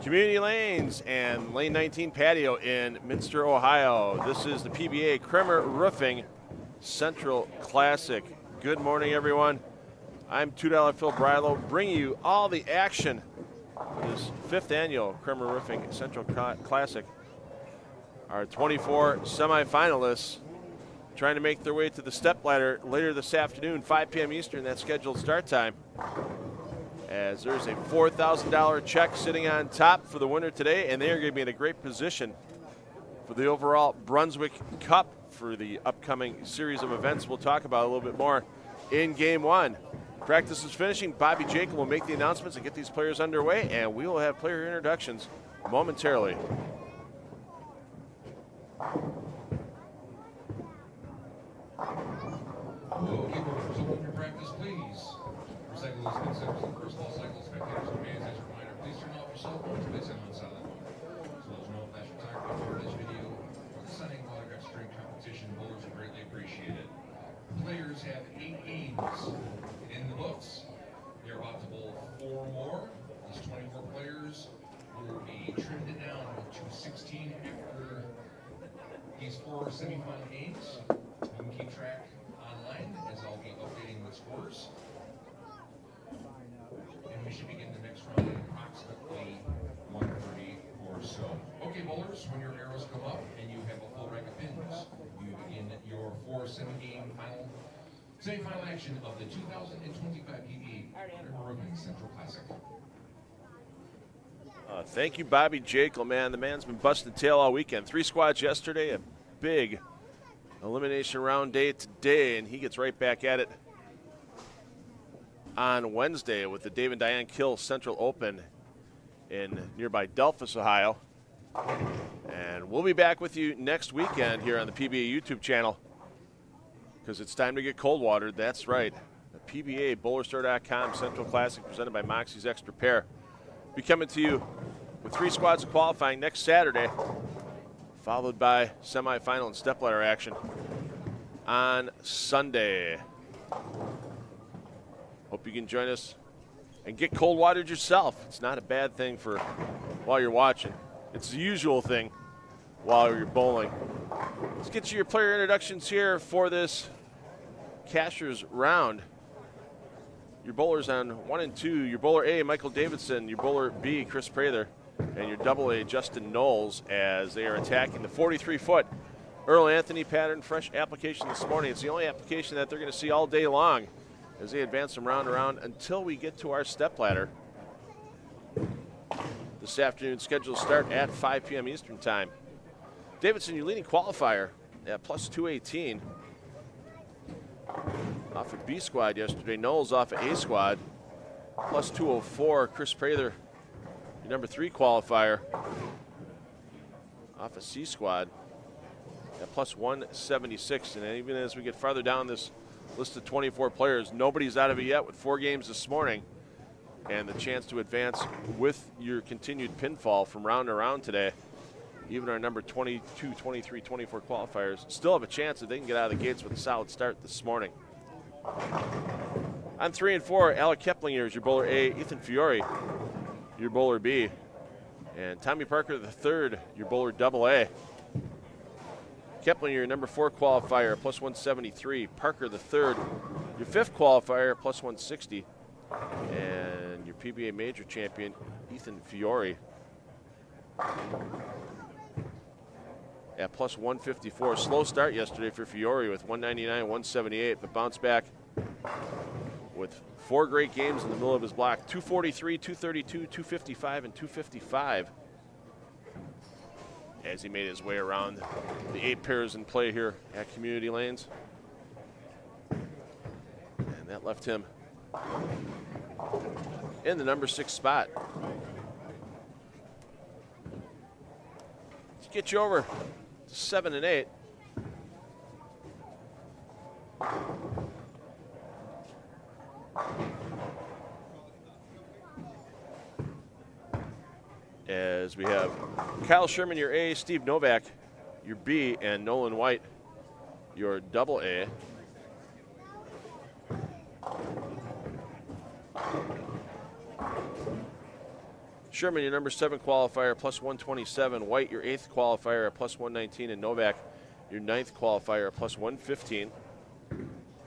Community Lanes and Lane 19 patio in Minster, Ohio. This is the PBA Kremer Roofing Central Classic. Good morning, everyone. I'm $2 Phil Brylow, bringing you all the action. This 5th annual Kremer Roofing Central Classic. Our 24 semifinalists trying to make their way to the stepladder later this afternoon, 5 p.m. Eastern, that's scheduled start time. As there's a $4,000 check sitting on top for the winner today, and they are going to be in a great position for the overall Brunswick Cup for the upcoming series of events we'll talk about a little bit more in Game 1. Practice is finishing. Bobby Jacob will make the announcements and get these players underway, and we will have player introductions momentarily. Okay, bowlers, open your practice, please. Recycle those concepts and first ball cycle spectators and fans. As a reminder, please turn off your cell phones, place them on silent mode. So there's no flash photography or this video or the sunning autograph string competition. Bowlers are greatly appreciated. Players have 8 games in the books. They're about to bowl 4 more. These 24 players will be trimmed down to 16 after these 4 semifinal games. You can keep track online as I'll be updating the scores. And we should begin the next round at approximately 1:30 or so. Okay, bowlers, when your arrows come up and you have a full rack of pins, you begin your 4 semifinal action of the 2025 PBA Kremer Roofing Central Classic. Thank you, Bobby Jekyll, man. The man's been busting tail all weekend. 3 squads yesterday, a big elimination round day today, and he gets right back at it on Wednesday with the Dave and Diane Kill Central Open in nearby Delphus, Ohio. And we'll be back with you next weekend here on the PBA YouTube channel because it's time to get cold watered. That's right. The PBA BowlerStore.com Central Classic presented by Moxie's Extra Pair. Be coming to you with 3 squads qualifying next Saturday, followed by semifinal and stepladder action on Sunday. Hope you can join us and get cold watered yourself. It's not a bad thing for while you're watching. It's the usual thing while you're bowling. Let's get you your player introductions here for this cashier's round. Your bowlers on 1 and 2, your bowler A, Michael Davidson, your bowler B, Chris Prather, and your double A, Justin Knowles, as they are attacking the 43-foot Earl Anthony pattern. Fresh application this morning. It's the only application that they're going to see all day long as they advance them round and round until we get to our stepladder. This afternoon scheduled to start at 5 p.m. Eastern time. Davidson, your leading qualifier at plus 218. Off of B squad yesterday. Knowles off of A squad, plus 204. Chris Prather, your number 3 qualifier, off of C squad at plus 176. And even as we get farther down this list of 24 players, nobody's out of it yet with 4 games this morning. And the chance to advance with your continued pinfall from round to round today. Even our number 22, 23, 24 qualifiers still have a chance if they can get out of the gates with a solid start this morning. On 3 and 4, Alec Keplinger is your bowler A, Ethan Fiore, your bowler B, and Tommy Parker III, your bowler double A. Keplinger, your number 4 qualifier, plus 173. Parker III, your 5th qualifier, plus 160. And your PBA major champion, Ethan Fiore, at plus 154. Slow start yesterday for Fiore with 199, 178, but bounced back with 4 great games in the middle of his block. 243, 232, 255, and 255 as he made his way around the 8 pairs in play here at Community Lanes. And that left him in the number 6 spot. Let's get you over to 7 and 8. As we have Kyle Sherman, your A, Steve Novak, your B, and Nolan White, your double A. Sherman, your number 7 qualifier, plus 127. White, your 8th qualifier at plus 119. And Novak, your 9th qualifier at plus 115.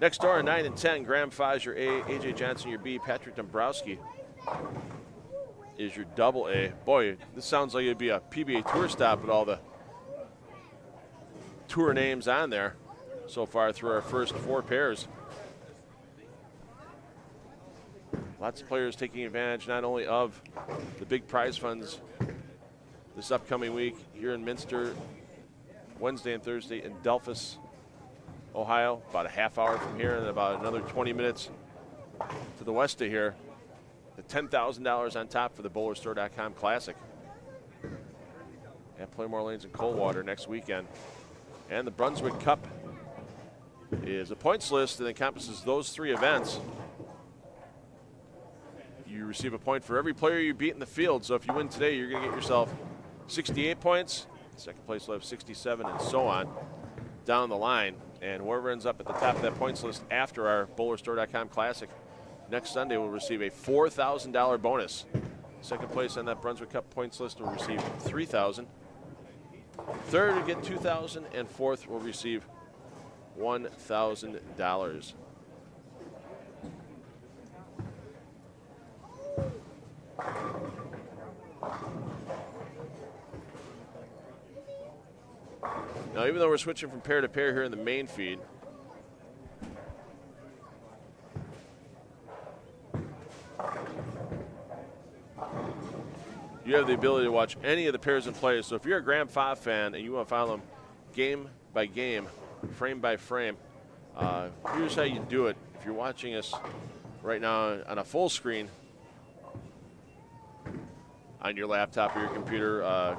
Next door, 9 and 10. Graham Faz, your A. AJ Johnson, your B. Patrick Dombrowski is your double A. Boy, this sounds like it'd be a PBA Tour stop with all the tour names on there so far through our first 4 pairs. Lots of players taking advantage not only of the big prize funds this upcoming week here in Minster, Wednesday and Thursday in Delphus, Ohio, about a half hour from here, and about another 20 minutes to the west of here. The $10,000 on top for the BowlerStore.com Classic at Playmore Lanes in Coldwater next weekend. And the Brunswick Cup is a points list that encompasses those 3 events. You receive a point for every player you beat in the field. So if you win today, you're going to get yourself 68 points. Second place will have 67, and so on down the line. And whoever ends up at the top of that points list after our BowlerStore.com Classic next Sunday will receive a $4,000 bonus. Second place on that Brunswick Cup points list will receive $3,000. Third will get $2,000, and fourth will receive $1,000. Now, even though we're switching from pair to pair here in the main feed, you have the ability to watch any of the pairs in play. So if you're a Graham Fa fan and you want to follow them game by game, frame by frame, here's how you do it. If you're watching us right now on a full screen on your laptop or your computer,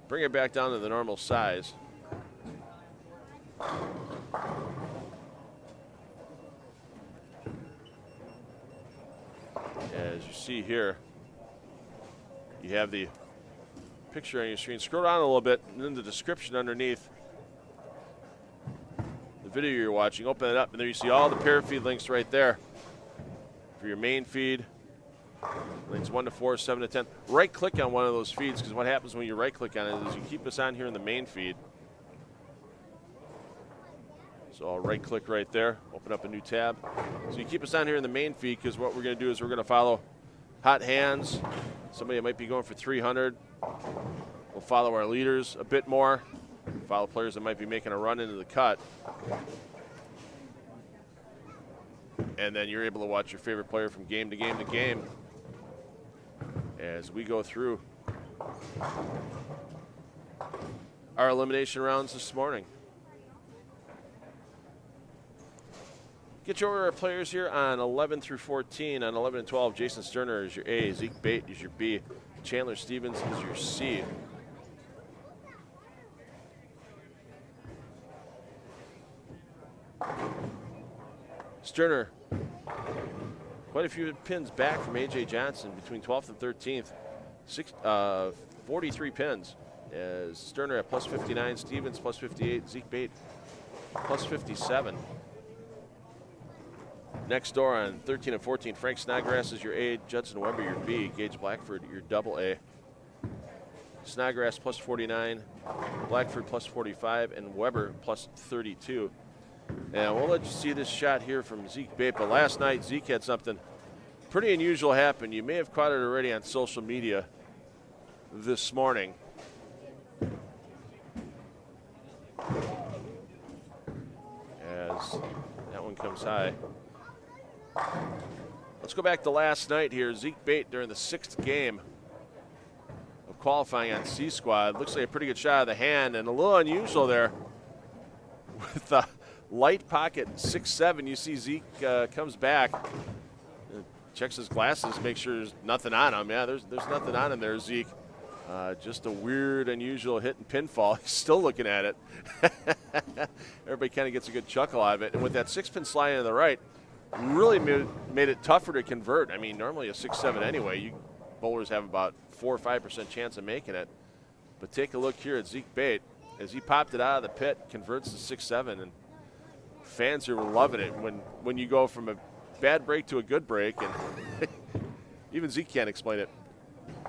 bring it back down to the normal size. As you see here, you have the picture on your screen. Scroll down a little bit, and then the description underneath the video you're watching. Open it up, and there you see all the pair feed links right there for your main feed. Links 1 to 4, 7 to 10. Right-click on one of those feeds, because what happens when you right-click on it is you keep us on here in the main feed. So I'll right-click right there, open up a new tab. So you keep us on here in the main feed, because what we're going to do is we're going to follow hot hands. Somebody that might be going for 300. We'll follow our leaders a bit more. Follow players that might be making a run into the cut. And then you're able to watch your favorite player from game to game to game as we go through our elimination rounds this morning. Get your order of players here on 11 through 14. On 11 and 12, Jason Sterner is your A, Zeke Bait is your B, Chandler Stevens is your C. Sterner, quite a few pins back from AJ Johnson between 12th and 13th. 43 pins. As Sterner at plus 59, Stevens plus 58, Zeke Bait plus 57. Next door on 13 and 14, Frank Snodgrass is your A, Judson Weber your B, Gage Blackford your double A. Snodgrass plus 49, Blackford plus 45, and Weber plus 32. And we'll let you see this shot here from Zeke Bait, but last night Zeke had something pretty unusual happen. You may have caught it already on social media this morning. As that one comes high. Let's go back to last night here. Zeke Bait during the 6th game of qualifying on C Squad. Looks like a pretty good shot of the hand, and a little unusual there with the light pocket 6-7. You see Zeke comes back, checks his glasses, make sure there's nothing on him. Yeah, there's nothing on him there, Zeke. Just a weird, unusual hit and pinfall. He's still looking at it. Everybody kind of gets a good chuckle out of it. And with that 6-pin slide on the right, really made it tougher to convert. I mean, normally a 6-7 anyway. Bowlers have about 4 or 5% chance of making it. But take a look here at Zeke Bait. As he popped it out of the pit, converts to 6-7. And fans here were loving it when you go from a bad break to a good break. And Even Zeke can't explain it.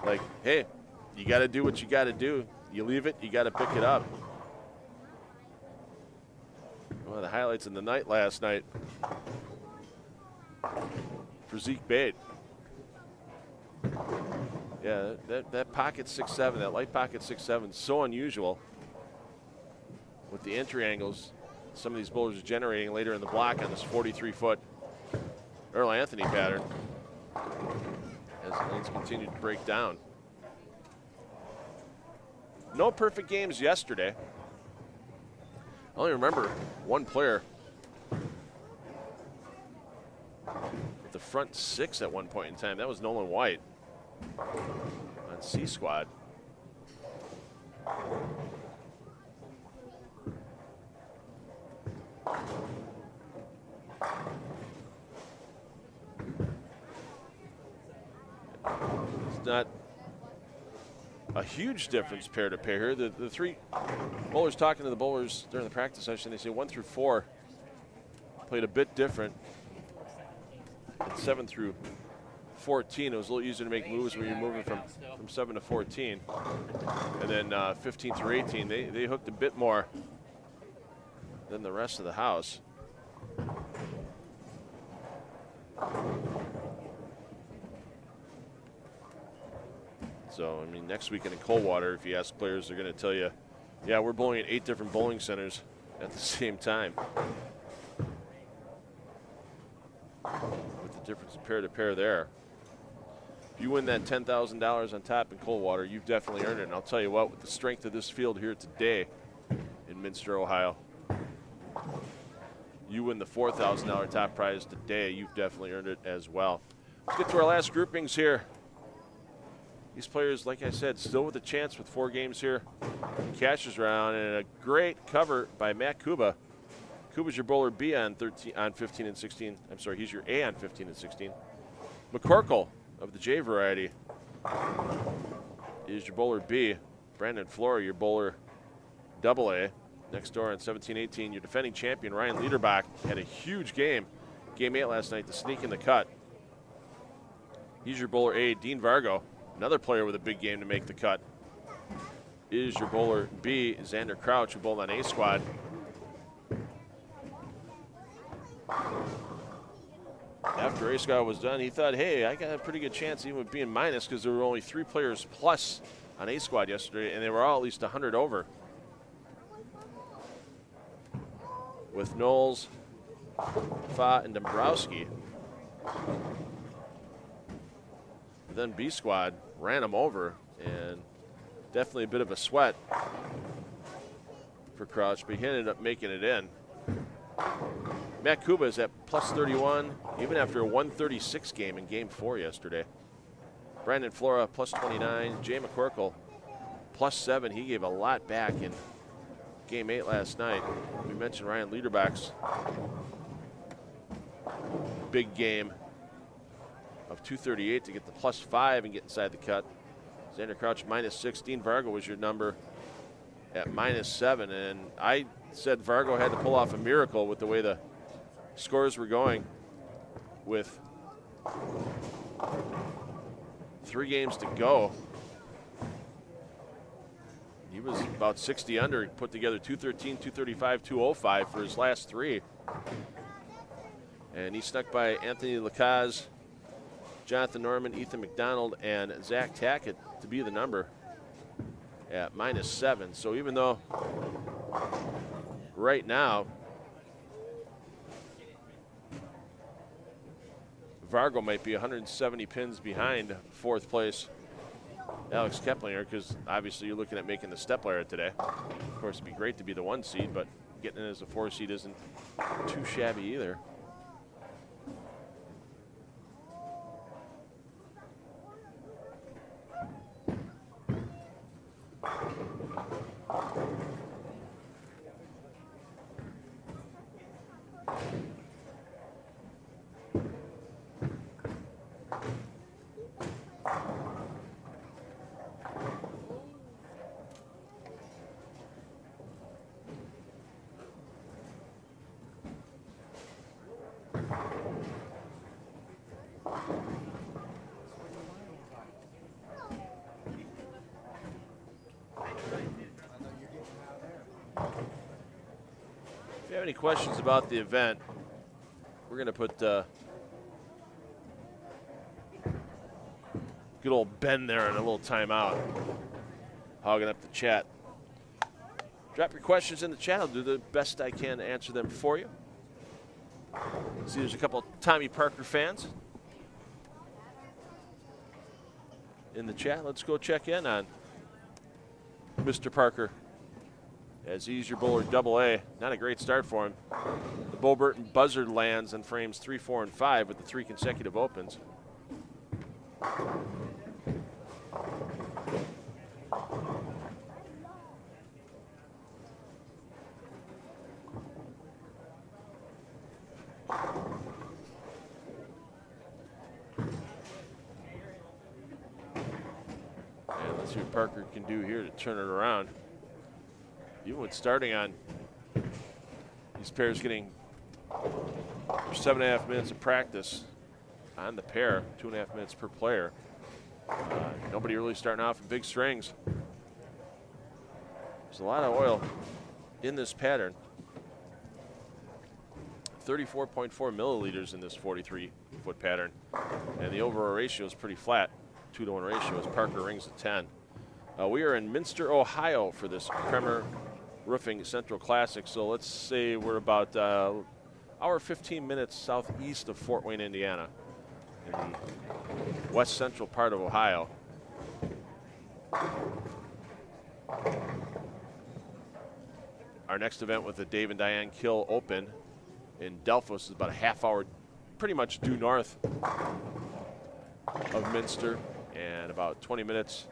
Like, hey, you got to do what you got to do. You leave it, you got to pick it up. One of the highlights in the night last night for Zeke Bait. Yeah, that pocket 6'7", that light pocket 6'7", so unusual with the entry angles some of these bowlers are generating later in the block on this 43-foot Earl Anthony pattern as the lanes continue to break down. No perfect games yesterday. I only remember one player with the front six at one point in time. That was Nolan White on C Squad. It's not a huge difference pair to pair here. The three bowlers talking to the bowlers during the practice session, they say 1 through 4 played a bit different. And 7 through 14, it was a little easier to make moves when you're moving from 7 to 14. And then 15 through 18, they hooked a bit more than the rest of the house. So, I mean, next weekend in Coldwater, if you ask players, they're going to tell you, yeah, we're bowling at 8 different bowling centers at the same time. With the difference of pair to pair there. If you win that $10,000 on top in Coldwater, you've definitely earned it. And I'll tell you what, with the strength of this field here today in Minster, Ohio, you win the $4,000 top prize today, you've definitely earned it as well. Let's get to our last groupings here. These players, like I said, still with a chance with 4 games here. Cashes round and a great cover by Matt Kuba. Kuba's your bowler B on 15 and 16. I'm sorry, he's your A on 15 and 16. McCorkle of the J variety is your bowler B. Brandon Flora, your bowler double A. Next door on 17-18, your defending champion Ryan Liederbach had a huge game. Game 8 last night to sneak in the cut. He's your bowler A. Dean Vargo, another player with a big game to make the cut, is your bowler B. Xander Crouch, who bowled on A squad. After A squad was done, he thought, hey, I got a pretty good chance even with being minus because there were only 3 players plus on A squad yesterday, and they were all at least 100 over. With Knowles, Fa, and Dombrowski. Then B squad ran him over, and definitely a bit of a sweat for Crouch, but he ended up making it in. Matt Kuba is at plus 31, even after a 136 game in game 4 yesterday. Brandon Flora plus 29, Jay McCorkle plus 7. He gave a lot back in game 8 last night. We mentioned Ryan Liederbach's big game of 238 to get the plus 5 and get inside the cut. Xander Crouch minus 6. Dean Vargo was your number at minus 7. And I said Vargo had to pull off a miracle with the way the scores were going with 3 games to go. He was about 60 under. He put together 213, 235, 205 for his last 3. And he snuck by Anthony Lacaze, Jonathan Norman, Ethan McDonald, and Zach Tackett to be the number at minus 7. So even though right now Vargo might be 170 pins behind 4th place Alex Keplinger, because obviously you're looking at making the step ladder today. Of course, it'd be great to be the 1 seed, but getting in as a 4 seed isn't too shabby either. have any questions about the event, we're going to put good old Ben there in a little timeout, hogging up the chat. Drop your questions in the chat. I'll do the best I can to answer them for you. See, there's a couple of Tommy Parker fans in the chat. Let's go check in on Mr. Parker, as he's your bowler double A. Not a great start for him. The Bo Burton buzzard lands in frames 3, 4, and 5 with the 3 consecutive opens. And let's see what Parker can do here to turn it around. Even with starting on these pairs getting 7.5 minutes of practice on the pair, 2.5 minutes per player. Nobody really starting off in big strings. There's a lot of oil in this pattern. 34.4 milliliters in this 43-foot pattern. And the overall ratio is pretty flat, 2-to-1 ratio as Parker rings at 10. We are in Minster, Ohio for this Kremer Roofing Central Classic. So let's say we're about hour 15 minutes southeast of Fort Wayne, Indiana, in the west central part of Ohio. Our next event with the Dave and Diane Kill Open in Delphos is about a half hour, pretty much due north of Minster, and about 20 minutes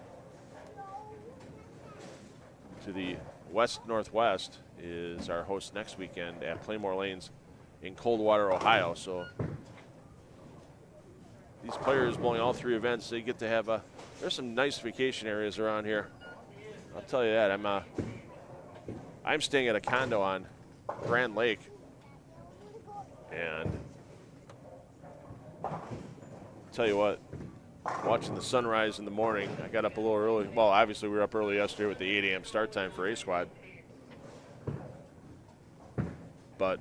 to the west-northwest is our host next weekend at Playmore Lanes in Coldwater, Ohio. So these players bowling all 3 events, they get to have there's some nice vacation areas around here. I'll tell you that. I'm staying at a condo on Grand Lake, and I'll tell you what, watching the sunrise in the morning, I got up a little early. Well, obviously we were up early yesterday with the 8 a.m. start time for A Squad. But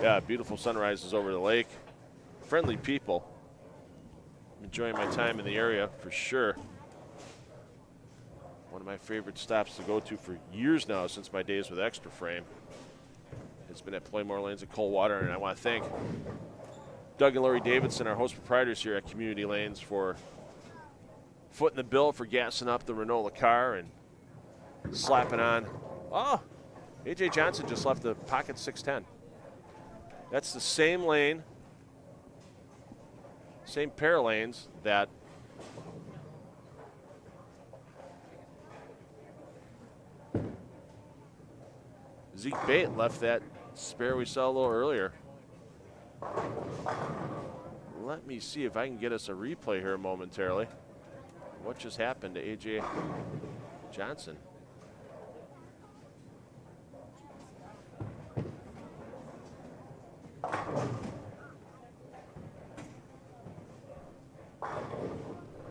yeah, beautiful sunrises over the lake. Friendly people. I'm enjoying my time in the area for sure. One of my favorite stops to go to for years now, since my days with Extra Frame, has been at Playmore Lanes at Coldwater, and I want to thank Doug and Lori Davidson, our host proprietors here at Community Lanes, for footing the bill for gassing up the Renault car and slapping on. Oh, A.J. Johnson just left the pocket 610. That's the same lane, same pair of lanes that Zeke Bait left that spare we saw a little earlier. Let me see if I can get us a replay here momentarily. What just happened to A.J. Johnson?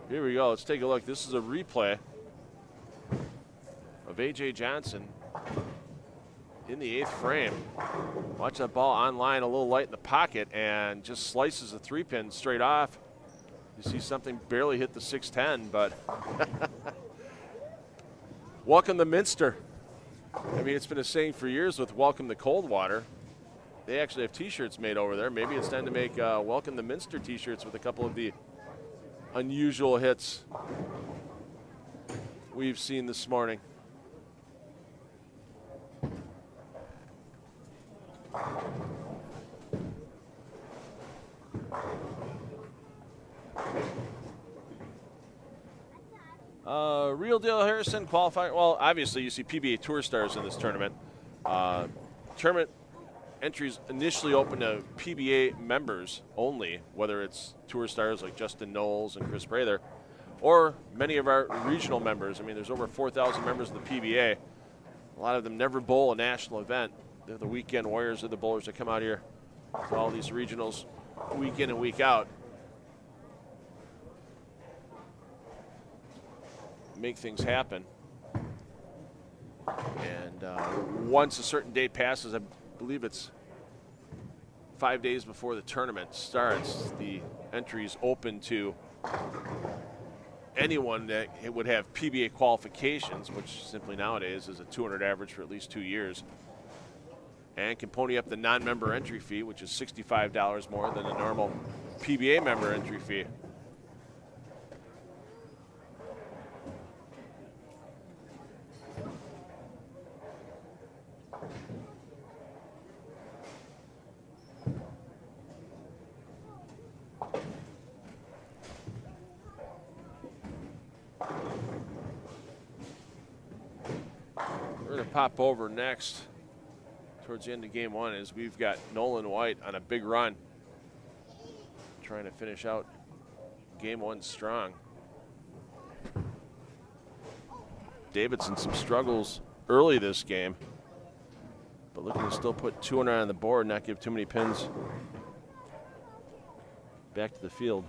Here we go. Let's take a look. This is a replay of A.J. Johnson in the 8th frame. Watch that ball online, a little light in the pocket, and just slices a 3-pin straight off. You see something barely hit the 610, but welcome to Minster. I mean, it's been a saying for years with Welcome to Coldwater. They actually have T-shirts made over there. Maybe it's time to make Welcome to Minster T-shirts with a couple of the unusual hits we've seen this morning. Real Deal Harrison qualifying. Well, obviously you see PBA Tour stars in this tournament. Tournament entries initially open to PBA members only, whether it's tour stars like Justin Knowles and Chris Prather, or many of our regional members. I mean, there's over 4,000 members of the PBA. A lot of them never bowl a national event. They're the weekend warriors. They're the bowlers that come out here to all these regionals week in and week out. Make things happen. And once a certain date passes, I believe it's 5 days before the tournament starts, the entry is open to anyone that would have PBA qualifications, which simply nowadays is a 200 average for at least 2 years, and can pony up the non-member entry fee, which is $65 more than a normal PBA member entry fee. We're going to pop over next towards the end of game one as we've got Nolan White on a big run, trying to finish out game one strong. Davidson some struggles early this game, but looking to still put 200 on the board, not give too many pins back to the field.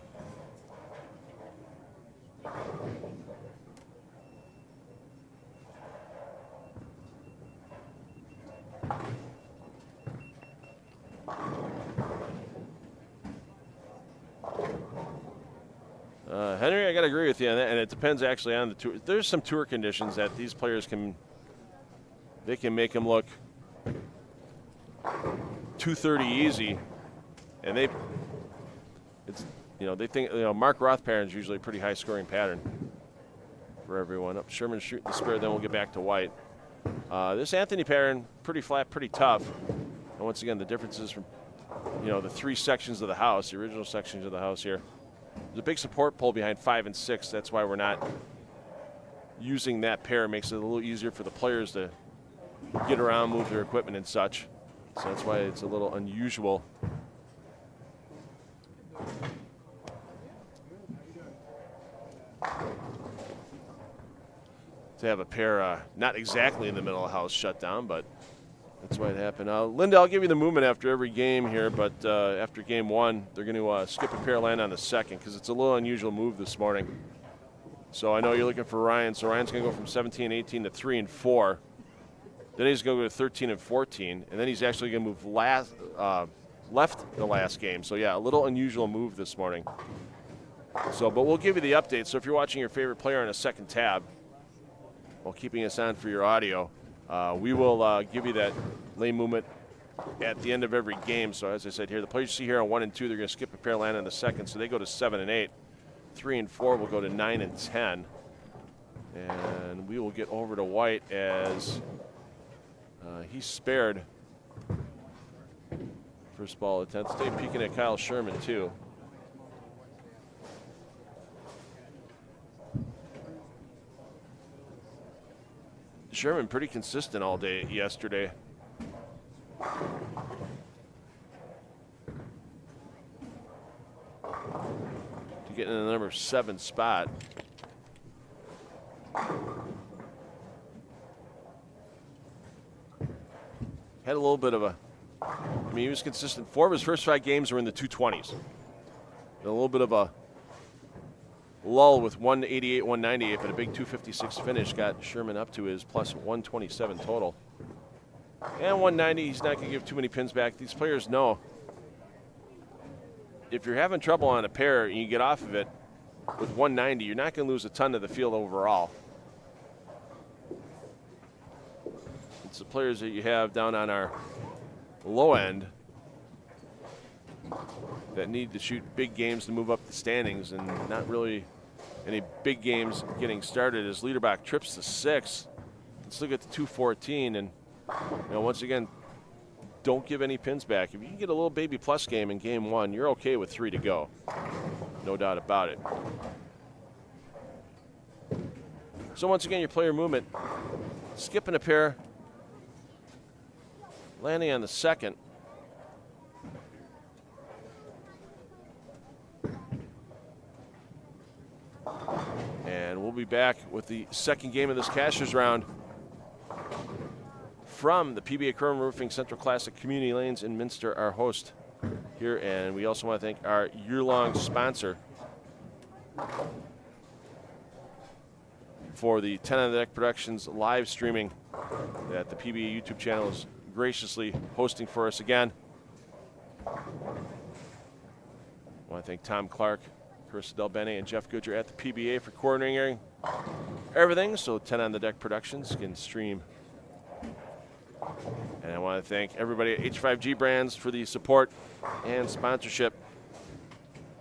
Henry, I got to agree with you on that, and it depends actually on the tour. There's some tour conditions that these players can make them look 230 easy, and they think Mark Roth pattern is usually a pretty high scoring pattern for everyone. Up Sherman shooting the spare, then we'll get back to White. This Anthony pattern pretty flat, pretty tough, and once again the differences from the 3 sections of the house, the original sections of the house here. There's a big support pole behind 5 and 6. That's why we're not using that pair. It makes it a little easier for the players to get around, move their equipment and such. So that's why it's a little unusual. To have a pair not exactly in the middle of the house shut down, but that's why it happened. Linda, I'll give you the movement after every game here, but after game one, they're going to skip a pair, land on the second, because it's a little unusual move this morning. So I know you're looking for Ryan. So Ryan's going to go from 17, 18 to 3 and 4. Then he's going to go to 13 and 14, and then he's actually going to move left the last game. So yeah, a little unusual move this morning. So, but we'll give you the update. So if you're watching your favorite player on a second tab, while keeping us on for your audio, we will give you that lane movement at the end of every game. So as I said here, the players you see here on 1 and 2, they're going to skip a pair, land on the second, so they go to 7 and 8. 3 and 4 will go to 9 and 10. And we will get over to White as he's spared first ball attempt. Stay peeking at Kyle Sherman too. Sherman pretty consistent all day yesterday. To get in the number 7 spot. Had a little bit of he was consistent. 4 of his first 5 games were in the 220s. A little bit of a lull with 188, 198, but a big 256 finish got Sherman up to his plus 127 total. And 190, he's not going to give too many pins back. These players know if you're having trouble on a pair and you get off of it with 190, you're not going to lose a ton of the field overall. It's the players that you have down on our low end that need to shoot big games to move up the standings, and not really any big games getting started as Liederbach trips to 6. Let's look at the 214, and once again, don't give any pins back. If you can get a little baby plus game in game 1, you're okay with 3 to go. No doubt about it. So once again, your player movement, skipping a pair, landing on the second. And we'll be back with the second game of this Cashers round from the PBA Kremer Roofing Central Classic Community Lanes in Minster, our host here. And we also want to thank our year-long sponsor for the 10 on the Deck Productions live streaming that the PBA YouTube channel is graciously hosting for us again. I want to thank Tom Clark, Chris Del Bene, and Jeff Goodger at the PBA for coordinating everything so 10 on the Deck Productions can stream. And I want to thank everybody at H5G Brands for the support and sponsorship.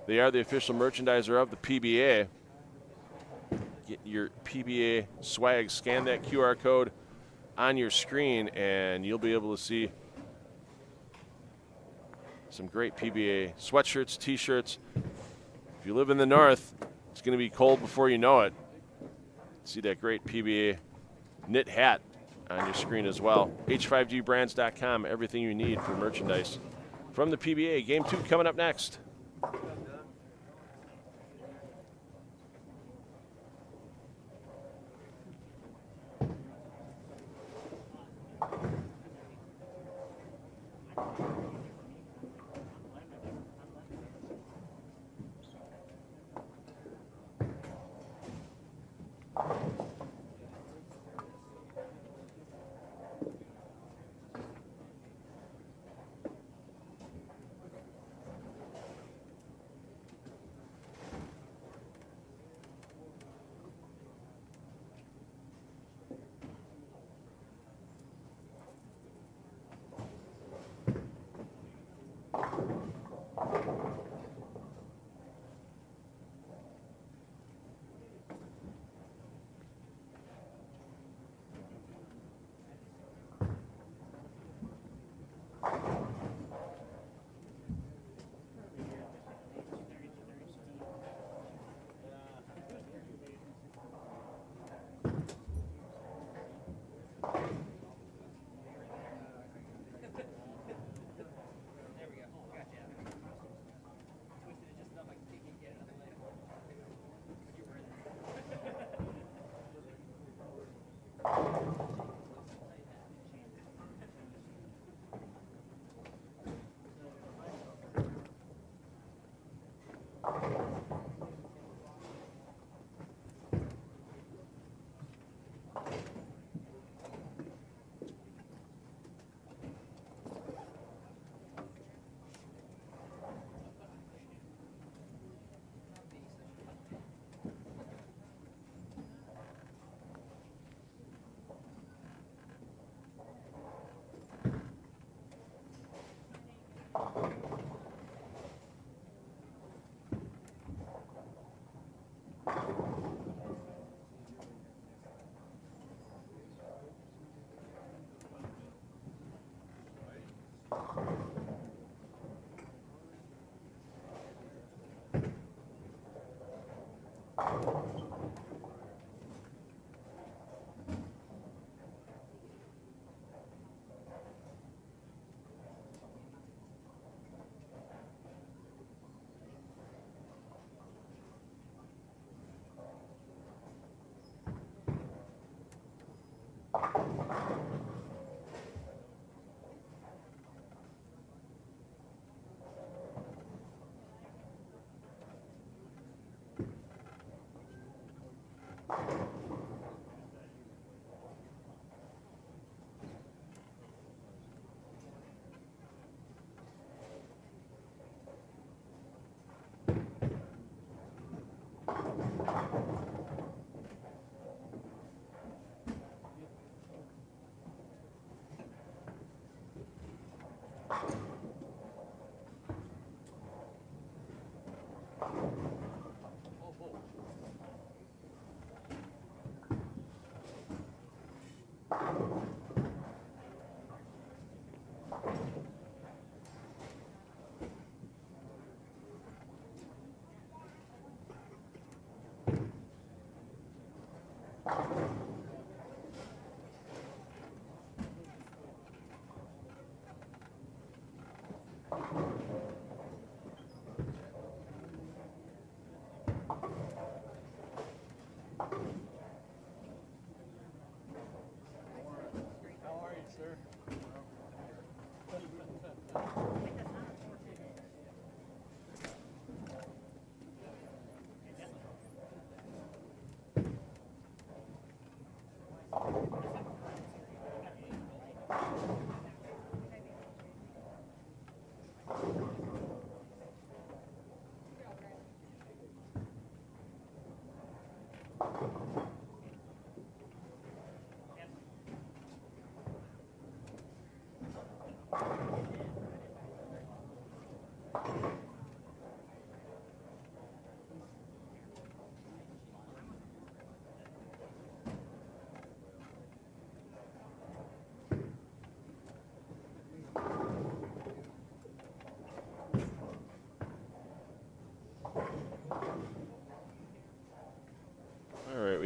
They are the official merchandiser of the PBA. Get your PBA swag, scan that QR code on your screen, and you'll be able to see some great PBA sweatshirts, t-shirts. If you live in the north, it's going to be cold before you know it. See that great PBA knit hat on your screen as well. H5gbrands.com, everything you need for merchandise from the PBA. Game 2 coming up next.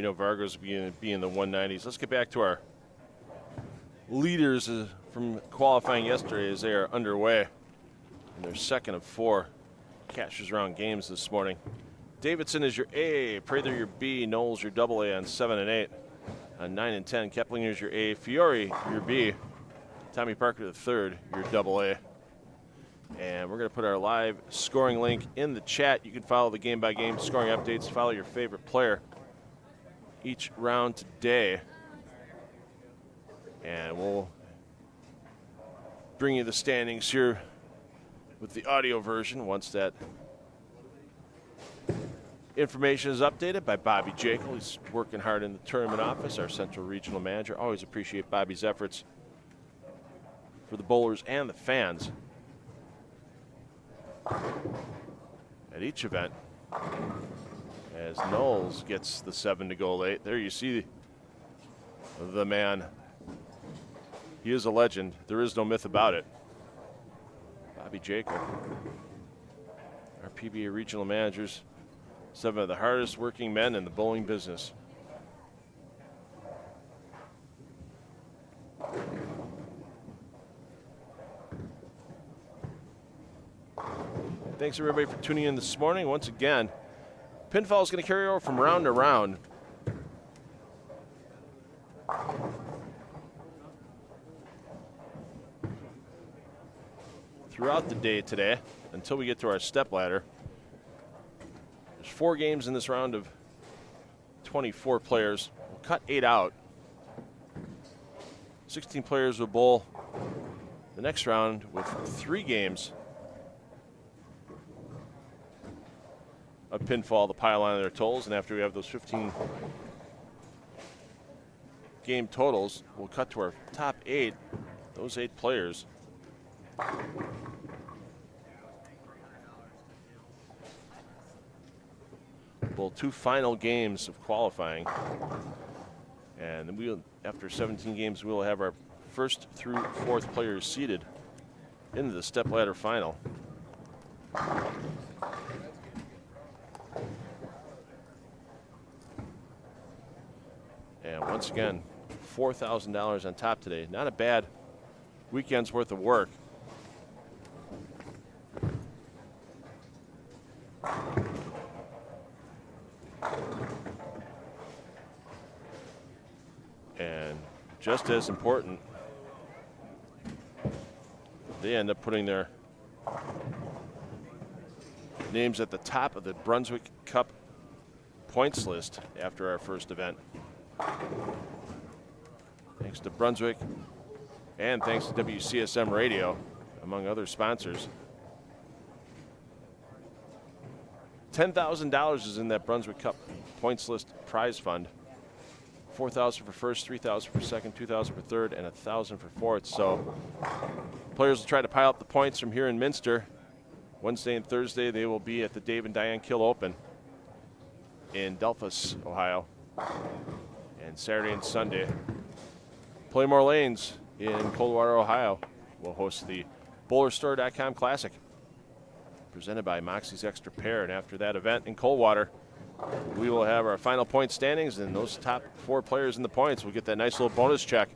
know Vargo's being the 190s. Let's get back to our leaders from qualifying yesterday as they are underway in their second of 4 Cashers Round games this morning. Davidson is your A, Prather your B, Knowles your AA on 7 and 8. On 9 and 10, Keplinger's your A, Fiore your B, Tommy Parker the third, your AA. And we're going to put our live scoring link in the chat. You can follow the game-by-game scoring updates, follow your favorite player each round today. And we'll bring you the standings here with the audio version once that information is updated by Bobby Jekyll. He's working hard in the tournament office, our central regional manager. Always appreciate Bobby's efforts for the bowlers and the fans at each event. As Knowles gets the 7 to go late. There you see the man. He is a legend. There is no myth about it. Bobby Jekyll, our PBA regional managers, 7 of the hardest working men in the bowling business. Thanks everybody for tuning in this morning. Once again, pinfall is going to carry over from round to round. Throughout the day today, until we get to our step ladder. There's 4 games in this round of 24 players. We'll cut 8 out. 16 players will bowl the next round with 3 games of pinfall to pile on their totals, and after we have those 15 game totals, we'll cut to our top 8. Those 8 players bowl 2 final games of qualifying, and then we'll, after 17 games, we'll have our 1st through 4th players seeded into the step ladder final. And once again, $4,000 on top today. Not a bad weekend's worth of work. And just as important, they end up putting their names at the top of the Brunswick Cup points list after our first event. Thanks to Brunswick and thanks to WCSM Radio, among other sponsors. $10,000 is in that Brunswick Cup points list prize fund. $4,000 for first, $3,000 for second, $2,000 for third, and $1,000 for fourth. So players will try to pile up the points from here in Minster. Wednesday and Thursday they will be at the Dave and Diane Kill Open in Delphus, Ohio. And Saturday and Sunday, Playmore Lanes in Coldwater, Ohio will host the BowlerStore.com Classic, presented by Moxie's Extra Pair. And after that event in Coldwater, we will have our final point standings, and those top 4 players in the points will get that nice little bonus check.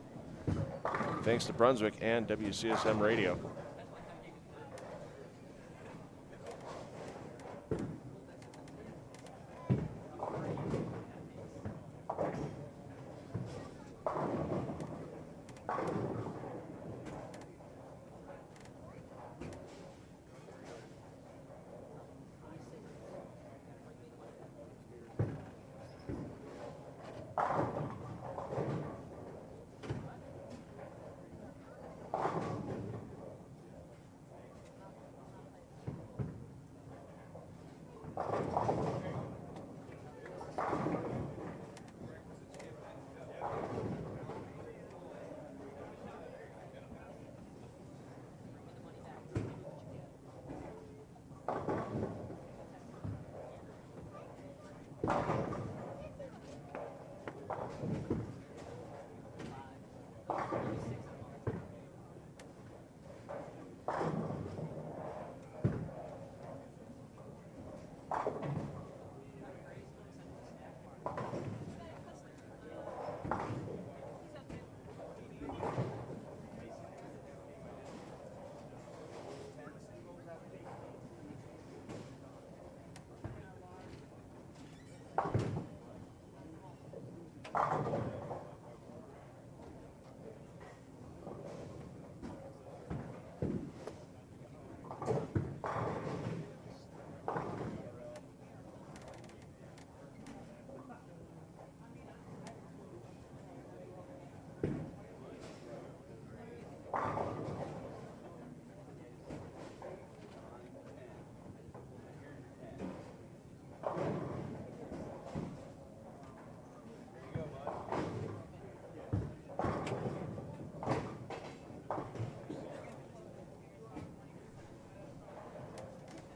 Thanks to Brunswick and WCSM Radio.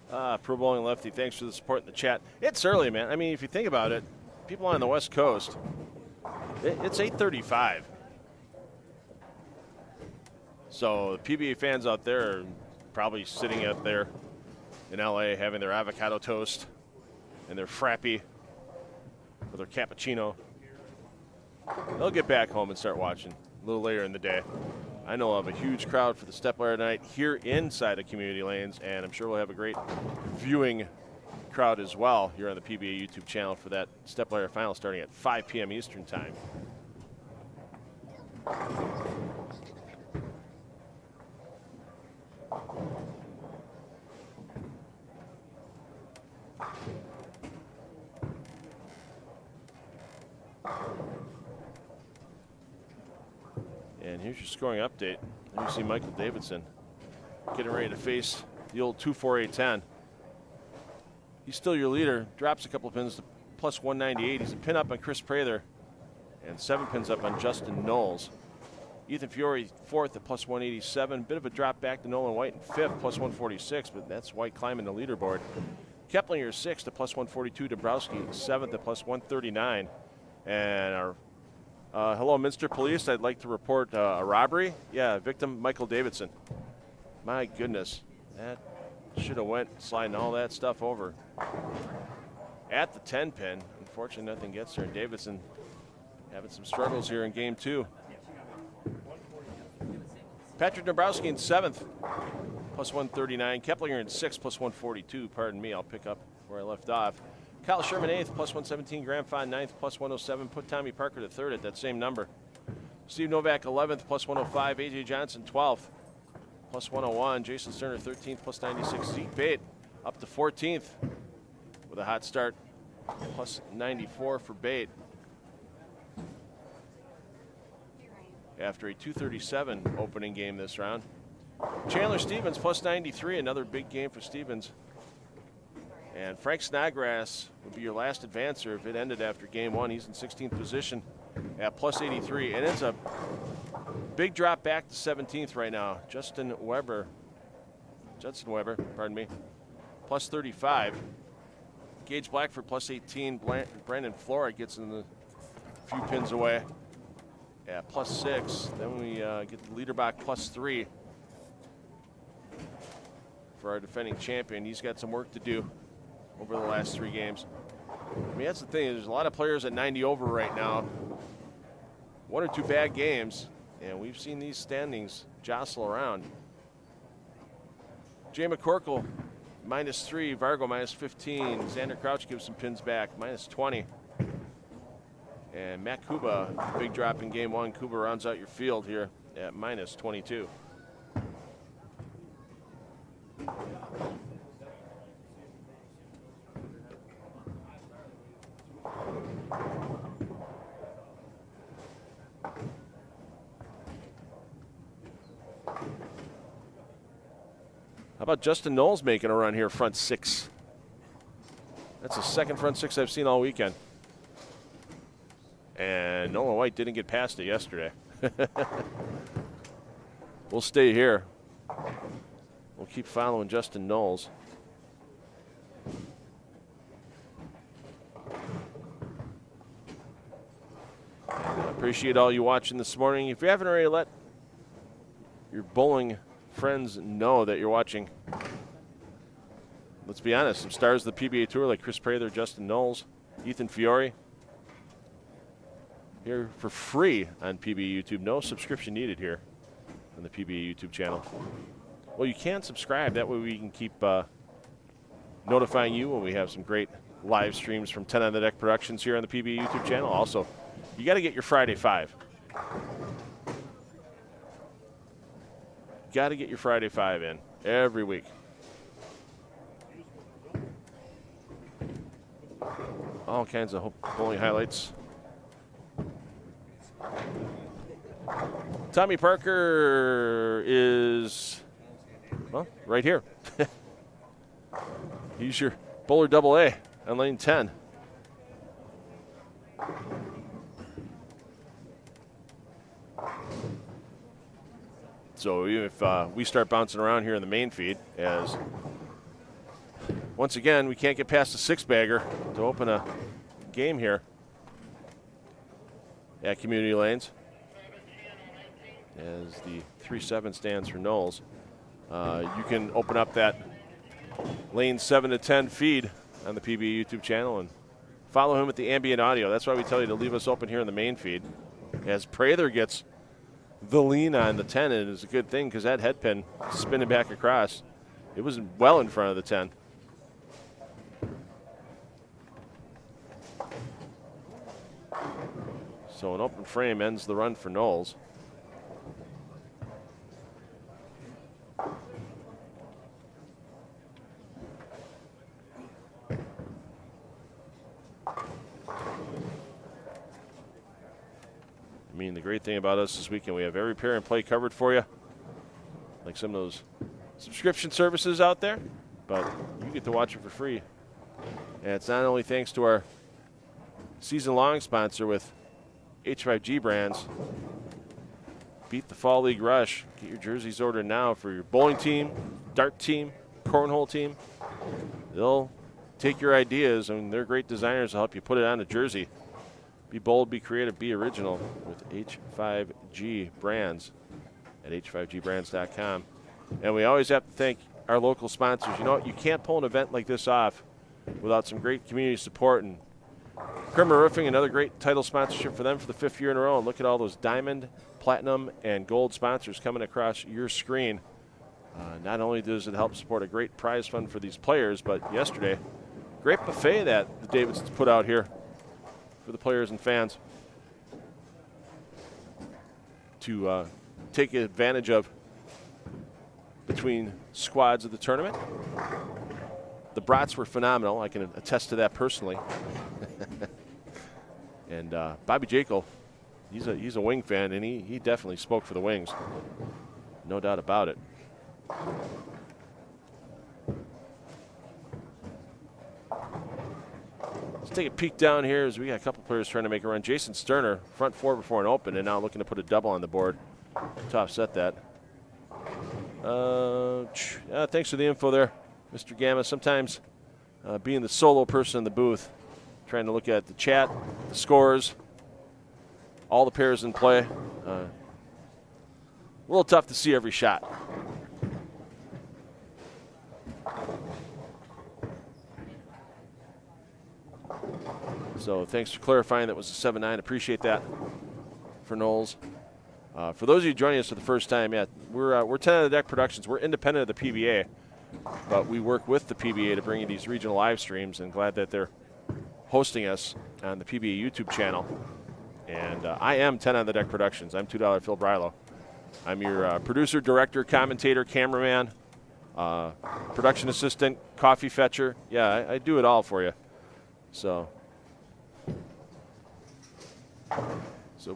Pro Bowling Lefty, thanks for the support in the chat. It's early, man. I mean, if you think about it, people on the West Coast, it's 8:35. So the PBA fans out there are probably sitting out there in LA having their avocado toast and their frappy or their cappuccino. They'll get back home and start watching a little later in the day. I know I'll have a huge crowd for the step ladder night here inside the community lanes, and I'm sure we'll have a great viewing crowd as well here on the PBA YouTube channel for that step ladder final starting at 5 p.m. Eastern time. And here's your scoring update. There you see Michael Davidson getting ready to face the old 24810. He's still your leader. Drops a couple of pins to plus 198. He's a pin up on Chris Prather and 7 pins up on Justin Knowles. Ethan Fiore fourth at plus 187. Bit of a drop back to Nolan White in fifth, plus 146, but that's White climbing the leaderboard. Keplinger sixth at plus 142. Dabrowski seventh at plus 139. And our hello, Minster Police. I'd like to report a robbery. Yeah, victim Michael Davidson. My goodness, that should have went sliding all that stuff over. At the 10 pin, unfortunately nothing gets there. Davidson having some struggles here in game 2. Patrick Dabrowski in 7th, plus 139. Keplinger in 6th, plus 142. Pardon me, I'll pick up where I left off. Kyle Sherman 8th, plus 117. Graham Fond 9th, plus 107. Put Tommy Parker to 3rd at that same number. Steve Novak 11th, plus 105. A.J. Johnson 12th, plus 101. Jason Sterner 13th, plus 96. Zeke Bait up to 14th with a hot start, plus 94 for Bait. After a 237 opening game this round. Chandler Stevens plus 93, another big game for Stevens. And Frank Snodgrass would be your last advancer if it ended after game 1. He's in 16th position at plus 83. And it's a big drop back to 17th right now. Judson Weber, pardon me, plus 35. Gage Blackford plus 18. Brandon Flora gets in the few pins away. Yeah, plus 6. Then we get the Leaderbach plus 3 for our defending champion. He's got some work to do over the last 3 games. I mean, that's the thing. There's a lot of players at 90 over right now. 1 or 2 bad games, and we've seen these standings jostle around. Jay McCorkle, minus 3. Vargo, minus 15. Xander Crouch gives some pins back, minus 20. And Matt Kuba, big drop in game 1. Kuba rounds out your field here at minus 22. How about Justin Knowles making a run here, front 6? That's the second front 6 I've seen all weekend. And Nolan White didn't get past it yesterday. We'll stay here. We'll keep following Justin Knowles. And I appreciate all you watching this morning. If you haven't already, let your bowling friends know that you're watching. Let's be honest, some stars of the PBA Tour like Chris Prather, Justin Knowles, Ethan Fiore. Here for free on PBA YouTube. No subscription needed here on the PBA YouTube channel. Well, you can subscribe. That way we can keep notifying you when we have some great live streams from 10 on the Deck Productions here on the PBA YouTube channel. Also, you got to get your Friday 5. Got to get your Friday 5 in every week. All kinds of bowling highlights. Tommy Parker is, well, right here. He's your bowler double A on lane 10. So even if we start bouncing around here in the main feed, as once again, we can't get past the 6-bagger to open a game here at Community Lanes. As the 3-7 stands for Knowles. You can open up that lane 7 to 10 feed on the PBA YouTube channel and follow him at the ambient audio. That's why we tell you to leave us open here in the main feed. As Prather gets the lean on the 10, and it's a good thing because that head pin spinning back across, it was well in front of the 10. So an open frame ends the run for Knowles. I mean, the great thing about us this weekend, we have every pair and play covered for you, like some of those subscription services out there, but you get to watch it for free. And it's not only thanks to our season-long sponsor with H5G brands. Beat the Fall League rush. Get your jerseys ordered now for your bowling team, dart team, cornhole team. They'll take your ideas, and they're great designers to help you put it on a jersey. Be bold, be creative, be original with H5G brands at h5gbrands.com. And we always have to thank our local sponsors. You know what? You can't pull an event like this off without some great community support. And Kremer Roofing, another great title sponsorship for them for the 5th year in a row. And look at all those diamond, platinum, and gold sponsors coming across your screen. Not only does it help support a great prize fund for these players, but yesterday, great buffet that the Davidsons put out here for the players and fans to take advantage of between squads of the tournament. The brats were phenomenal. I can attest to that personally. And Bobby Jekyll, he's a Wing fan, and he definitely spoke for the Wings. No doubt about it. Let's take a peek down here as we got a couple players trying to make a run. Jason Sterner, front 4 before an open, and now looking to put a double on the board to offset that. Thanks for the info there, Mr. Gamma. Sometimes being the solo person in the booth, trying to look at the chat, the scores, all the pairs in play. A little tough to see every shot. So thanks for clarifying that was a 7-9. Appreciate that for Knowles. For those of you joining us for the first time, yeah, we're 10 on the Deck Productions. We're independent of the PBA, but we work with the PBA to bring you these regional live streams, and glad that they're hosting us on the PBA YouTube channel. And I am 10 on the Deck Productions. I'm $2 Phil Brylow. I'm your producer, director, commentator, cameraman, production assistant, coffee fetcher. Yeah, I do it all for you. So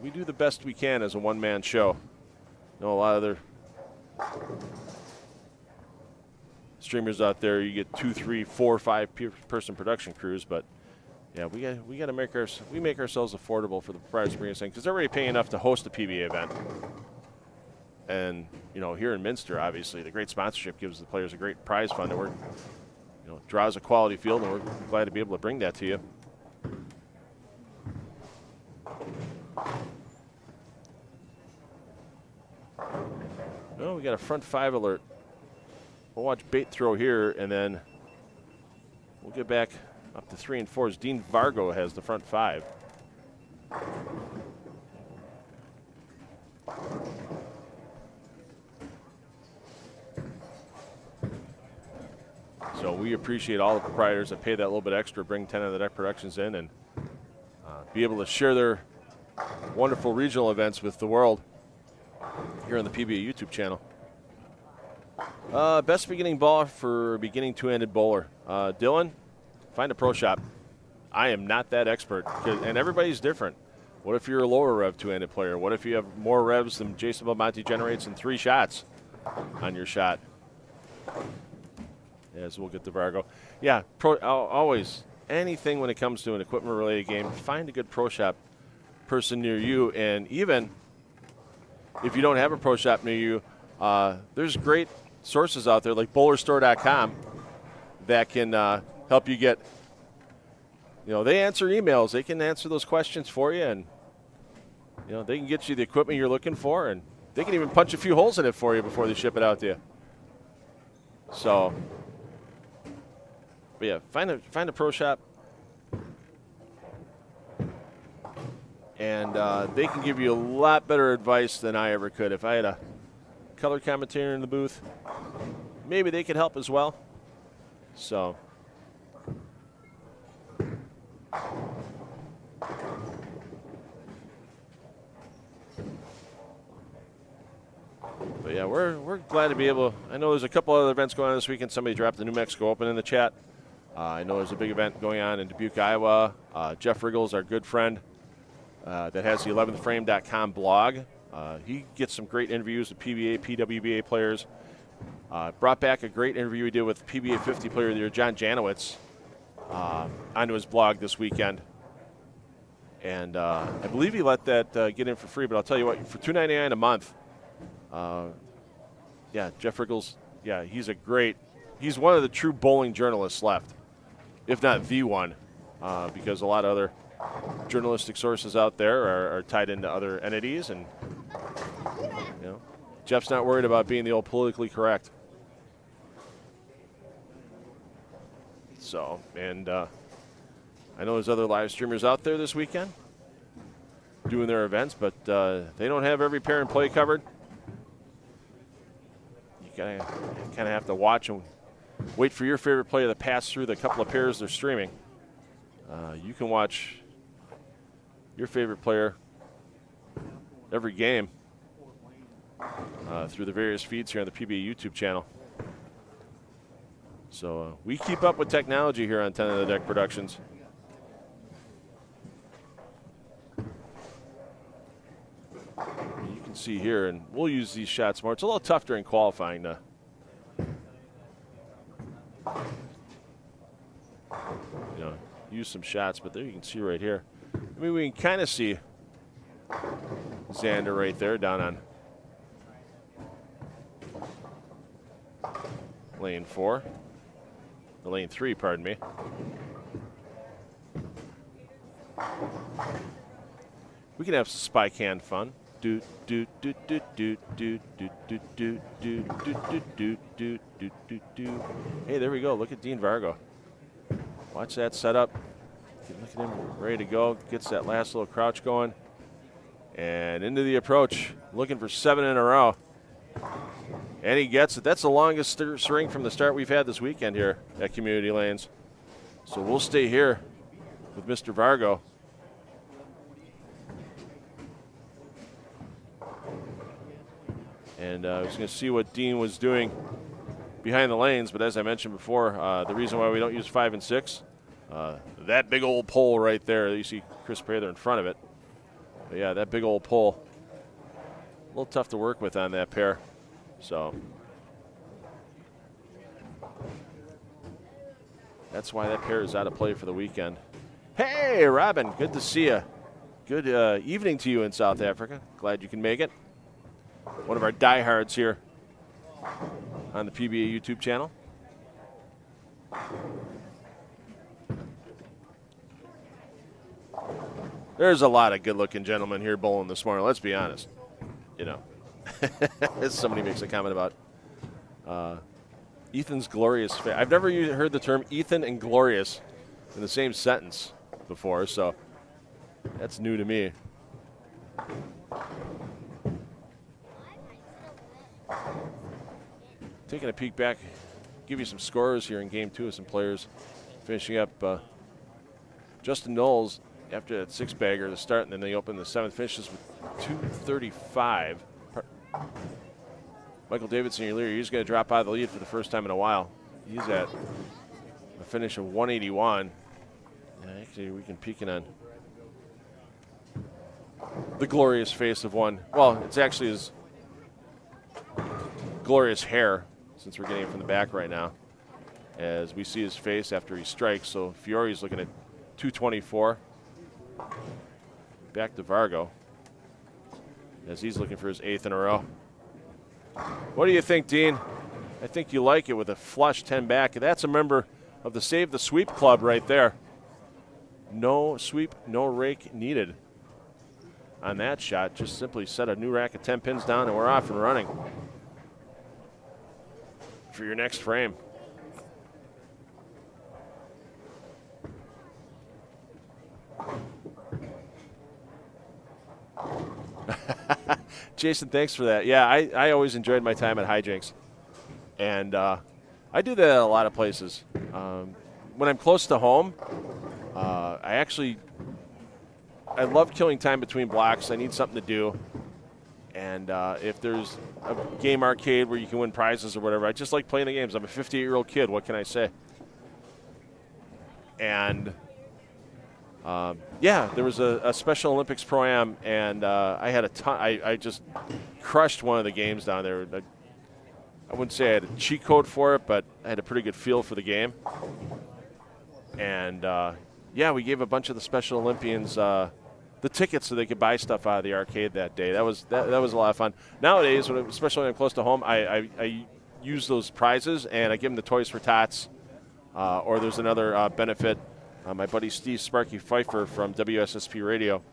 we do the best we can as a one-man show. I know a lot of other streamers out there, you get 2, 3, 4, 5 person production crews, but yeah, we got to make ourselves affordable for the proprietors bringing us in, because they're already paying enough to host a PBA event. And you know, here in Minster, obviously, the great sponsorship gives the players a great prize fund that draws a quality field, and we're glad to be able to bring that to you. Oh, we got a front 5 alert. We'll watch Bait throw here, and then we'll get back up to 3 and 4s. Dean Vargo has the front 5. So we appreciate all the proprietors that pay that little bit extra, bring 10 of the Deck Productions in, and be able to share their wonderful regional events with the world here on the PBA YouTube channel. Best beginning ball for beginning two-handed bowler. Dylan, find a pro shop. I am not that expert, and everybody's different. What if you're a lower rev two-handed player? What if you have more revs than Jason Belmonte generates in 3 shots on your shot? Yes, we'll get to Vargo. Yeah, always, anything when it comes to an equipment-related game, find a good pro shop person near you. And even if you don't have a pro shop near you, there's great sources out there like bowlerstore.com that can help you get, they answer emails. They can answer those questions for you, and, they can get you the equipment you're looking for, and they can even punch a few holes in it for you before they ship it out to you. So, but yeah, find a pro shop, and they can give you a lot better advice than I ever could. If I had a color commentator in the booth, maybe they could help as well. So, but yeah, we're glad to be able. I know there's a couple other events going on this weekend. Somebody dropped the New Mexico Open in the chat. I know there's a big event going on in Dubuque, Iowa. Jeff Riggles, our good friend, that has the 11thframe.com blog. He gets some great interviews with PBA, PWBA players. Brought back a great interview he did with PBA 50 player of the year, John Janowitz, onto his blog this weekend. And I believe he let that get in for free, but I'll tell you what, for $2.99 a month, yeah, Jeff Riggles, yeah, he's one of the true bowling journalists left, if not the one, because a lot of other journalistic sources out there are tied into other entities, and Jeff's not worried about being the old politically correct. So, and I know there's other live streamers out there this weekend doing their events, but they don't have every pair and play covered. You kind of have to watch and wait for your favorite player to pass through the couple of pairs they're streaming. You can watch your favorite player every game through the various feeds here on the PBA YouTube channel. So we keep up with technology here on 10 on the Deck Productions. You can see here, and we'll use these shots more. It's a little tough during qualifying to use some shots, but there you can see right here. I mean, we can kind of see Xander right there down on lane 4. The lane 3, pardon me. We can have some spy can fun. Hey, there we go. Look at Dean Vargo. Watch that setup. Look at him ready to go. Gets that last little crouch going. And into the approach. Looking for 7 in a row. And he gets it. That's the longest swing from the start we've had this weekend here at Community Lanes. So we'll stay here with Mr. Vargo. And I was going to see what Dean was doing behind the lanes, but as I mentioned before, the reason why we don't use 5 and 6, that big old pole right there, you see Chris Prather in front of it. But yeah, that big old pole, a little tough to work with on that pair. So that's why that pair is out of play for the weekend. Hey, Robin, good to see you. Good evening to you in South Africa. Glad you can make it. One of our diehards here on the PBA YouTube channel. There's a lot of good-looking gentlemen here bowling this morning, let's be honest. Somebody makes a comment about Ethan's glorious face. I've never heard the term Ethan and glorious in the same sentence before, so that's new to me. Taking a peek back, give you some scores here in Game 2 of some players finishing up. Justin Knowles, after that 6-bagger to start, and then they open the 7th, finishes with 235. Michael Davidson, your leader, he's going to drop out of the lead for the first time in a while. He's at a finish of 181. Actually, we can peek in on the glorious face of one. Well, it's actually his glorious hair, since we're getting it from the back right now, as we see his face after he strikes. So Fiore's looking at 224. Back to Vargo, as he's looking for his 8th in a row. What do you think, Dean? I think you like it with a flush 10 back. That's a member of the Save the Sweep Club right there. No sweep, no rake needed on that shot. Just simply set a new rack of 10 pins down and we're off and running for your next frame. Jason, thanks for that. Yeah, I always enjoyed my time at Hijinks. And I do that at a lot of places. When I'm close to home, I love killing time between blocks. I need something to do. And if there's a game arcade where you can win prizes or whatever, I just like playing the games. I'm a 58-year-old kid. What can I say? And yeah, there was a Special Olympics Pro-Am, and I had a ton. I just crushed one of the games down there. I wouldn't say I had a cheat code for it, but I had a pretty good feel for the game. And, yeah, we gave a bunch of the Special Olympians the tickets so they could buy stuff out of the arcade that day. That was a lot of fun. Nowadays, especially when I'm close to home, I use those prizes, and I give them the Toys for Tots. Or there's another benefit. My buddy Steve Sparky Pfeiffer from WSSP Radio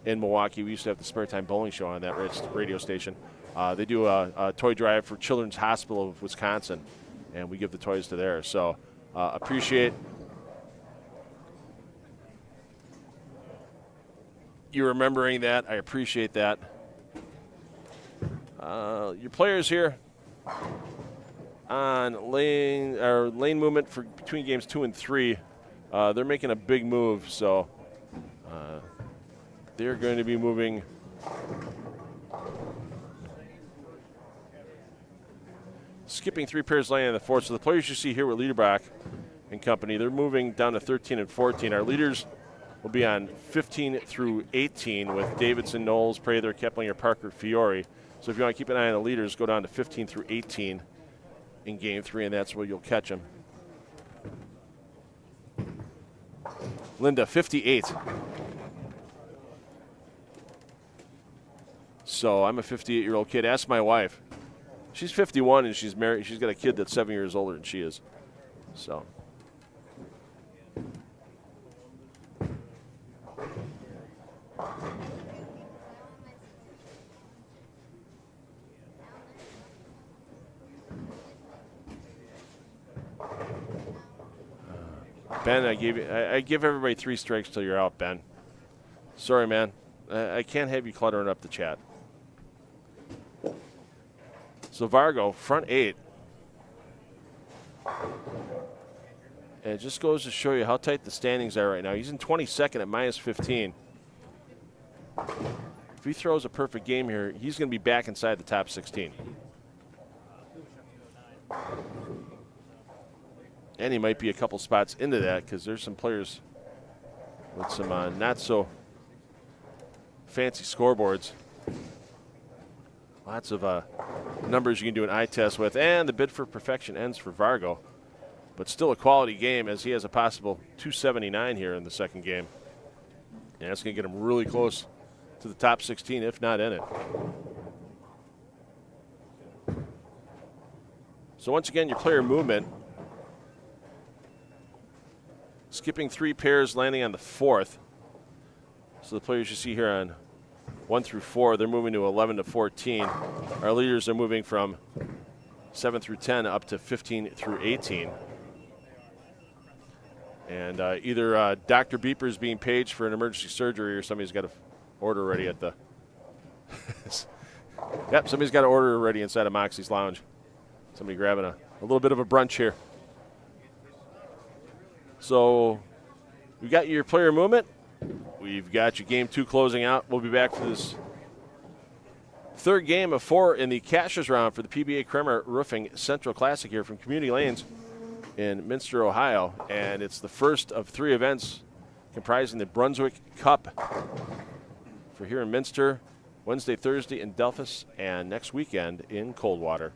in Milwaukee. We used to have the Spare Time Bowling Show on that radio station. They do a toy drive for Children's Hospital of Wisconsin, and we give the toys to there. So appreciate you remembering that. I appreciate that. Your players here on lane movement for between games 2 and 3. They're making a big move, so they're going to be moving. Skipping 3 pairs laying in the 4th. So the players you see here with Liederbach and company, they're moving down to 13 and 14. Our leaders will be on 15 through 18 with Davidson, Knowles, Prather, Keplinger, Parker, Fiore. So if you want to keep an eye on the leaders, go down to 15 through 18 in game 3, and that's where you'll catch them. Linda, 58. So I'm a 58-year-old kid. Ask my wife. She's 51 and she's married. She's got a kid that's 7 years older than she is. So. Ben, I give everybody 3 strikes till you're out, Ben. Sorry, man. I can't have you cluttering up the chat. So Vargo, front 8. And it just goes to show you how tight the standings are right now. He's in 22nd at minus 15. If he throws a perfect game here, he's going to be back inside the top 16. And he might be a couple spots into that because there's some players with some not so fancy scoreboards. Lots of numbers you can do an eye test with. And the bid for perfection ends for Vargo. But still a quality game as he has a possible 279 here in the second game. And that's going to get him really close to the top 16, if not in it. So once again, your player movement. Skipping 3 pairs, landing on the 4th. So the players you see here on 1 through 4, they're moving to 11 to 14. Our leaders are moving from 7 through 10 up to 15 through 18. And either Dr. Beeper is being paged for an emergency surgery or somebody's got an order ready at the yep, somebody's got an order ready inside of Moxie's Lounge. Somebody grabbing a little bit of a brunch here. So we've got your player movement. We've got your game 2 closing out. We'll be back for this third game of 4 in the Cashers round for the PBA Kremer Roofing Central Classic here from Community Lanes in Minster, Ohio. And it's the first of 3 events comprising the Brunswick Cup for here in Minster, Wednesday, Thursday in Delphus, and next weekend in Coldwater.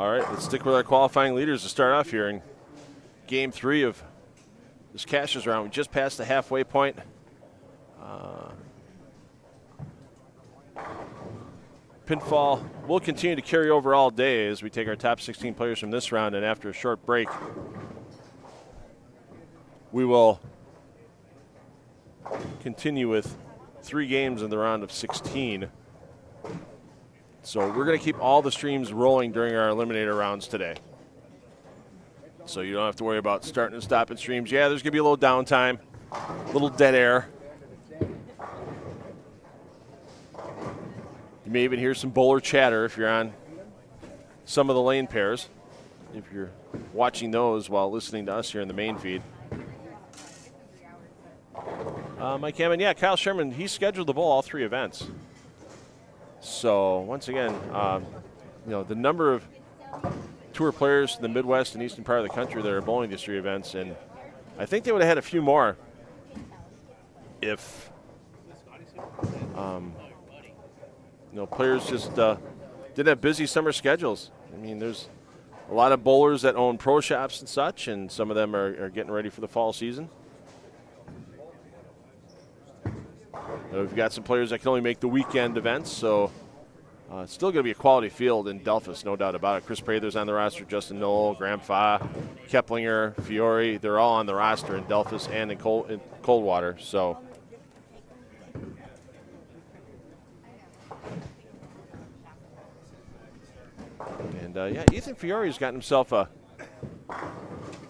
All right, let's stick with our qualifying leaders to start off here in Game 3 of this Cashers round. We just passed the halfway point. Pinfall will continue to carry over all day as we take our top 16 players from this round, and after a short break, we will continue with 3 games in the round of 16. So we're going to keep all the streams rolling during our eliminator rounds today. So you don't have to worry about starting and stopping streams. Yeah, there's going to be a little downtime, a little dead air. You may even hear some bowler chatter if you're on some of the lane pairs, if you're watching those while listening to us here in the main feed. Mike Hammond, yeah, Kyle Sherman, he scheduled to bowl all 3 events. So once again, the number of tour players in the Midwest and eastern part of the country that are bowling these 3 events, and I think they would have had a few more if players just didn't have busy summer schedules. I mean, there's a lot of bowlers that own pro shops and such, and some of them are getting ready for the fall season. We've got some players that can only make the weekend events, so it's still going to be a quality field in Delphus, no doubt about it. Chris Prather's on the roster, Justin Knoll, Graham Fa, Keplinger, Fiore, they're all on the roster in Delphus and in Coldwater. So Ethan Fiore's gotten himself a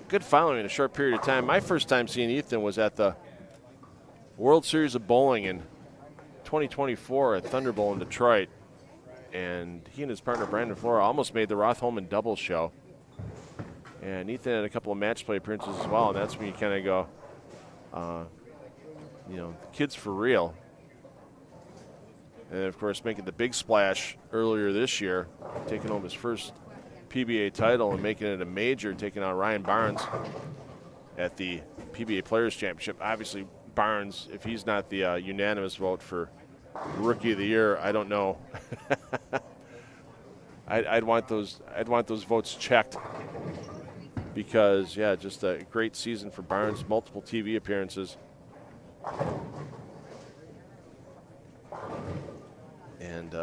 good following in a short period of time. My first time seeing Ethan was at the World Series of Bowling in 2024 at Thunder Bowl in Detroit, and he and his partner Brandon Flora almost made the Roth-Holman doubles show. And Ethan had a couple of match play appearances as well, and that's when you kind of go, the kid's for real. And of course, making the big splash earlier this year, taking home his first PBA title and making it a major, taking on Ryan Barnes at the PBA Players Championship. Obviously, Barnes, if he's not the unanimous vote for Rookie of the Year, I don't know. I'd want those votes checked because, yeah, just a great season for Barnes, multiple TV appearances. And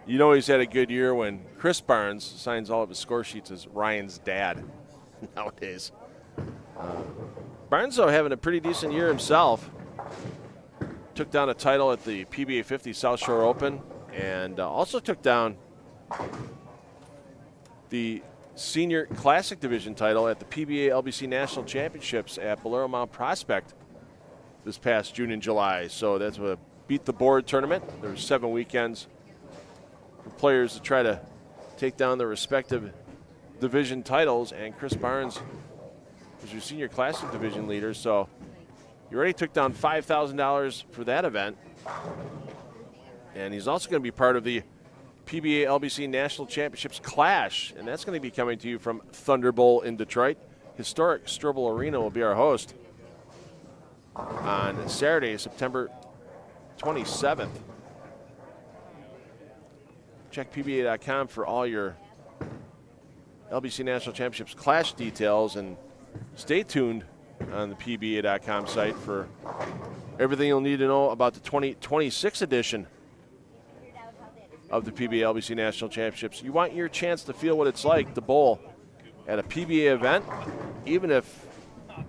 he's had a good year when Chris Barnes signs all of his score sheets as Ryan's dad nowadays. Barnes, though, having a pretty decent year himself. Took down a title at the PBA 50 South Shore Open, and also took down the Senior Classic Division title at the PBA LBC National Championships at Bolero Mount Prospect this past June and July. So that's a beat the board tournament. There were 7 weekends for players to try to take down their respective division titles, and Chris Barnes was your Senior Classic Division leader. So he already took down $5,000 for that event. And he's also going to be part of the PBA LBC National Championships Clash, and that's going to be coming to you from Thunder Bowl in Detroit. Historic Strobel Arena will be our host on Saturday, September 27th. Check PBA.com for all your LBC National Championships Clash details, and stay tuned on the PBA.com site for everything you'll need to know about the 2026 edition of the PBA LBC National Championships. You want your chance to feel what it's like to bowl at a PBA event, even if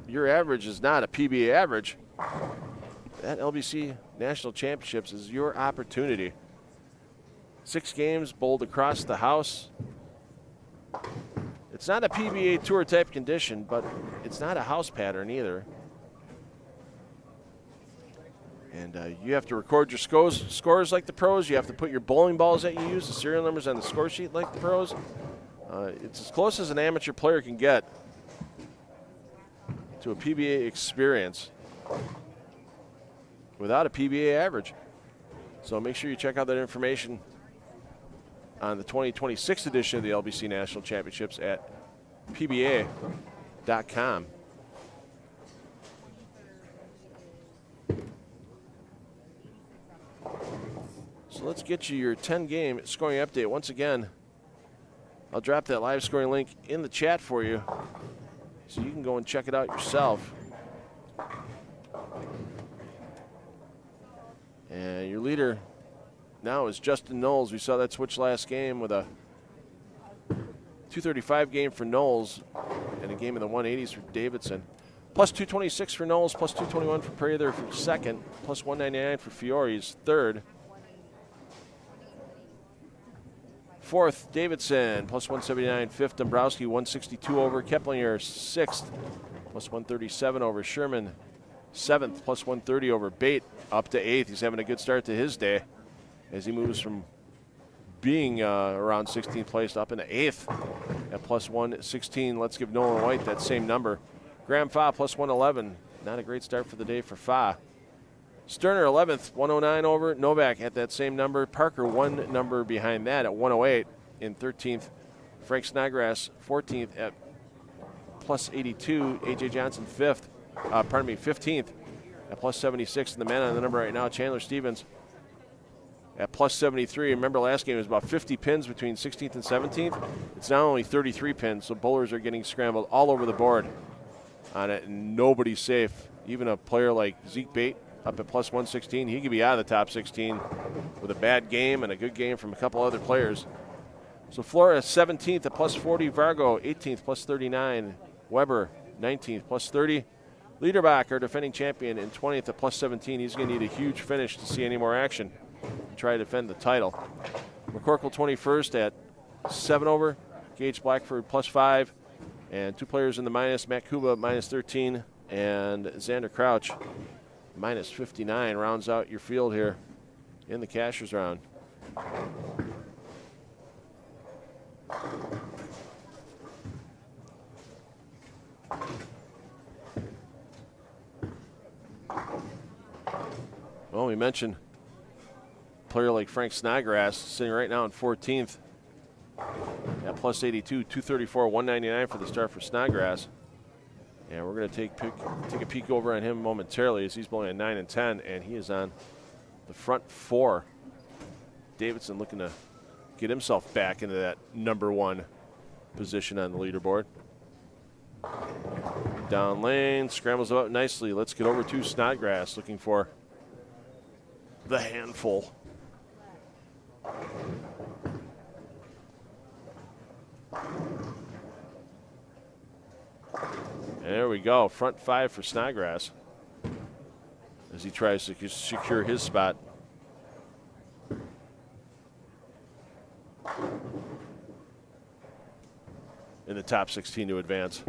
your average is not a PBA average. That LBC National Championships is your opportunity. 6 games bowled across the house. It's not a PBA Tour type condition, but it's not a house pattern either. And you have to record your scores like the pros. You have to put your bowling balls that you use, the serial numbers on the score sheet like the pros. It's as close as an amateur player can get to a PBA experience without a PBA average. So make sure you check out that information on the 2026 edition of the LBC National Championships at PBA.com. So let's get you your 10-game scoring update. Once again, I'll drop that live scoring link in the chat for you so you can go and check it out yourself. And your leader now is Justin Knowles. We saw that switch last game with a 235 game for Knowles and a game in the 180s for Davidson. Plus 226 for Knowles, plus 221 for Prather for second, plus 199 for Fiore's third. Fourth, Davidson, plus 179. Fifth, Dombrowski, 162 over. Keplinger, sixth, plus 137 over. Sherman, seventh, plus 130 over. Bait, up to eighth. He's having a good start to his day as he moves from being around 16th place up into eighth at plus 116. Let's give Nolan White that same number. Graham Fa, plus 111. Not a great start for the day for Fa. Sterner, 11th, 109 over. Novak at that same number. Parker, one number behind that at 108 in 13th. Frank Snodgrass, 14th at plus 82. A.J. Johnson, 15th at plus 76. And the man on the number right now, Chandler Stevens, at plus 73. Remember last game it was about 50 pins between 16th and 17th. It's now only 33 pins, so bowlers are getting scrambled all over the board on it, and nobody's safe. Even a player like Zeke Bait up at plus 116, he could be out of the top 16 with a bad game and a good game from a couple other players. So Flores 17th at plus 40, Vargo 18th plus 39, Weber 19th plus 30. Liederbach, our defending champion, in 20th at plus 17. He's going to need a huge finish to see any more action and try to defend the title. McCorkle 21st at 7 over, Gage Blackford plus 5, and two players in the minus, Matt Kuba minus 13, and Xander Crouch minus 59 rounds out your field here in the cashers round. Well, we mentioned a player like Frank Snodgrass sitting right now in 14th at plus 82, 234, 199 for the start for Snodgrass. And we're going to take a peek over on him momentarily as he's bowling at 9 and 10, and he is on the front four. Davidson looking to get himself back into that number one position on the leaderboard. Down lane, scrambles up nicely. Let's get over to Snodgrass looking for the handful. There we go, front five for Snodgrass as he tries to secure his spot. In the top 16 to advance.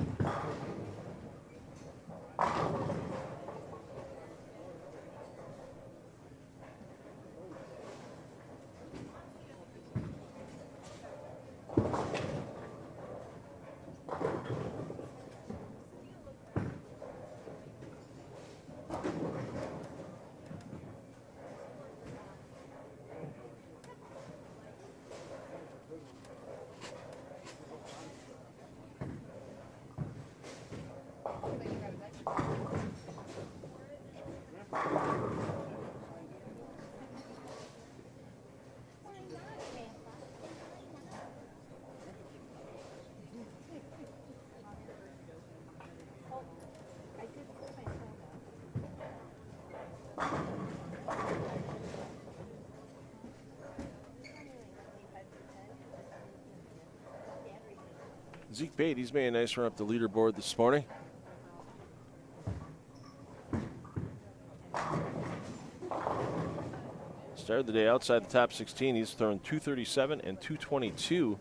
Zeke Bait, he's made a nice run up the leaderboard this morning. Started the day outside the top 16. He's thrown 237 and 222.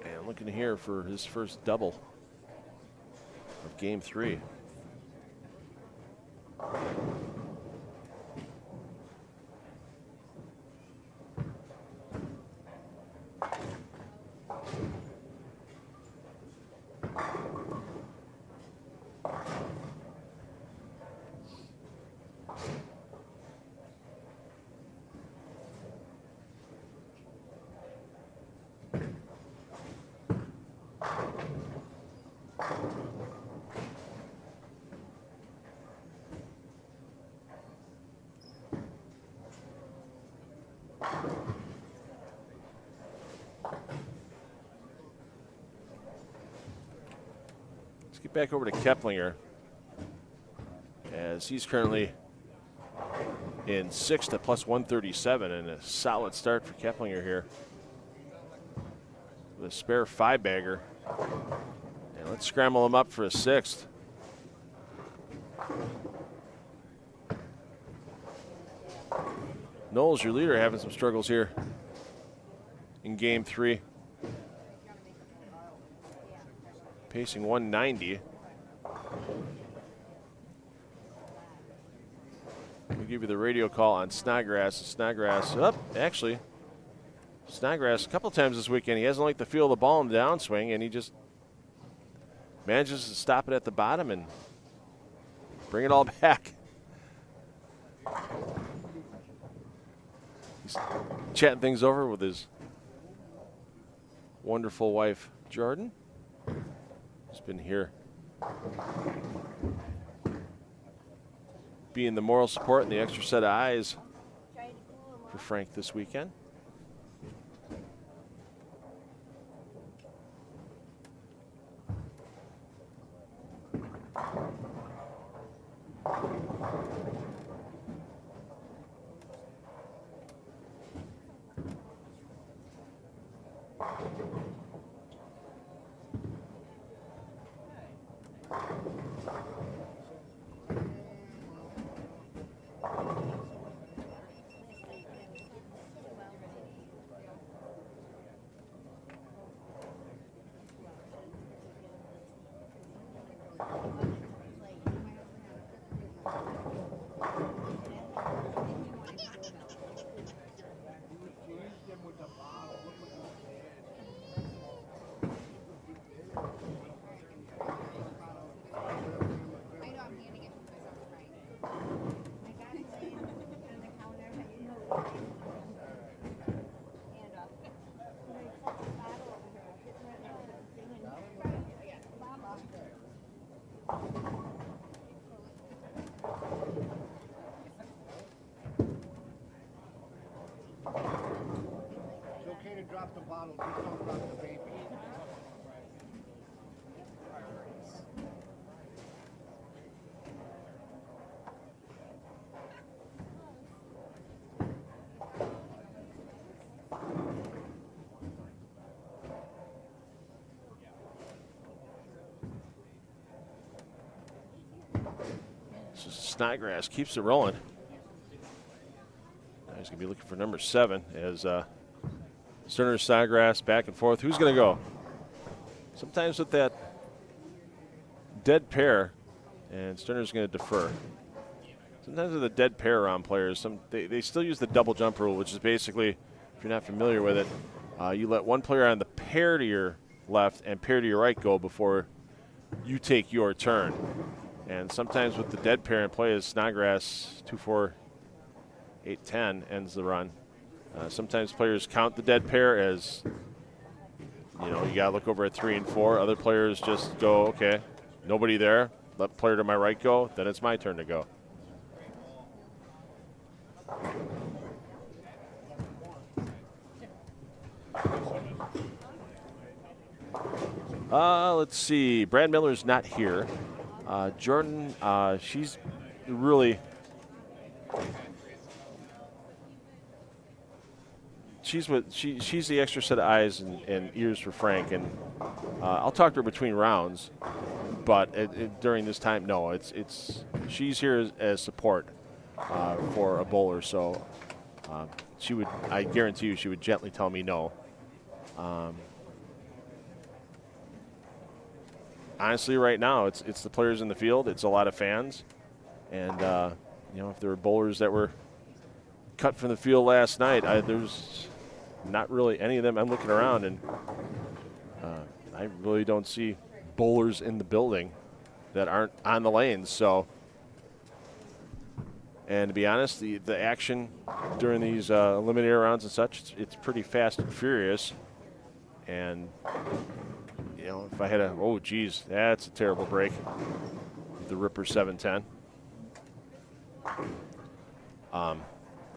And looking here for his first double of game 3. get back over to Keplinger, as he's currently in 6th at plus 137, and a solid start for Keplinger here. With a spare 5-bagger. And let's scramble him up for a 6th. Knowles, your leader, having some struggles here in game 3. Pacing 190. We'll give you the radio call on Snodgrass. Snodgrass up, actually. Snodgrass a couple times this weekend, he hasn't liked the feel of the ball in the downswing, and he just manages to stop it at the bottom and bring it all back. He's chatting things over with his wonderful wife, Jordan. He's been here being the moral support and the extra set of eyes for Frank this weekend. Drop the bottle, just don't drop the baby. So Snodgrass keeps it rolling. Now he's going to be looking for number 7 as Sterner, Snodgrass, back and forth. Who's going to go? Sometimes with that dead pair, and Sterner's going to defer. Sometimes with a dead pair around players, they still use the double jump rule, which is basically, if you're not familiar with it, you let one player on the pair to your left and pair to your right go before you take your turn. And sometimes with the dead pair in play, as Snodgrass 2-4, 8-10 ends the run. Sometimes players count the dead pair as, you know, you got to look over at 3 and 4. Other players just go, okay, nobody there. Let player to my right go. Then it's my turn to go. Let's see. Brad Miller's not here. Jordan, she's really... She's the extra set of eyes and ears for Frank, and I'll talk to her between rounds. But during this time, no, she's here as support for a bowler. So she would, I guarantee you, she would gently tell me no. Honestly, right now, it's the players in the field. It's a lot of fans, and you know, if there were bowlers that were cut from the field last night, there's not really any of them. I'm looking around, and I really don't see bowlers in the building that aren't on the lanes. So, and to be honest, the action during these eliminator rounds and such, it's pretty fast and furious. And you know, if I had oh geez, that's a terrible break. The Ripper 710.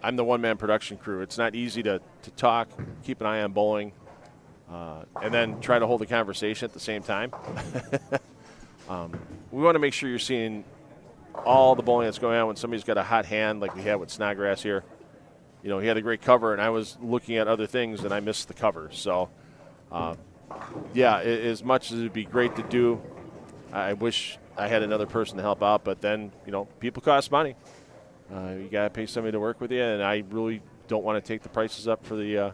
I'm the one-man production crew. It's not easy to talk, keep an eye on bowling, and then try to hold a conversation at the same time. we want to make sure you're seeing all the bowling that's going on when somebody's got a hot hand like we had with Snodgrass here. You know, he had a great cover, and I was looking at other things, and I missed the cover. So, yeah, as much as it would be great to do, I wish I had another person to help out. But then, you know, people cost money. You got to pay somebody to work with you, and I really don't want to take the prices up for the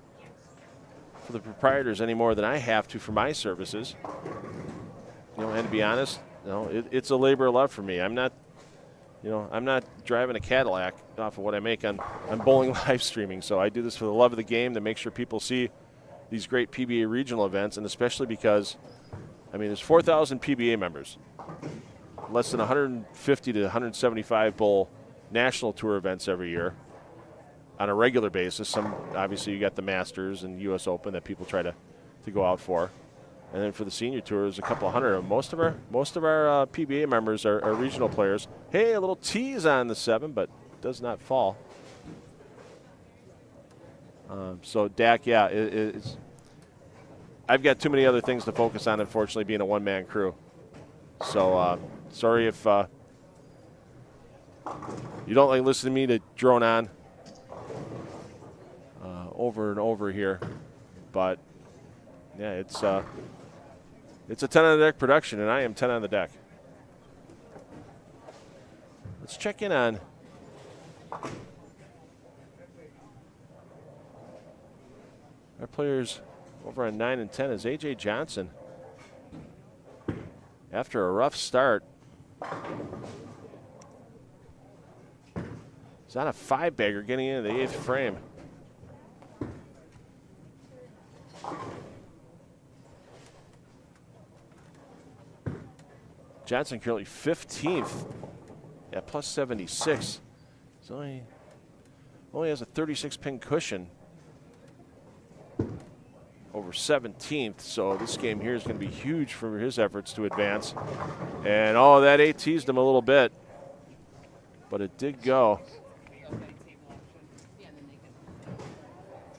proprietors any more than I have to for my services. You know, and to be honest, you know, it's a labor of love for me. I'm not driving a Cadillac off of what I make on bowling live streaming. So I do this for the love of the game, to make sure people see these great PBA regional events, and especially because, I mean, there's 4,000 PBA members, less than 150 to 175 bowl national tour events every year on a regular basis. Some, obviously, you got the Masters and U.S. Open that people try to go out for. And then for the senior tour, there's a couple of hundred of them. Most of our PBA members are regional players. Hey, a little tease on the 7, but does not fall. So Dak, yeah, I've got too many other things to focus on, unfortunately, being a one-man crew. So sorry if you don't like listening to me to drone on over and over here, but yeah, it's a 10 on the deck production, and I am 10 on the deck. Let's check in on our players over on 9 and 10 is A.J. Johnson. After a rough start, he's on a 5-bagger getting into the 8th frame. Johnson currently 15th at plus 76. He's only has a 36-pin cushion over 17th, so this game here is going to be huge for his efforts to advance. And oh, that 8 teased him a little bit, but it did go.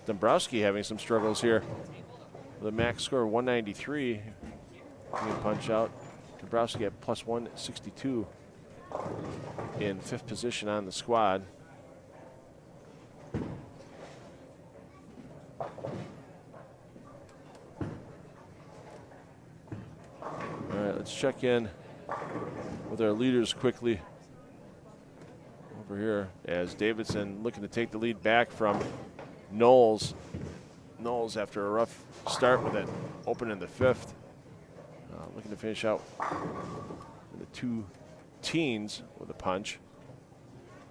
Dombrowski having some struggles here with a max score of 193. Punch out. Dombrowski at plus 162 in 5th position on the squad. All right, let's check in with our leaders quickly over here as Davidson looking to take the lead back from Knowles. Knowles, after a rough start with it, open in the 5th. Looking to finish out in the 2 teens with a punch.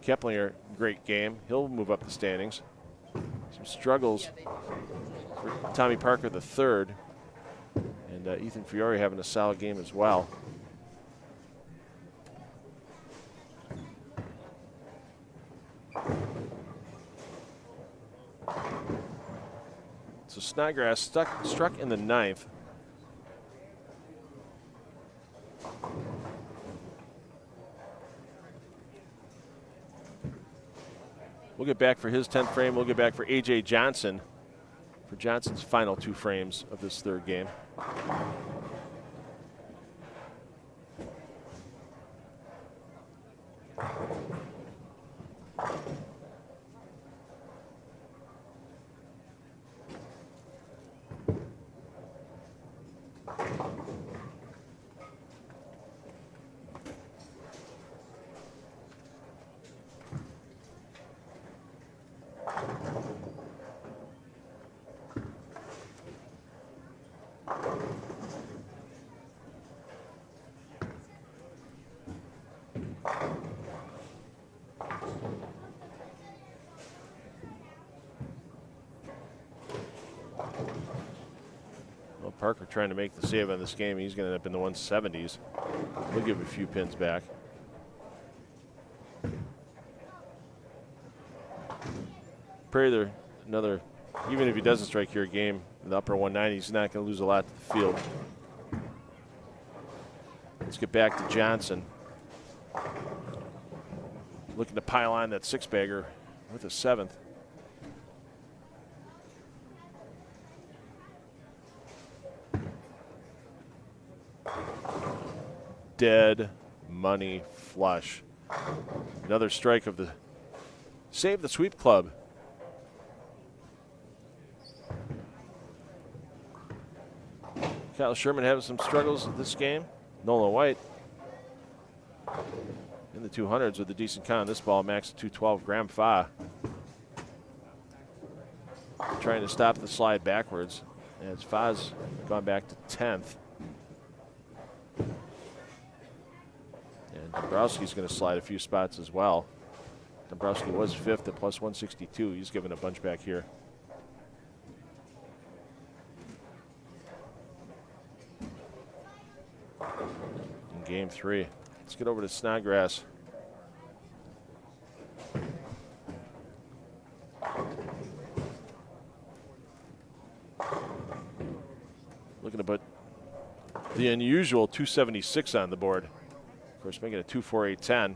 Keplinger, great game. He'll move up the standings. Some struggles for Tommy Parker the 3rd. And Ethan Fiore having a solid game as well. So Snodgrass struck in the 9th. We'll get back for his 10th frame. We'll get back for A.J. Johnson for Johnson's final 2 frames of this 3rd game. Parker trying to make the save on this game. He's going to end up in the 170s. We'll give a few pins back. Prairie, another, even if he doesn't strike here a game in the upper 190s, he's not going to lose a lot to the field. Let's get back to Johnson. Looking to pile on that 6-bagger with a 7th. dead money flush. Another strike of the Save the Sweep Club. Kyle Sherman having some struggles in this game. Nolan White in the 200s with a decent count. This ball max 212. Graham Fa trying to stop the slide backwards as Fa's gone back to 10th. And Dombrowski's going to slide a few spots as well. Dombrowski was 5th at plus 162. He's given a bunch back here. In game 3. Let's get over to Snodgrass. Looking to put the unusual 276 on the board. Of course, making it 248-10.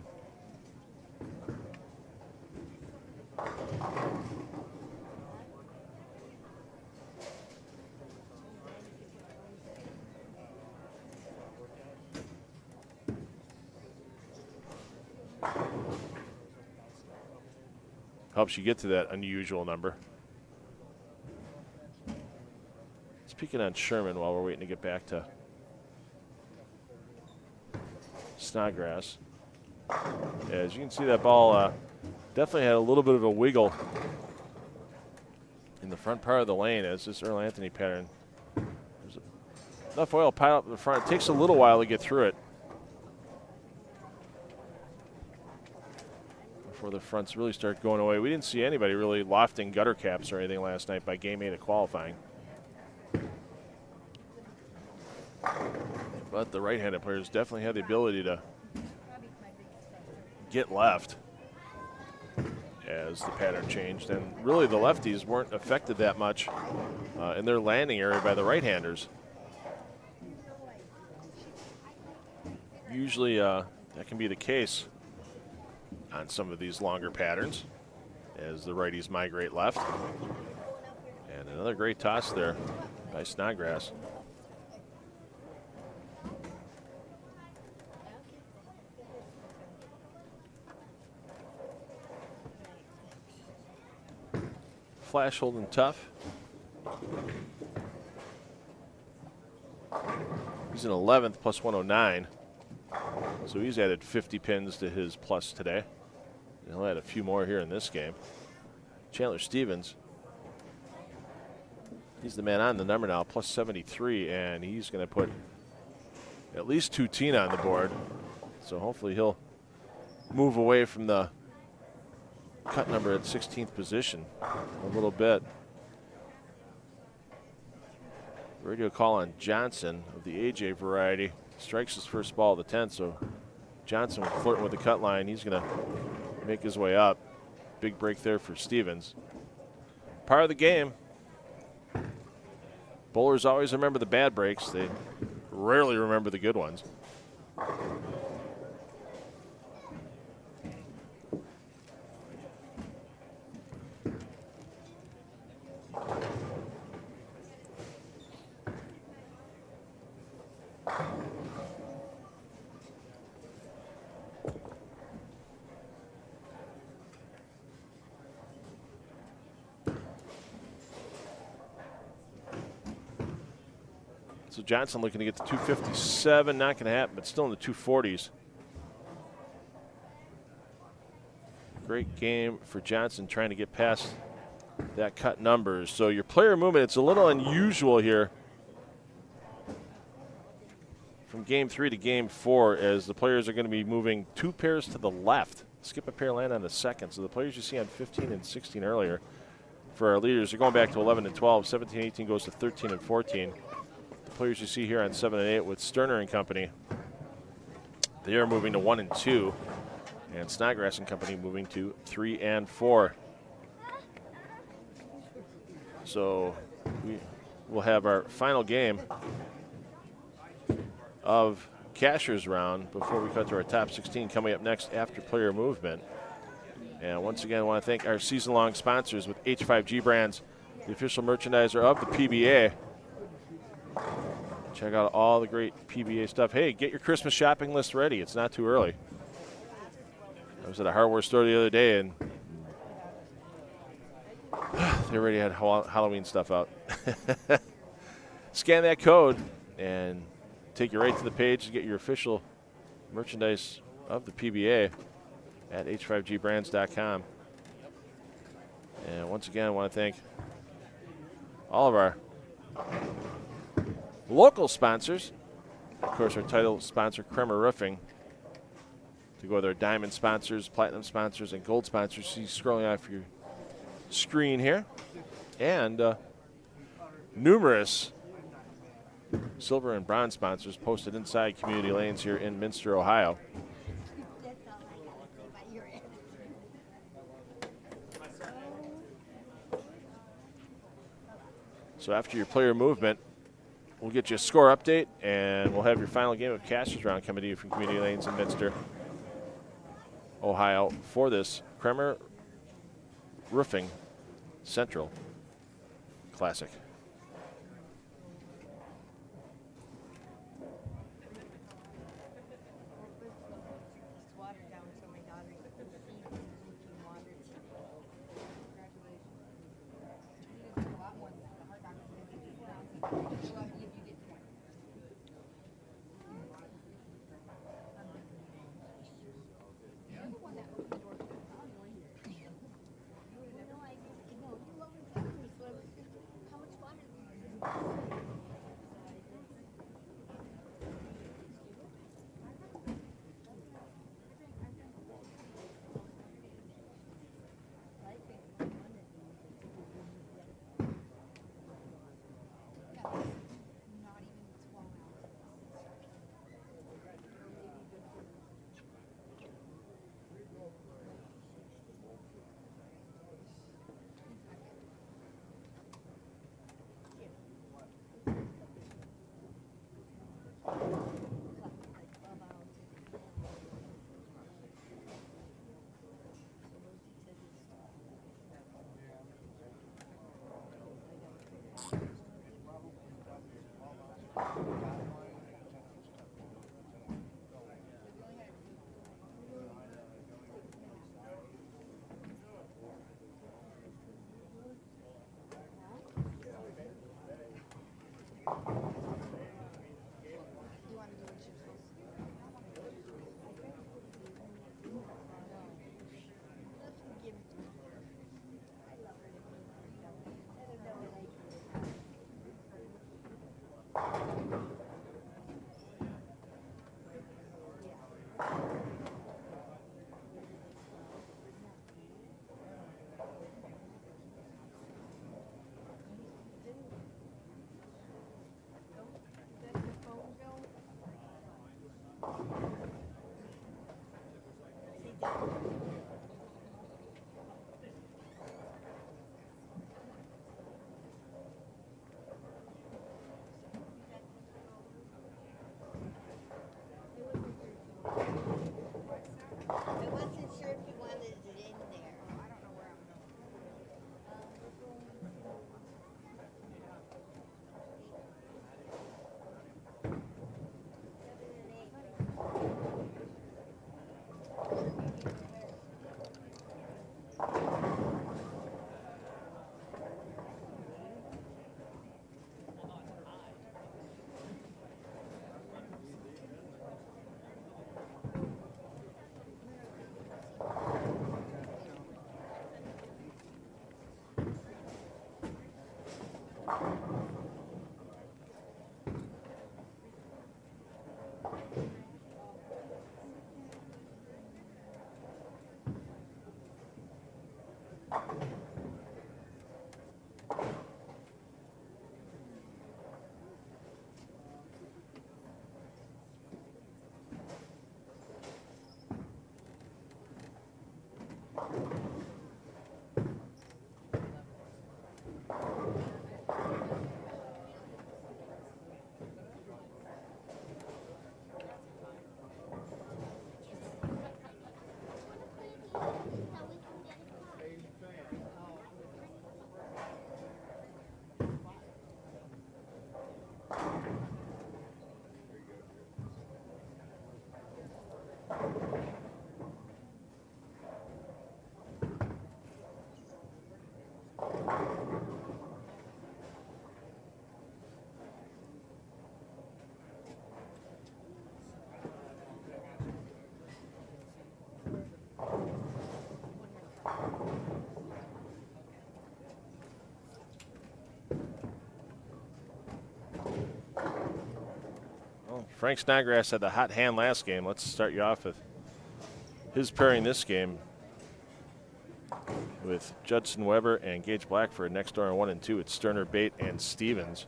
Helps you get to that unusual number. Peeking on Sherman while we're waiting to get back to Snodgrass. As you can see, that ball definitely had a little bit of a wiggle in the front part of the lane as this Earl Anthony pattern. There's enough oil piled up in the front. It takes a little while to get through it before the fronts really start going away. We didn't see anybody really lofting gutter caps or anything last night by game 8 of qualifying. But the right-handed players definitely had the ability to get left as the pattern changed. And really the lefties weren't affected that much in their landing area by the right-handers. Usually that can be the case on some of these longer patterns as the righties migrate left. And another great toss there by Snodgrass. Flash holding tough. He's in 11th plus 109. So he's added 50 pins to his plus today. And he'll add a few more here in this game. Chandler Stevens. He's the man on the number now, plus 73, and he's going to put at least 2 teen on the board. So hopefully he'll move away from the cut number at 16th position a little bit. Radio call on Johnson of the AJ variety. Strikes his first ball of the 10th, so Johnson flirting with the cut line. He's going to make his way up. Big break there for Stevens. Part of the game. Bowlers always remember the bad breaks. They rarely remember the good ones. So Johnson looking to get to 257, not going to happen, but still in the 240s. Great game for Johnson trying to get past that cut numbers. So your player movement, it's a little unusual here from game 3 to game 4 as the players are going to be moving 2 pairs to the left. Skip a pair land on the second. So the players you see on 15 and 16 earlier for our leaders are going back to 11 and 12. 17 18 goes to 13 and 14. Players you see here on 7 and 8 with Sterner and company, they are moving to 1 and 2, and Snodgrass and company moving to 3 and 4. So we will have our final game of Cashier's round before we cut to our top 16 coming up next after player movement. And once again, I want to thank our season-long sponsors with H5G Brands, the official merchandiser of the PBA. Check out all the great PBA stuff. Hey, get your Christmas shopping list ready. It's not too early. I was at a hardware store the other day, and they already had Halloween stuff out. Scan that code and take you right to the page to get your official merchandise of the PBA at h5gbrands.com. And once again, I want to thank all of our local sponsors. Of course, our title sponsor, Kremer Roofing. To go with our diamond sponsors, platinum sponsors, and gold sponsors. See scrolling off your screen here. And numerous silver and bronze sponsors posted inside community lanes here in Minster, Ohio. So after your player movement, we'll get you a score update, and we'll have your final game of Cashers Round coming to you from community lanes in Minster, Ohio, for this Kremer Roofing Central Classic. Frank Snodgrass had the hot hand last game. Let's start you off with his pairing this game with Judson Weber and Gage Blackford. Next door on 1 and 2, it's Sterner, Bait, and Stevens.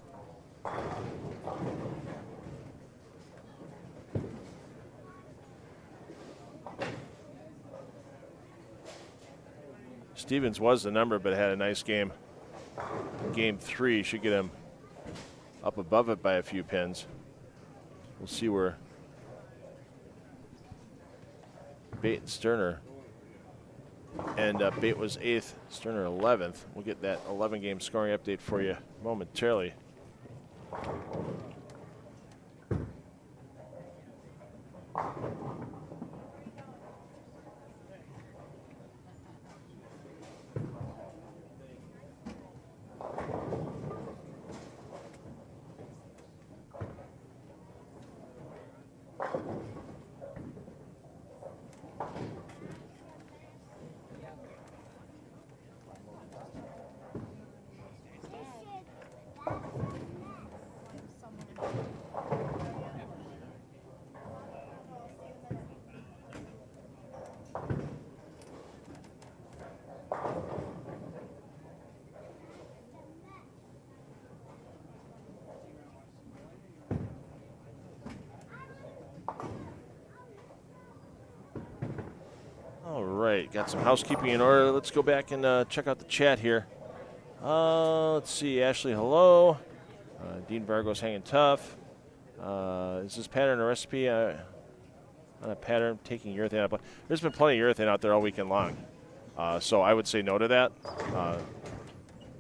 Stevens was the number, but had a nice game. Game 3 should get him up above it by a few pins. We'll see where Bait and Sterner end up. Bait was 8th, Sterner 11th. We'll get that 11-game scoring update for you momentarily. All right, got some housekeeping in order. Let's go back and check out the chat here. Let's see, Ashley, hello. Dean Vargo's hanging tough. Is this pattern a recipe on a pattern taking urethane out? There's been plenty of urethane out there all weekend long. So I would say no to that.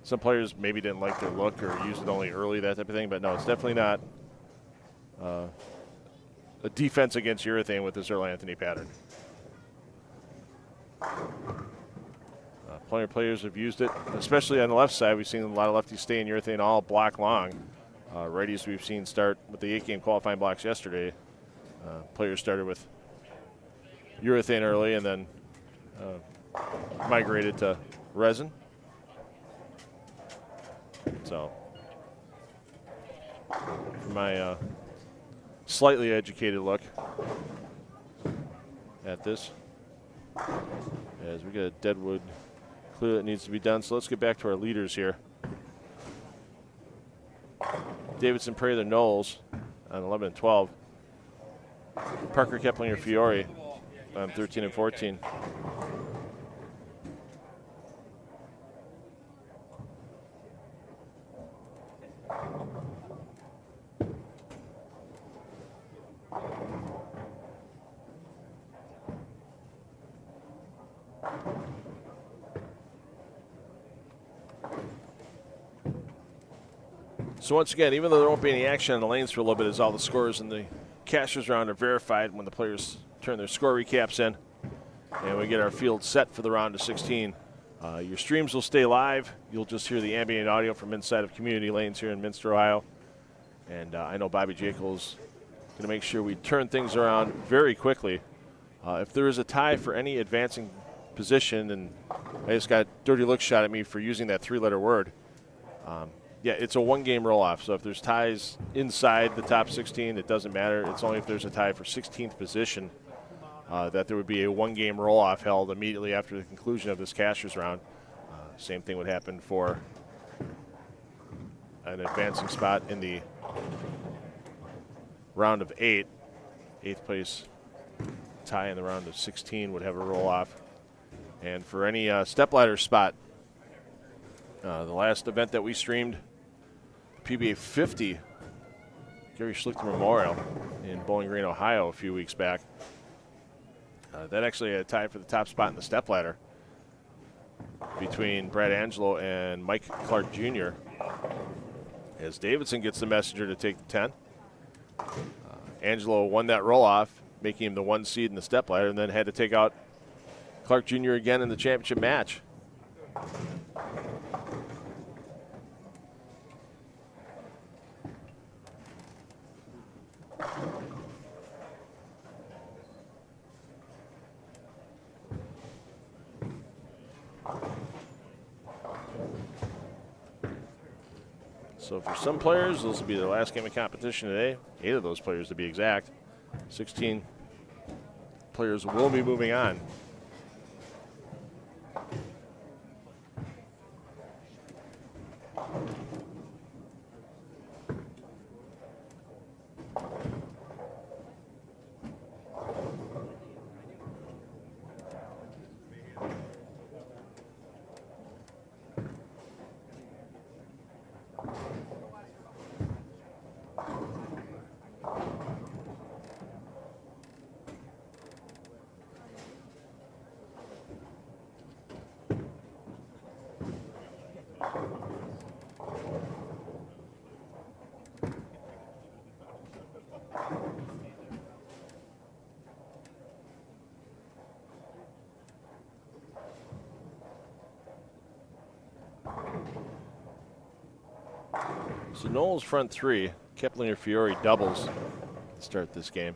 Some players maybe didn't like their look or used it only early, that type of thing. But no, it's definitely not a defense against urethane with this Earl Anthony pattern. Plenty of players have used it, especially on the left side. We've seen a lot of lefties stay in urethane all block long. Righties we've seen start with the 8-game qualifying blocks yesterday. Players started with urethane early and then migrated to resin. So, for my slightly educated look at this, as we got a deadwood clear that needs to be done. So let's get back to our leaders here. Davidson, Prather, Knowles on 11 and 12. Parker, Keplinger, Fiore on 13 and 14. So once again, even though there won't be any action on the lanes for a little bit, as all the scores in the cashers round are verified when the players turn their score recaps in, and we get our field set for the round of 16. Your streams will stay live. You'll just hear the ambient audio from inside of community lanes here in Minster, Ohio. And I know Bobby Jekyll is going to make sure we turn things around very quickly. If there is a tie for any advancing position, and I just got a dirty look shot at me for using that 3-letter word, yeah, it's a one-game roll-off. So if there's ties inside the top 16, it doesn't matter. It's only if there's a tie for 16th position that there would be a one-game roll-off held immediately after the conclusion of this cashers round. Same thing would happen for an advancing spot in the round of 8. 8th place tie in the round of 16 would have a roll-off. And for any stepladder spot, the last event that we streamed, PBA 50, Gary Schlichter Memorial in Bowling Green, Ohio a few weeks back. That actually had a tie for the top spot in the stepladder between Brad Angelo and Mike Clark Jr. As Davidson gets the messenger to take the 10. Angelo won that roll-off, making him the 1 seed in the stepladder, and then had to take out Clark Jr. again in the championship match. So for some players, this will be their last game of competition today. 8 of those players to be exact. 16 players will be moving on. So Knowles front 3, Keplinger Fiore doubles to start this game.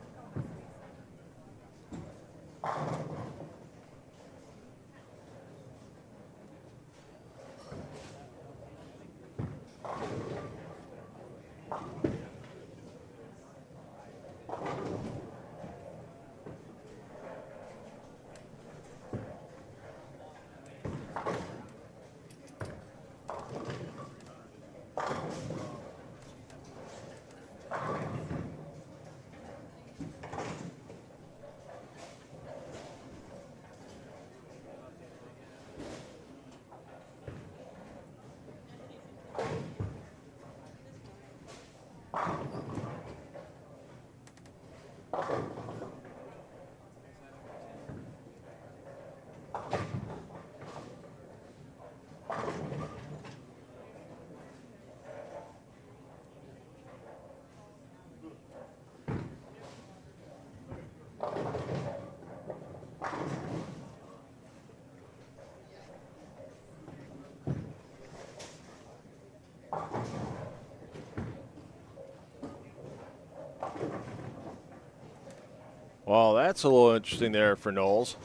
Well, that's a little interesting there for Knowles.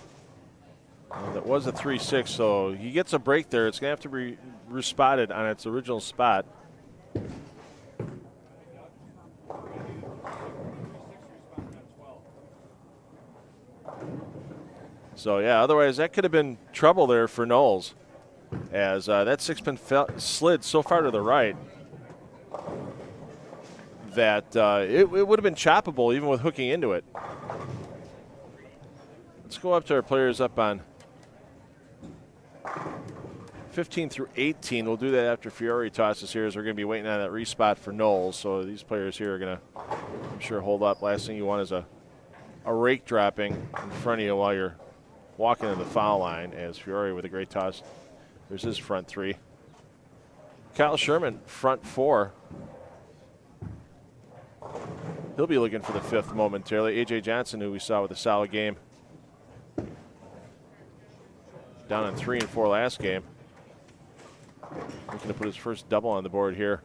That was a 3-6, so he gets a break there. It's going to have to be respotted on its original spot. So, yeah, otherwise that could have been trouble there for Knowles, as that 6-pin slid so far to the right that it would have been choppable even with hooking into it. Let's go up to our players up on 15 through 18. We'll do that after Fiore tosses here, as we're going to be waiting on that respot for Knowles. So these players here are going to, I'm sure, hold up. Last thing you want is a rake dropping in front of you while you're walking to the foul line, as Fiore with a great toss. There's his front 3. Kyle Sherman, front 4. He'll be looking for the 5th momentarily. A.J. Johnson, who we saw with a solid game down on 3 and 4 last game, looking to put his first double on the board here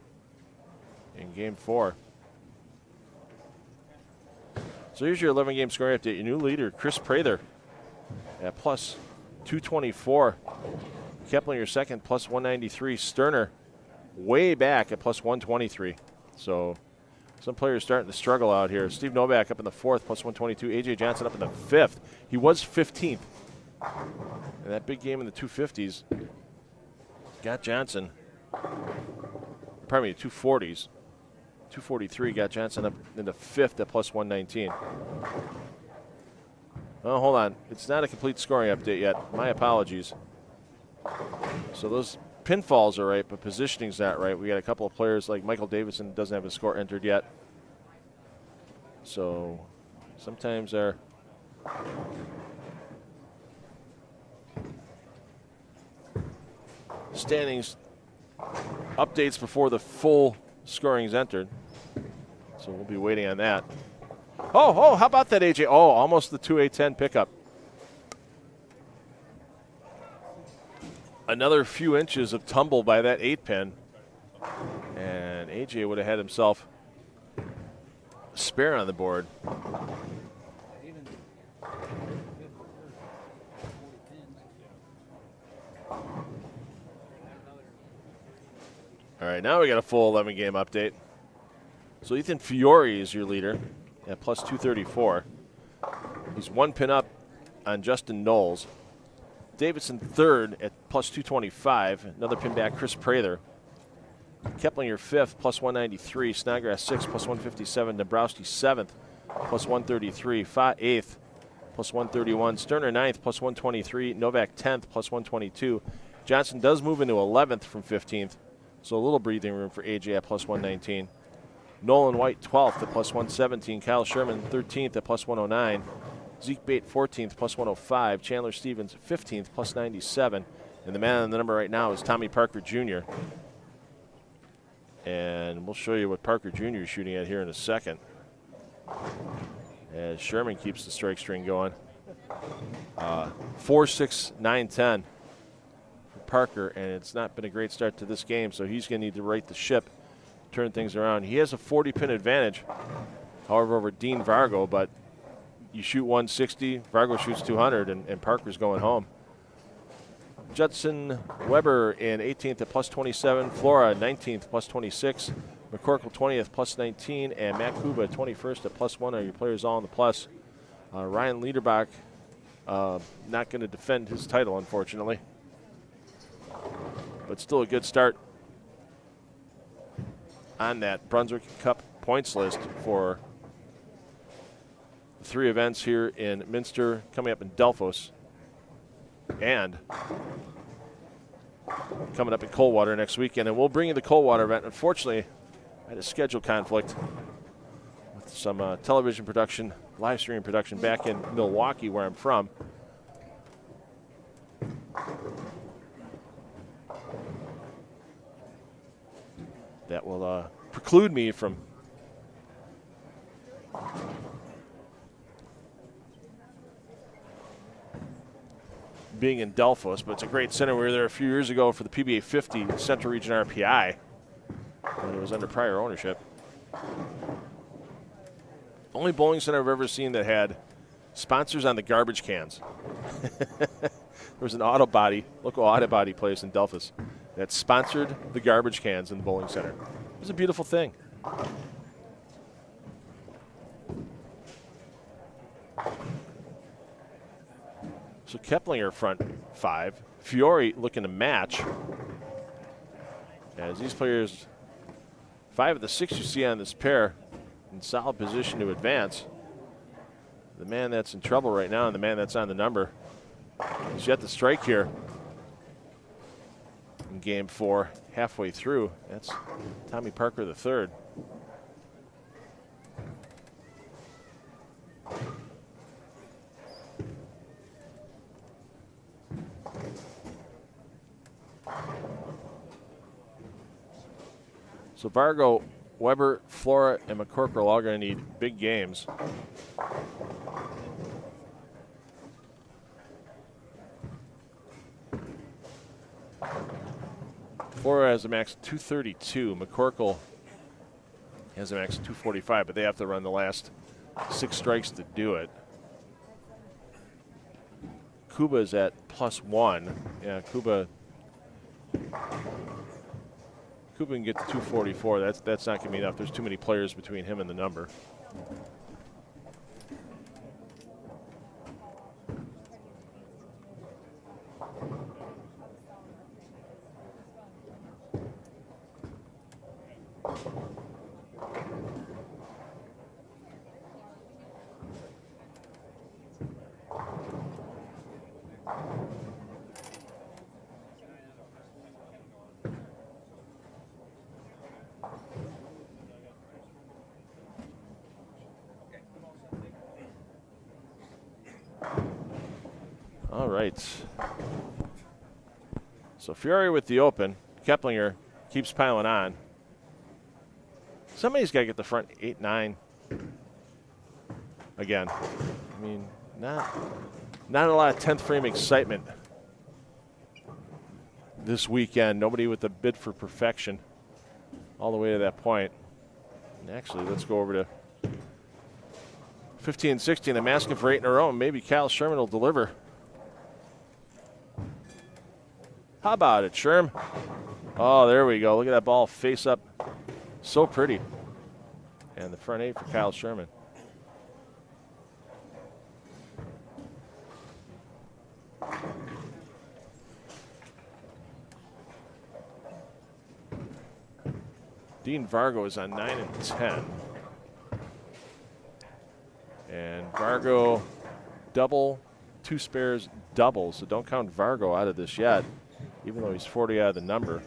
in game 4. So here's your 11-game scoring update. Your new leader, Chris Prather, at plus 224. Keplinger second, plus 193. Sterner way back at plus 123. So some players starting to struggle out here. Steve Novak up in the 4th, plus 122. A.J. Johnson up in the 5th. He was 15th. And that big game in the 250s got Johnson, pardon me, 240s. 243 got Johnson up in the 5th at plus 119. Oh, hold on. It's not a complete scoring update yet. My apologies. So those pinfalls are right, but positioning's not right. We got a couple of players like Michael Davidson doesn't have his score entered yet. So sometimes our standings updates before the full scoring is entered. So we'll be waiting on that. Oh, how about that, AJ? Oh, almost the 2A10 pickup. Another few inches of tumble by that 8-pin. And AJ would have had himself a spare on the board. All All right, now we got a full 11 game update. So Ethan Fiore is your leader at plus 234. He's 1 pin up on Justin Knowles. Davidson third at plus 225. Another pin back, Chris Prather. Keplinger fifth, plus 193. Snodgrass sixth, plus 157. Dabrowski seventh, plus 133. Eighth, plus 131. Sterner ninth, plus 123. Novak 10th, plus 122. Johnson does move into 11th from 15th, so a little breathing room for AJ at plus 119. Nolan White 12th at plus 117. Kyle Sherman 13th at plus 109. Zeke Bait 14th, plus 105. Chandler Stevens 15th, plus 97. And the man on the number right now is Tommy Parker Jr. And we'll show you what Parker Jr. is shooting at here in a second, as Sherman keeps the strike string going. 4-6, 9-10 for Parker, and it's not been a great start to this game, so he's going to need to right the ship, turn things around. He has a 40-pin advantage, however, over Dean Vargo, but you shoot 160, Vargo shoots 200, and Parker's going home. Judson Weber in 18th at plus 27, Flora 19th, plus 26, McCorkle 20th, plus 19, and Matt Kuba 21st at plus 1 are your players all in the plus. Ryan Liederbach not going to defend his title, unfortunately, but still a good start on that Brunswick Cup points list for the 3 events here in Minster, coming up in Delphos, and coming up in Coldwater next weekend. And we'll bring you the Coldwater event. Unfortunately, I had a schedule conflict with some television production, live streaming production back in Milwaukee, where I'm from. That will preclude me from being in Delphos, but it's a great center. We were there a few years ago for the PBA 50 Central Region RPI when it was under prior ownership. Only bowling center I've ever seen that had sponsors on the garbage cans. There was an local auto body place in Delphos that sponsored the garbage cans in the bowling center. It was a beautiful thing. So Keplinger front 5. Fiore looking to match. As these players, 5 of the 6 you see on this pair, in solid position to advance. The man that's in trouble right now and the man that's on the number is yet to strike here in game 4, halfway through. That's Tommy Parker III. So Vargo, Weber, Flora, and McCorkle are all going to need big games. Flora has a max 232. McCorkle has a max 245, but they have to run the last 6 strikes to do it. Kuba's at +1. Yeah, Kuba can get to 244. That's not going to be enough. There's too many players between him and the number. All right. So Fiore with the open. Keplinger keeps piling on. Somebody's got to get the front 8-9 again. I mean, not a lot of 10th frame excitement this weekend. Nobody with the bid for perfection all the way to that point. And actually, let's go over to 15 and 16. I'm asking for 8 in a row. Maybe Kyle Sherman will deliver. How about it, Sherm? Oh, there we go. Look at that ball face up. So pretty. And the front 8 for Kyle Sherman. Dean Vargo is on 9 and 10. And Vargo double, 2 spares, double. So don't count Vargo out of this yet, even though he's 40 out of the number.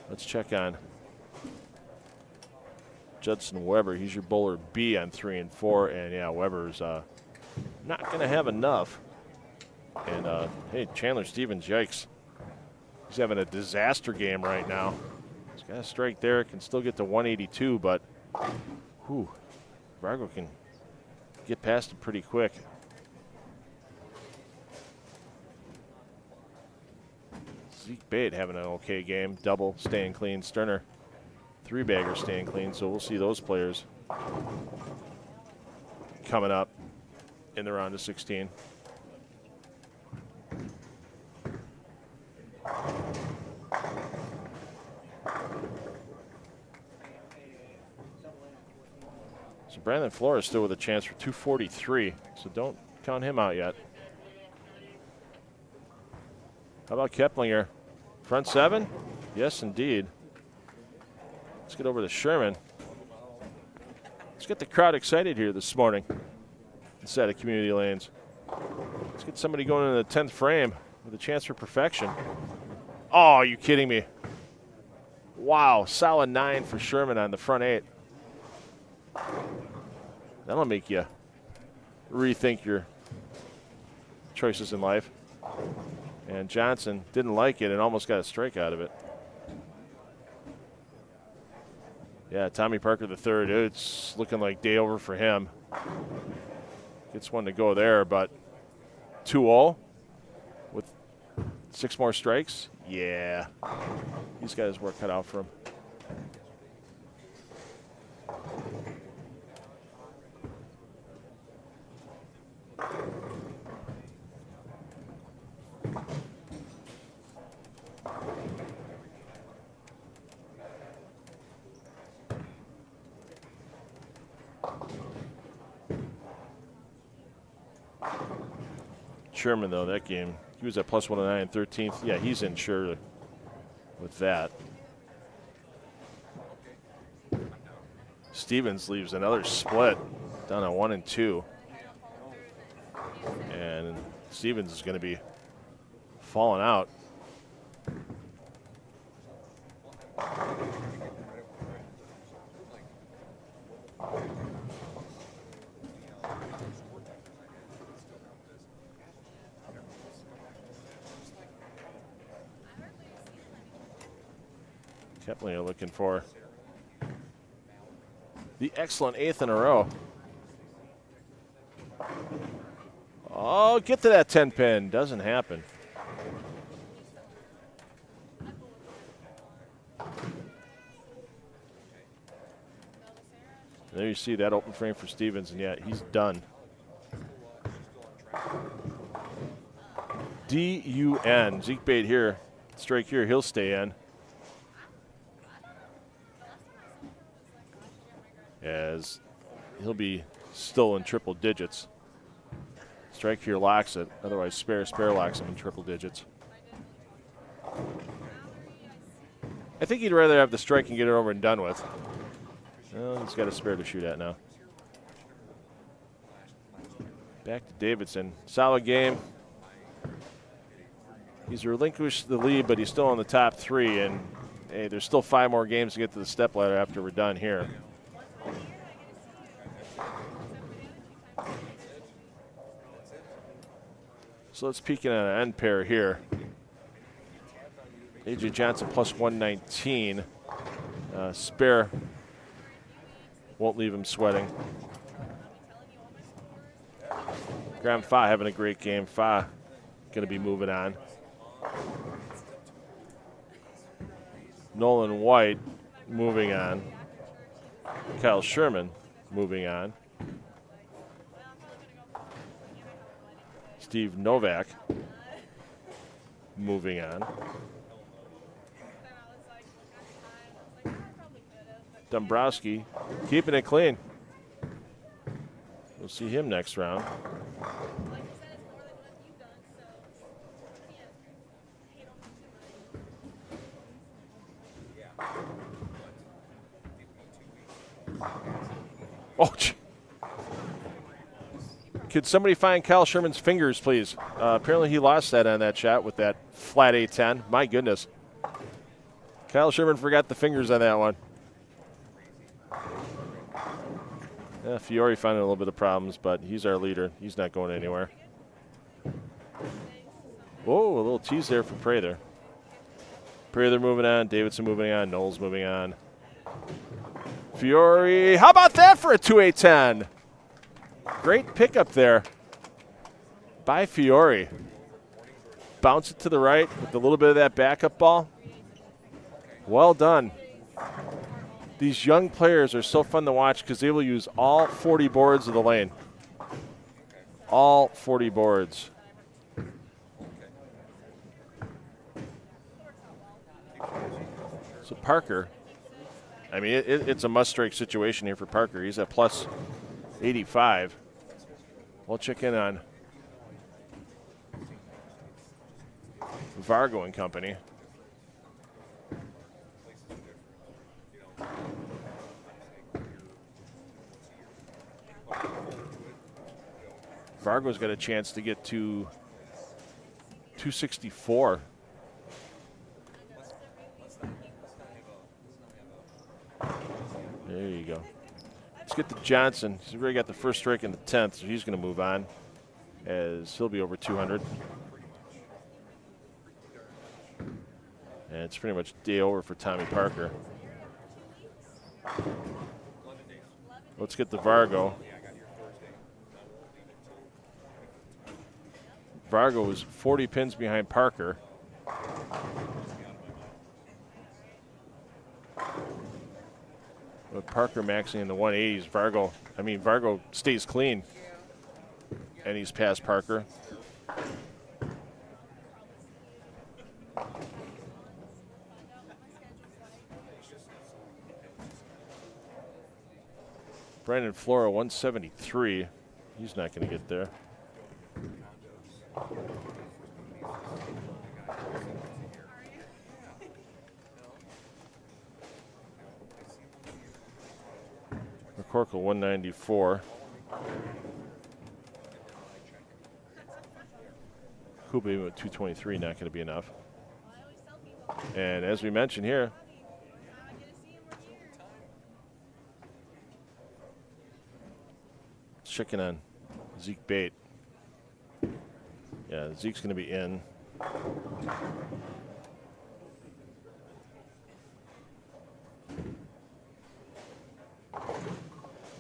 Let's check on Judson Weber. He's your bowler B on 3 and 4. And yeah, Weber's not going to have enough. And hey, Chandler Stevens, yikes. He's having a disaster game right now. He's got a strike there, can still get to 182, but whew, Vargo can get past it pretty quick. Zeke Bait having an okay game. Double, staying clean. Sterner, 3-bagger staying clean. So we'll see those players coming up in the round of 16. So Brandon Flores still with a chance for 243. So don't count him out yet. How about Keplinger? Front 7? Yes, indeed. Let's get over to Sherman. Let's get the crowd excited here this morning inside of Community Lanes. Let's get somebody going in the 10th frame with a chance for perfection. Oh, are you kidding me? Wow, solid 9 for Sherman on the front 8. That'll make you rethink your choices in life. And Johnson didn't like it and almost got a strike out of it. Yeah, Tommy Parker III, it's looking like day over for him. Gets one to go there, but 2-0 with 6 more strikes. Yeah, he's got his work cut out for him. Sherman, though, that game, he was at +109 13th. Yeah, he's in sure with that. Stevens leaves another split down at 1 and 2. And Stevens is going to be falling out. Keplinger looking for the excellent 8th in a row. Oh, get to that 10 pin. Doesn't happen. There you see that open frame for Stevens, and yeah, he's done. D-U-N. Zeke Bait here. Strike here. He'll stay in. As he'll be still in triple digits. Strike here locks it. Otherwise, spare locks him in triple digits. I think he'd rather have the strike and get it over and done with. Well, he's got a spare to shoot at now. Back to Davidson. Solid game. He's relinquished the lead, but he's still on the top 3. And hey, there's still 5 more games to get to the stepladder after we're done here. So let's peek in on an end pair here. A.J. Johnson +119. Spare won't leave him sweating. Graham Fa having a great game. Fa going to be moving on. Nolan White moving on. Kyle Sherman moving on. Steve Novak moving on. Dombrowski keeping it clean. We'll see him next round. Oh, gee. Could somebody find Kyle Sherman's fingers, please? Apparently he lost that on that shot with that flat A10. My goodness. Kyle Sherman forgot the fingers on that one. Yeah, Fiore finding a little bit of problems, but he's our leader. He's not going anywhere. Whoa, a little tease there for Prather. Prather moving on. Davidson moving on. Knowles moving on. Fiore, how about that for a 2A10? Great pickup there by Fiore. Bounce it to the right with a little bit of that backup ball. Well done. These young players are so fun to watch because they will use all 40 boards of the lane. All 40 boards. So Parker, I mean, it's a must-strike situation here for Parker. He's at plus 85. We'll check in on Vargo and company. Vargo's got a chance to get to 264. There you go. Let's get to Johnson. He's already got the first strike in the 10th, so he's going to move on as he'll be over 200. And it's pretty much day over for Tommy Parker. Let's get to Vargo. Vargo was 40 pins behind Parker. With Parker maxing in the 180s, Vargo stays clean. And he's past Parker. Brandon Flora, 173. He's not going to get there. McCorkle, 194. Kuba with 223, not going to be enough. And as we mentioned here, checking on Zeke Bait. Yeah, Zeke's going to be in.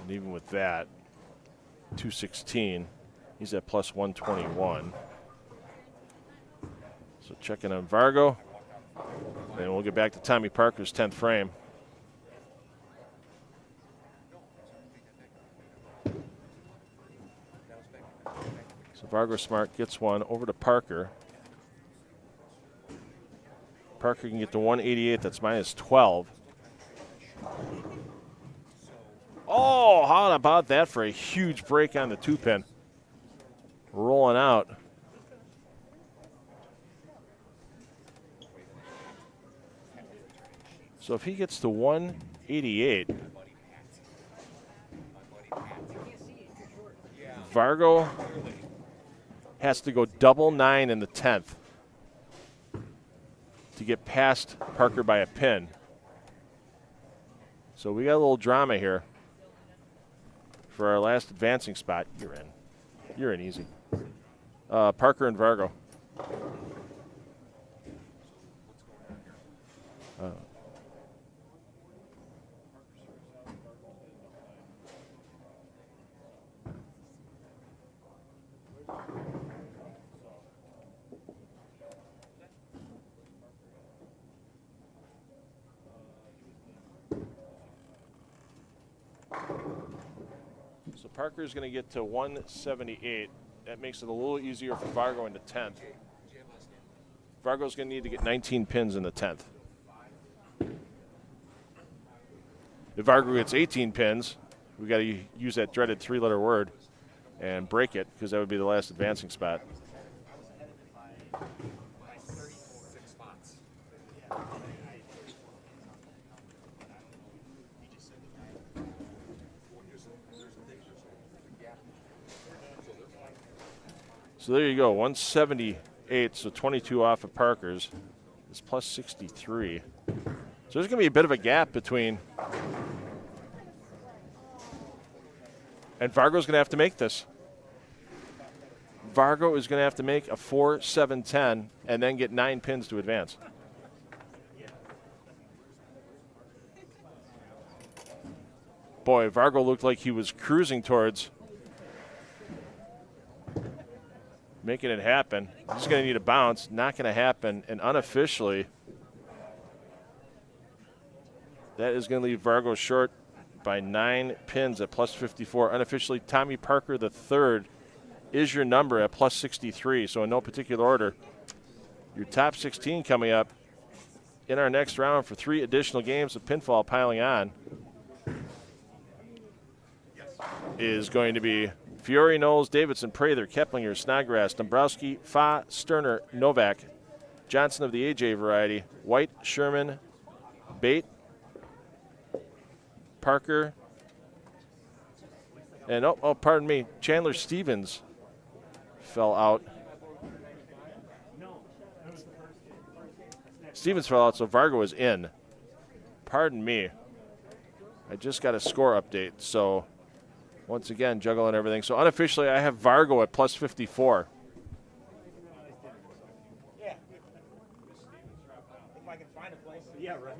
And even with that, 216, he's at plus 121. So checking on Vargo. And we'll get back to Tommy Parker's 10th frame. So Vargo Smart gets one over to Parker. Parker can get to 188. That's minus 12. Oh, how about that for a huge break on the 2-pin? Rolling out. So if he gets to 188, Vargo has to go double 9 in the 10th to get past Parker by a pin. So we got a little drama here for our last advancing spot. You're in. You're in easy. Parker and Vargo. Parker's going to get to 178. That makes it a little easier for Vargo in the 10th. Vargo's going to need to get 19 pins in the 10th. If Vargo gets 18 pins, we got to use that dreaded 3-letter word and break it, because that would be the last advancing spot. So there you go, 178, so 22 off of Parker's. It's plus 63. So there's going to be a bit of a gap between. And Vargo's going to have to make this. Vargo is going to have to make a 4-7-10 and then get 9 pins to advance. Boy, Vargo looked like he was cruising towards making it happen. He's going to need a bounce. Not going to happen. And unofficially, that is going to leave Vargo short by 9 pins at plus 54. Unofficially, Tommy Parker III is your number at plus 63. So in no particular order, your top 16 coming up in our next round for 3 additional games of pinfall piling on is going to be Fiore, Knowles, Davidson, Prather, Keplinger, Snodgrass, Dombrowski, Fa, Sterner, Novak, Johnson of the AJ variety, White, Sherman, Bait, Parker, and pardon me, Chandler Stevens fell out. Stevens fell out, so Vargo is in. Pardon me. I just got a score update, so once again, juggling everything. So unofficially, I have Vargo at plus 54. Yeah. If I can find a place. Yeah, right.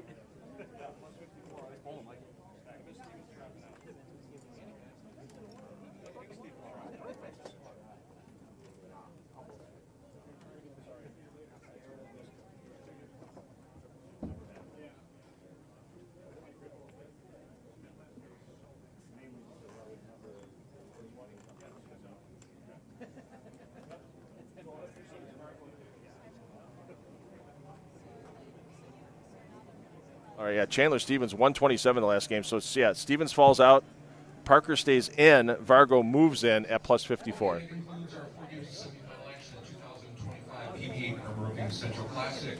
All right, yeah, Chandler Stevens, 127 the last game. So, yeah, Stevens falls out. Parker stays in. Vargo moves in at plus 54. That concludes our 4-game semifinal action in 2025 PBA Kremer Roofing Central Classic.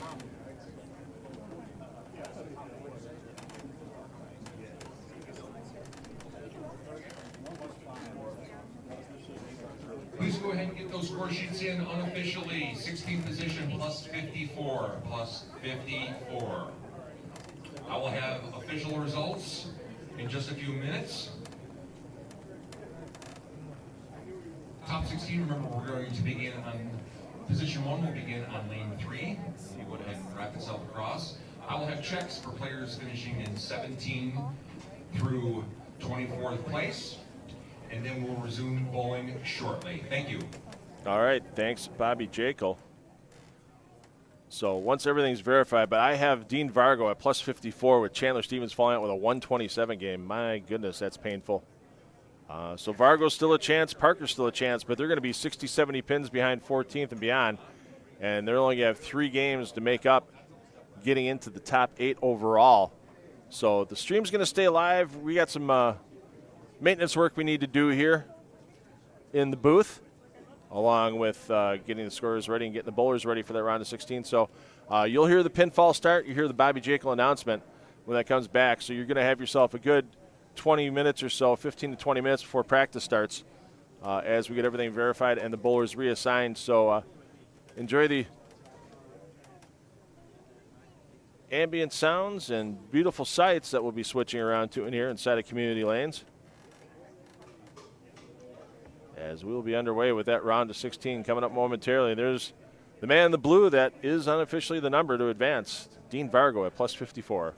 Please go ahead and get those score sheets in unofficially. 16th position plus 54, plus 54. I will have official results in just a few minutes. Top 16, remember we're going to begin on position 1 will begin on lane 3. You go ahead and wrap itself across. I will have checks for players finishing in 17 through 24th place. And then we'll resume bowling shortly. Thank you. All right, thanks, Bobby Jekyll. So once everything's verified, but I have Dean Vargo at plus 54 with Chandler Stevens falling out with a 127 game. My goodness, that's painful. So Vargo's still a chance, Parker's still a chance, but they're going to be 60, 70 pins behind 14th and beyond. And they're only going to have 3 games to make up getting into the top 8 overall. So the stream's going to stay live. We got some maintenance work we need to do here in the booth, along with getting the scorers ready and getting the bowlers ready for that round of 16. So you'll hear the pinfall start. You hear the Bobby Jekyll announcement when that comes back. So you're going to have yourself a good 20 minutes or so, 15 to 20 minutes before practice starts as we get everything verified and the bowlers reassigned. So enjoy the ambient sounds and beautiful sights that we'll be switching around to in here inside of community lanes, as we'll be underway with that round of 16 coming up momentarily. There's the man in the blue that is unofficially the number to advance, Dean Vargo at plus 54.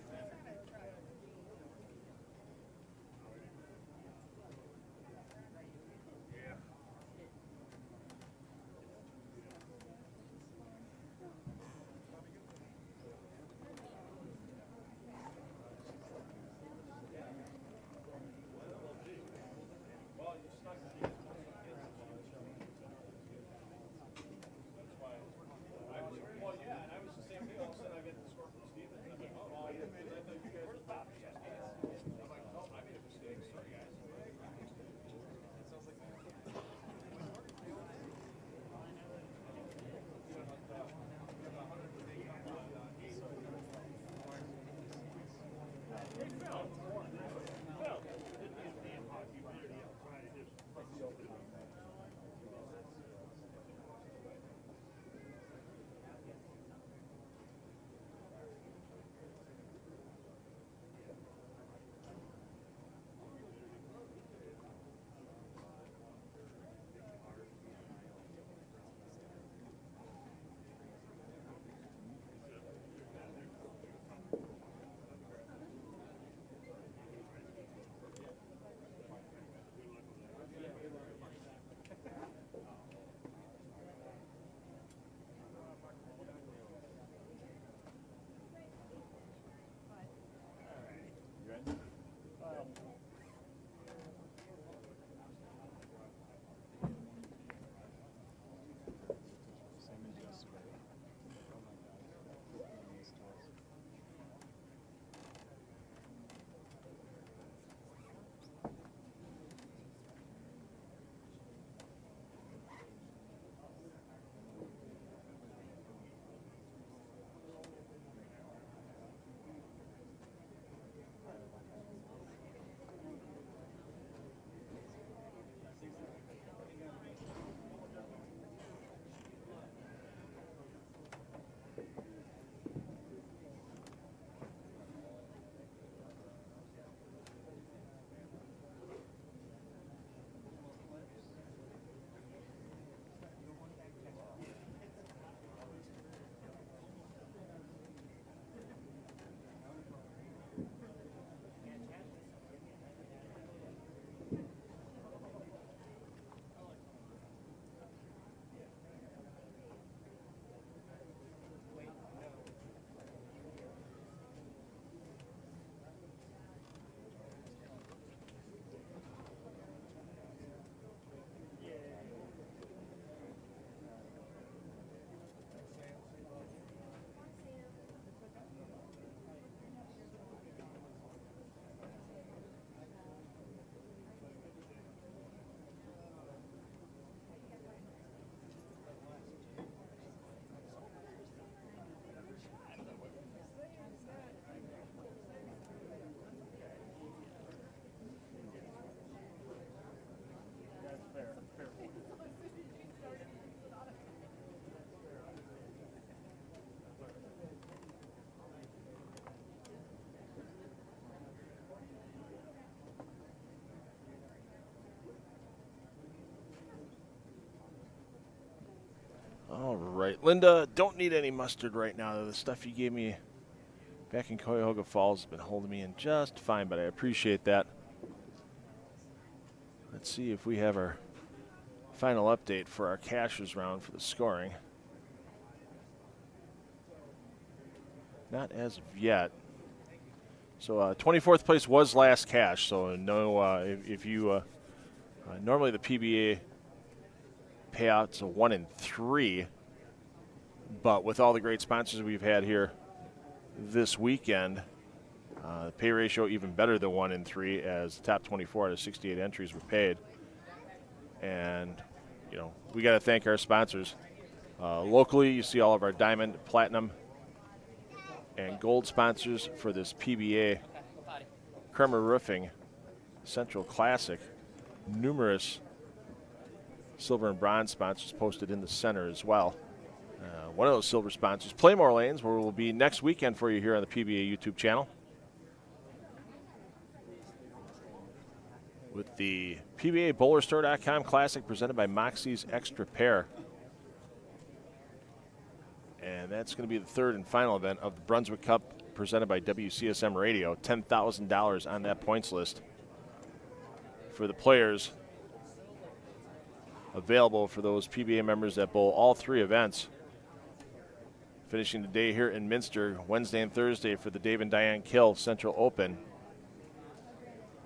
All right, Linda, don't need any mustard right now. The stuff you gave me back in Cuyahoga Falls has been holding me in just fine, but I appreciate that. Let's see if we have our final update for our cashers round for the scoring. Not as of yet. So 24th place was last cash, so no, if you, normally the PBA payout's a 1 in 3, but with all the great sponsors we've had here this weekend, the pay ratio even better than 1 in 3, as the top 24 out of 68 entries were paid. And, you know, we got to thank our sponsors. Locally, you see all of our diamond, platinum, and gold sponsors for this PBA Kremer Roofing Central Classic. Numerous silver and bronze sponsors posted in the center as well. One of those silver sponsors, Playmore Lanes, where we'll be next weekend for you here on the PBA YouTube channel, with the PBA BowlerStore.com Classic presented by Moxie's Extra Pair. And that's going to be the third and final event of the Brunswick Cup presented by WCSM Radio. $10,000 on that points list for the players available for those PBA members that bowl all 3 events. Finishing the day here in Minster, Wednesday and Thursday for the Dave and Diane Kill Central Open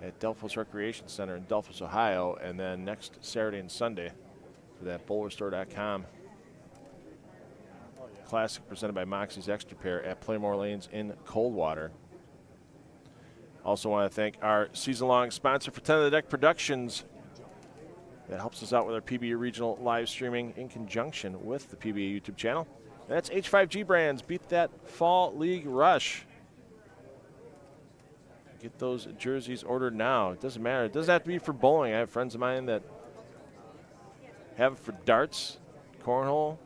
at Delphos Recreation Center in Delphos, Ohio, and then next Saturday and Sunday for that BowlerStore.com Classic presented by Moxie's Extra Pair at Playmore Lanes in Coldwater. Also want to thank our season-long sponsor for 10 of the Deck Productions that helps us out with our PBA Regional live streaming in conjunction with the PBA YouTube channel. And that's H5G Brands. Beat that fall league rush. Get those jerseys ordered now. It doesn't matter. It doesn't have to be for bowling. I have friends of mine that have it for darts, cornhole,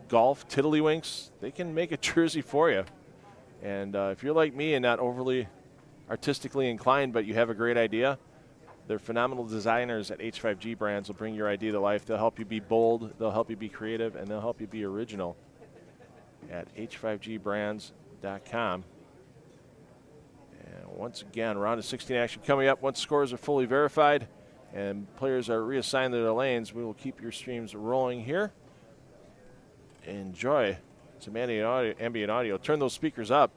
golf, tiddlywinks. They can make a jersey for you. And if you're like me and not overly artistically inclined, but you have a great idea, they're phenomenal designers at H5G Brands. Will bring your idea to life. They'll help you be bold, they'll help you be creative, and they'll help you be original at h5gbrands.com. And once again, round of 16 action coming up. Once scores are fully verified and players are reassigned to their lanes, we will keep your streams rolling here. Enjoy some ambient audio. Turn those speakers up,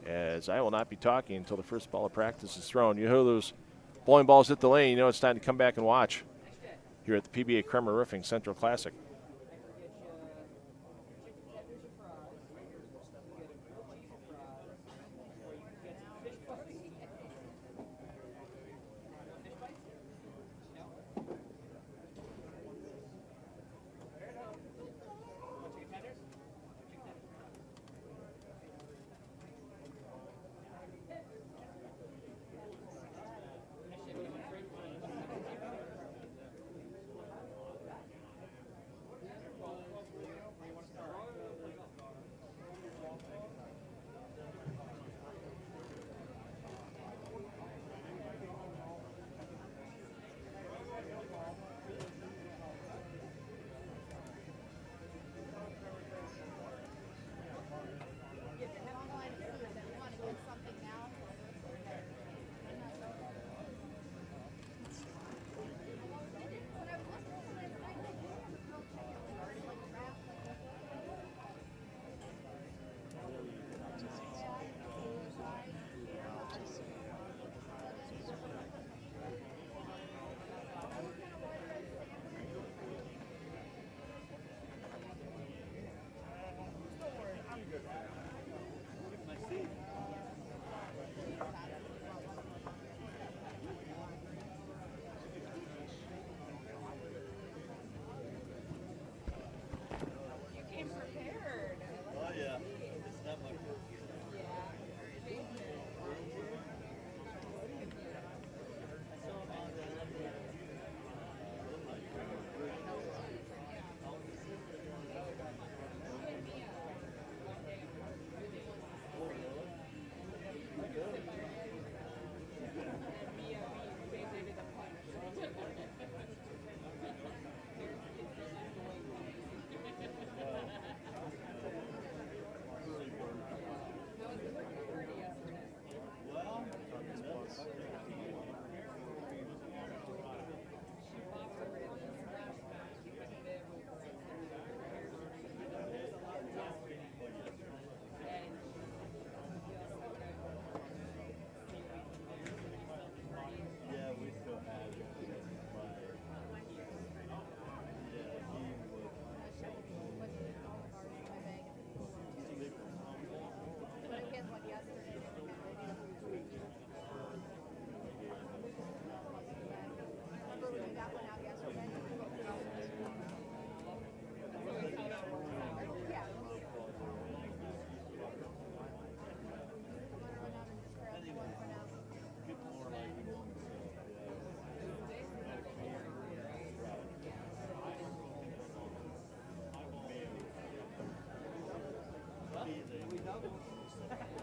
as I will not be talking until the first ball of practice is thrown. You hear those bowling balls hit the lane, you know it's time to come back and watch here at the PBA Kremer Roofing Central Classic.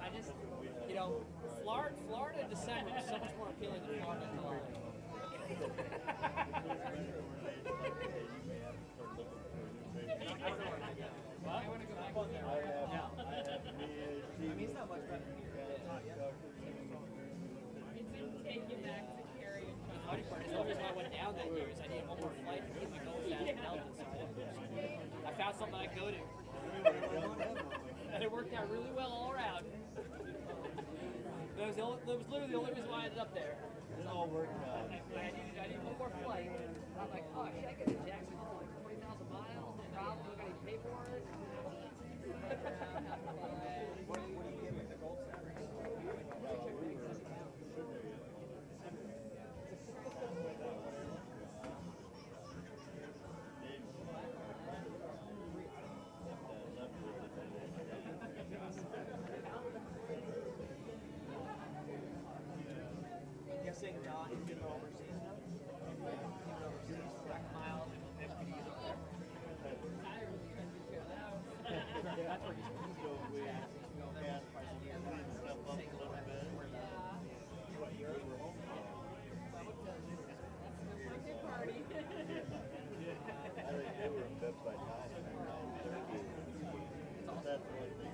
I just, you know, Florida in December is so much more appealing than Florida in July. What? I want to go back on there. No. I mean, it's not much better here. It didn't take you back to carry and The funny part is the only reason why I went down that year is I needed one more flight to get my goals down in Delta. So I found something I could go to. And it worked out really well all around. That was literally the only reason why I ended up there. It all worked out. I needed one more flight. I'm like, oh, should I get to Jacksonville like 20,000 miles? No problem. Do I got to pay for it? What do you give it the gold standard? Guessing John is going overseas now? Overseas, track miles, and FPDs up there. That's where he's going. Gas prices stuff up a little bit. good party. I think they were in bed by 9:30. That's the only thing.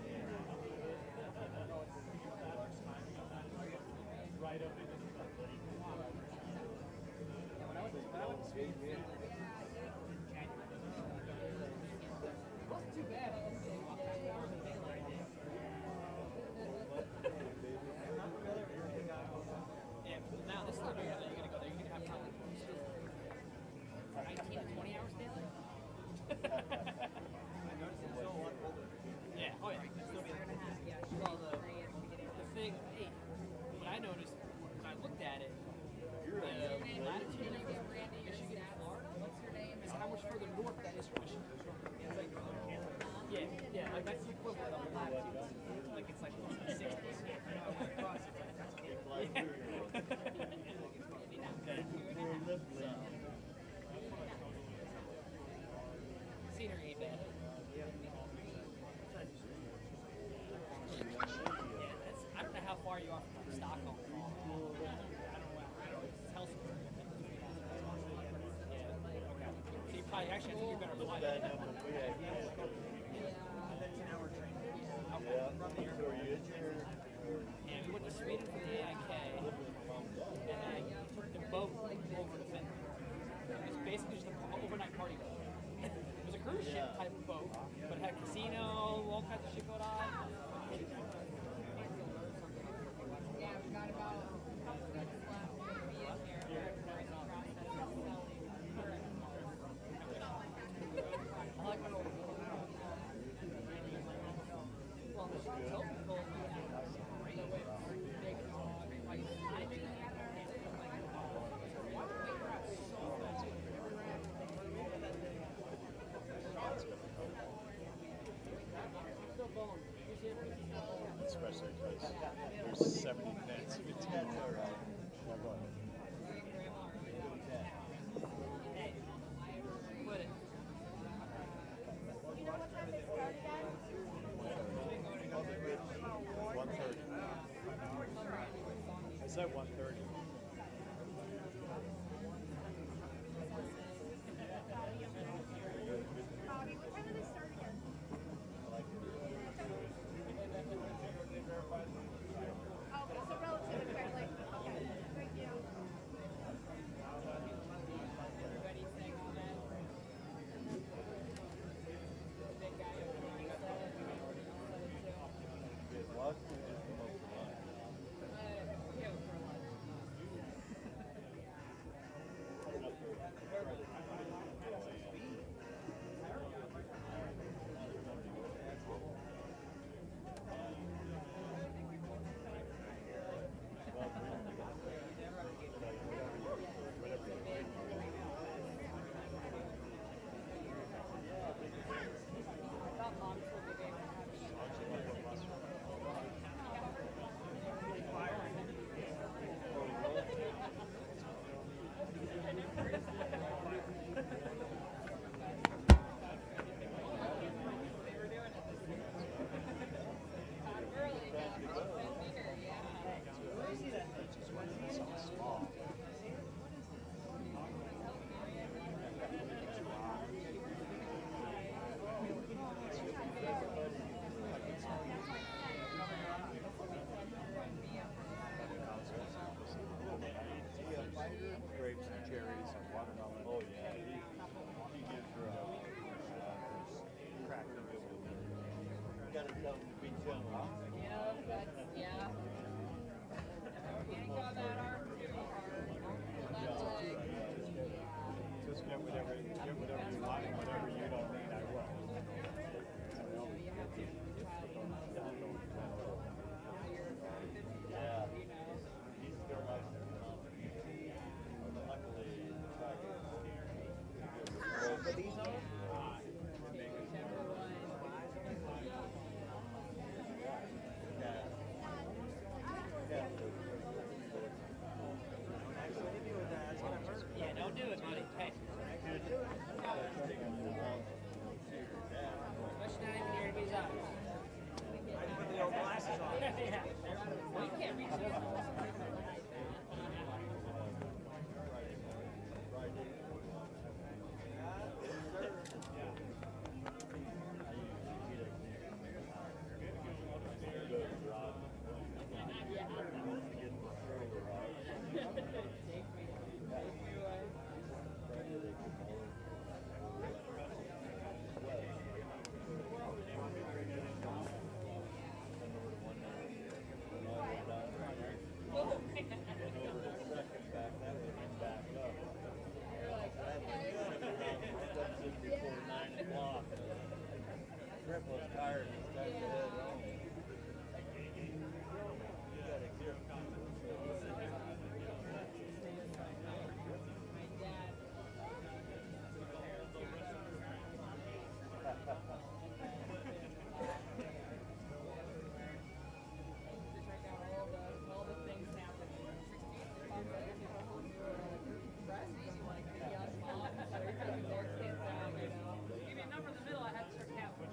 Right up into the When I went to Sweden, Finland, in January, it wasn't too bad. Yeah, now this time you're gonna go there. You're gonna have probably 19 to 20 hours daily. I noticed it's still a lot colder. Yeah. Oh yeah. Still be well, the thing, hey, what I noticed when I looked at it, the latitude of Michigan and Florida is how much further north that is from Michigan. It's like, yeah, like that's the equivalent of latitude. Like it's like 60s. Scenery ain't bad. Yeah, I don't know how far you are from Stockholm. I don't know. It's Helsinki. Yeah. Okay. So you probably actually I think you're better flight. Bad number. That's an hour train. Yeah. From the airport. And we went to Sweden for the AIK, and then took the boat over to Finland. It was basically just an overnight party boat. It was a cruise ship type of boat, but it had casino, all kinds of shit going on. Yeah, we've got about a couple minutes left to be in here. We're in the process of selling. I like my old well, the Hilton told me that big dog, like, I think they had why do they grab so much? Still bone. Especially because there's 70 minutes. It's all right. Yeah, go ahead. Hey, put it. You know what time they start again? 1:30. I said 1:30. Bobby, what time do they start again? Okay, so relatively quick, like, okay, thank you. Everybody saying all that. Big guy over there. Good luck. We just come up for lunch. Yeah, for lunch. Tell them to be chilling. Yeah, that's, yeah. Yank on that arm too hard. That leg. Just get whatever you like, whatever you don't need, I will. Yeah. He's still like luckily the target. But he's on. Yeah. Yeah, don't do it, buddy. Hey. Especially not even near anybody's eyes. Put the old glasses on. Yeah. Well, you can't reach it. Trip was tired and started to head home. You gotta hear All the things happening. 16 like the young moms, they're taking their kids out, you know. Give me a number in the middle, I had to start counting.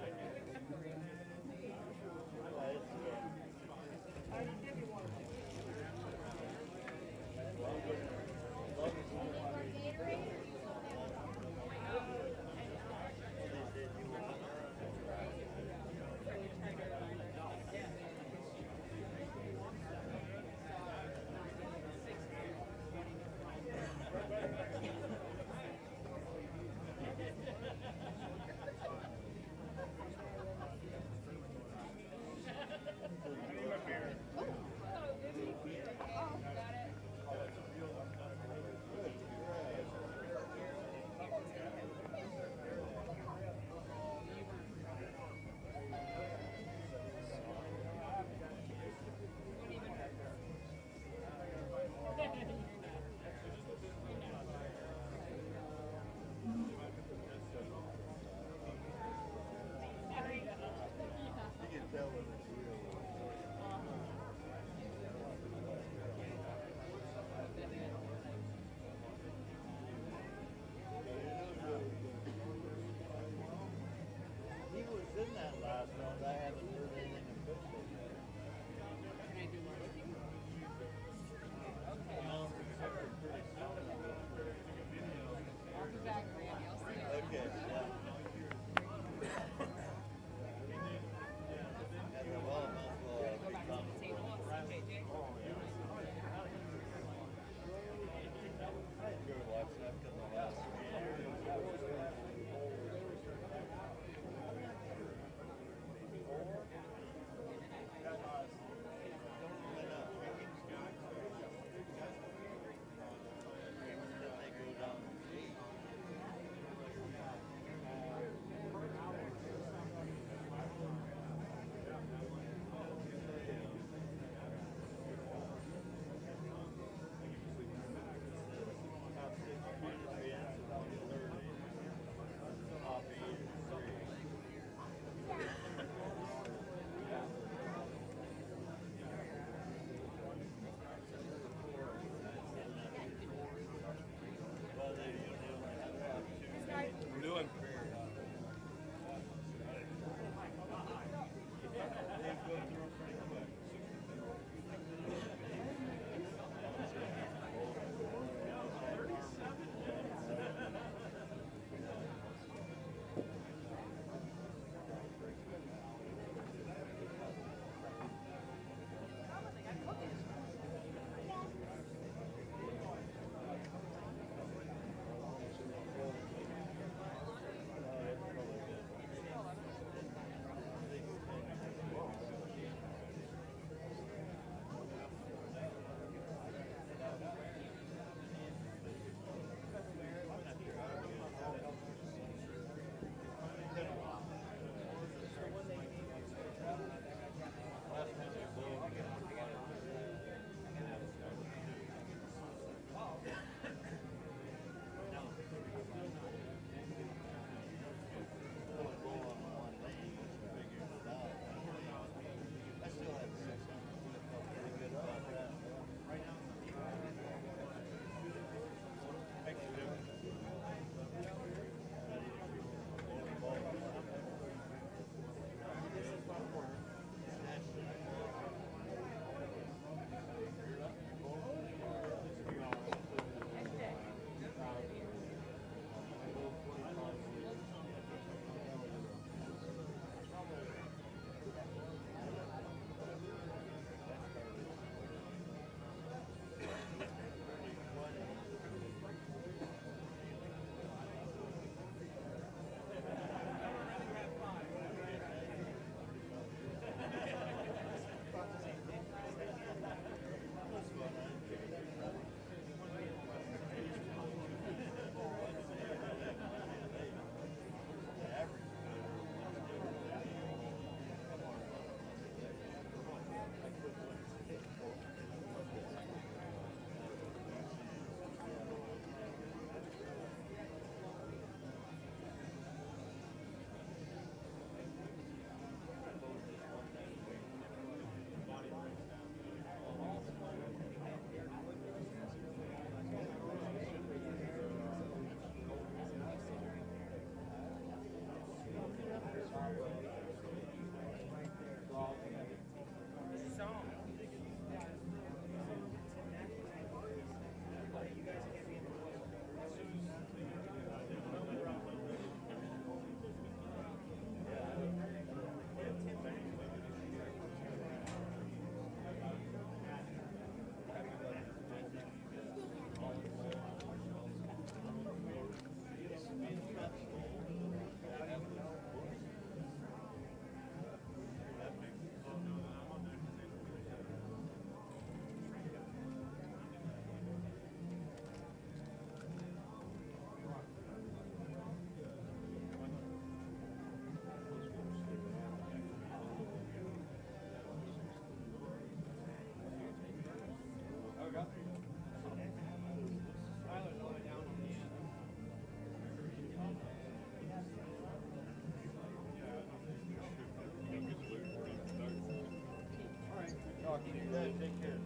talk to you. Yeah, take care.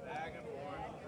Back and forth.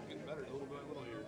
Getting better little by little here.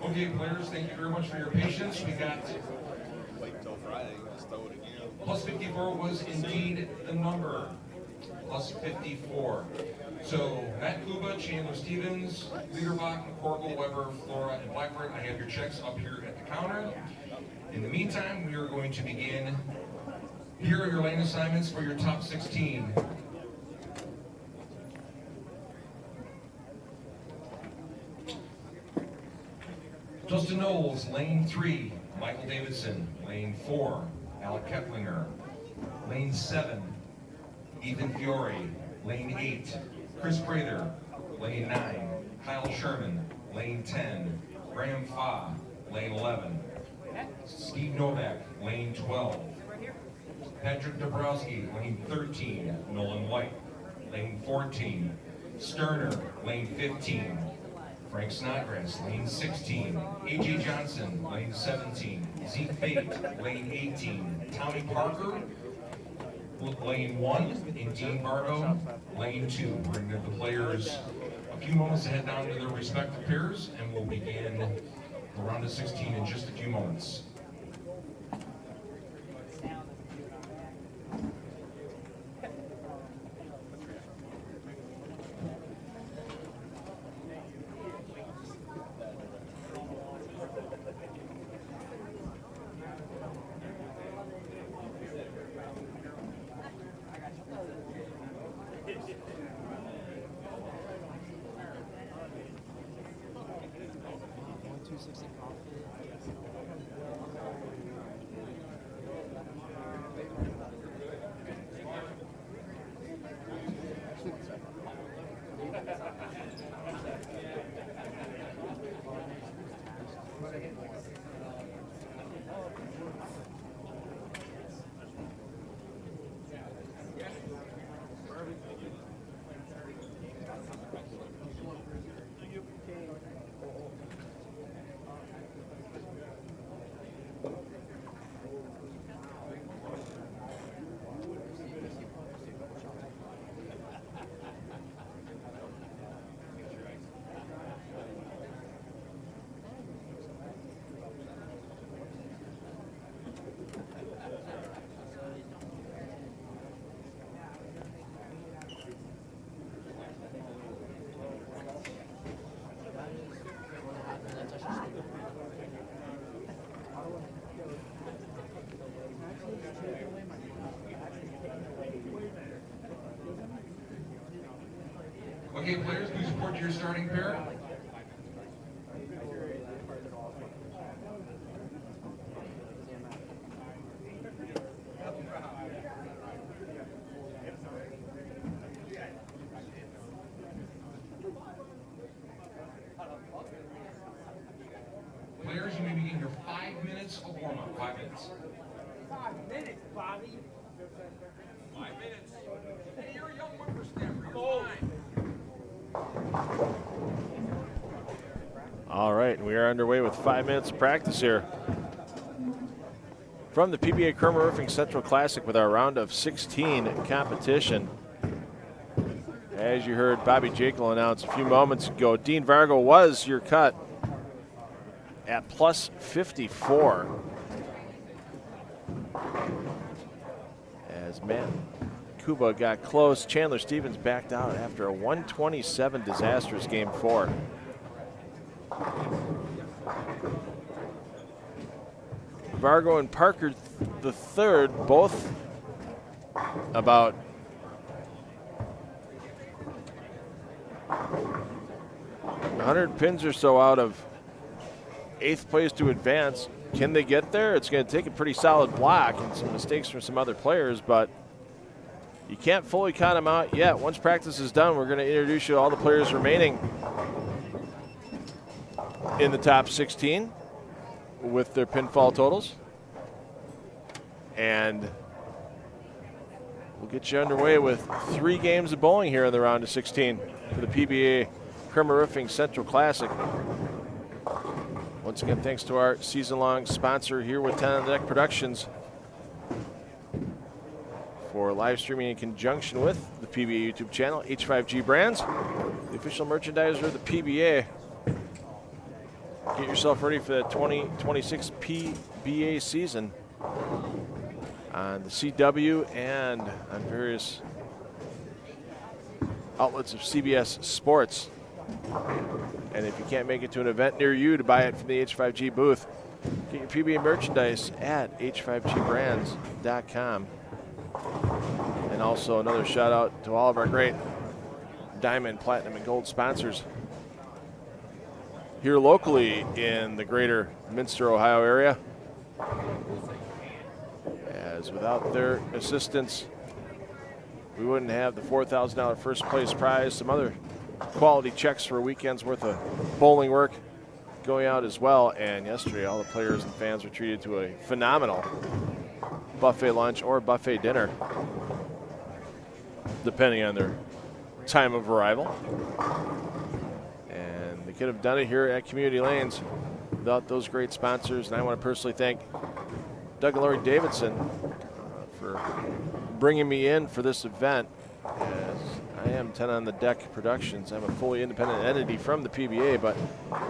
Okay, players, thank you very much for your patience. We got Wait till Friday, just throw it again. plus 54 was indeed the number. Plus 54. So Matt Kuba, Chandler Stevens, Liederbach, McCorkle, Weber, Flora, and Blackburn, I have your checks up here at the counter. In the meantime, we are going to begin. Here are your lane assignments for your top 16. Justin Knowles, lane 3. Michael Davidson, lane 4. Alec Keplinger. Lane 7. Ethan Fiore, lane 8. Chris Prather, lane 9. Kyle Sherman, lane 10. Graham Fa, lane 11. Steve Novak, lane 12. Patrick Dabrowski, lane 13. Nolan White, lane 14. Sterner, lane 15. Frank Snodgrass, lane 16. A.J. Johnson, lane 17. Zeke Bait, lane 18. Tommy Parker, lane 1. And Dean Vargo, lane 2. We're going to give the players a few moments to head down to their respective pairs, and we'll begin the round of 16 in just a few moments. Okay, players, please report to your starting pair. Players, you may begin your 5 minutes of warm-up. 5 minutes. 5 minutes, Bobby. 5 minutes. Hey, you're a young whippersnapper. You're fine. All right, we are underway with 5 minutes of practice here. From the PBA Kremer Roofing Central Classic with our round of 16 competition. As you heard Bobby Jekyll announce a few moments ago, Dean Vargo was your cut at plus 54. As Matt Kuba got close, Chandler Stevens backed out after a 127 disastrous game 4. Vargo and Parker the third, both about 100 pins or so out of 8th place to advance. Can they get there? It's going to take a pretty solid block and some mistakes from some other players, but you can't fully count them out yet. Once practice is done, we're going to introduce you to all the players remaining in the top 16 with their pinfall totals. And we'll get you underway with 3 games of bowling here in the round of 16 for the PBA Kremer Roofing Central Classic. Once again, thanks to our season-long sponsor here with 10 on the Deck Productions for live streaming in conjunction with the PBA YouTube channel, H5G Brands, the official merchandiser of the PBA. get yourself ready for the 2026 PBA season on the CW and on various outlets of CBS Sports. And if you can't make it to an event near you to buy it from the H5G booth, get your PBA merchandise at h5gbrands.com. And also another shout out to all of our great diamond, platinum, and gold sponsors here locally in the greater Minster, Ohio area. As without their assistance, we wouldn't have the $4,000 first place prize, some other quality checks for a weekend's worth of bowling work going out as well. And yesterday, all the players and fans were treated to a phenomenal buffet lunch or buffet dinner, depending on their time of arrival. And they could have done it here at Community Lanes without those great sponsors. And I want to personally thank Doug and Lori Davidson for bringing me in for this event, as I am 10 on the Deck Productions. I'm a fully independent entity from the PBA, but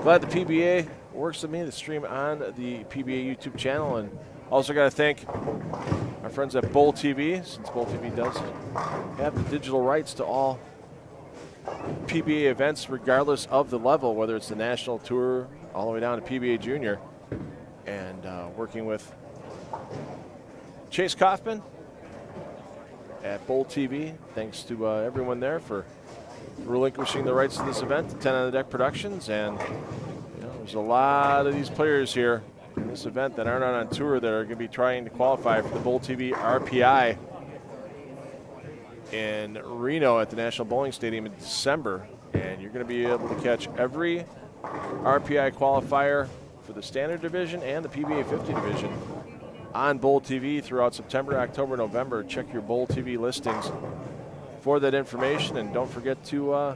glad the PBA works with me to stream on the PBA YouTube channel. And also got to thank our friends at Bowl TV, since Bowl TV does have the digital rights to all PBA events regardless of the level, whether it's the national tour all the way down to PBA Junior. And working with Chase Kaufman at Bowl TV. Thanks to everyone there for relinquishing the rights to this event, 10 on the Deck Productions. And there's a lot of these players here in this event that aren't out on tour that are going to be trying to qualify for the Bowl TV RPI in Reno at the National Bowling Stadium in December. And you're going to be able to catch every RPI qualifier for the Standard Division and the PBA 50 Division on Bowl TV throughout September, October, November. Check your Bowl TV listings for that information. And don't forget to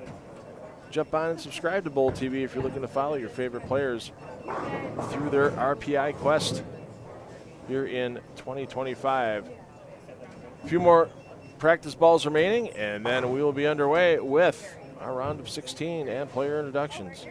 jump on and subscribe to Bowl TV if you're looking to follow your favorite players through their RPI quest here in 2025. A few more practice balls remaining, and then we will be underway with our round of 16 and player introductions.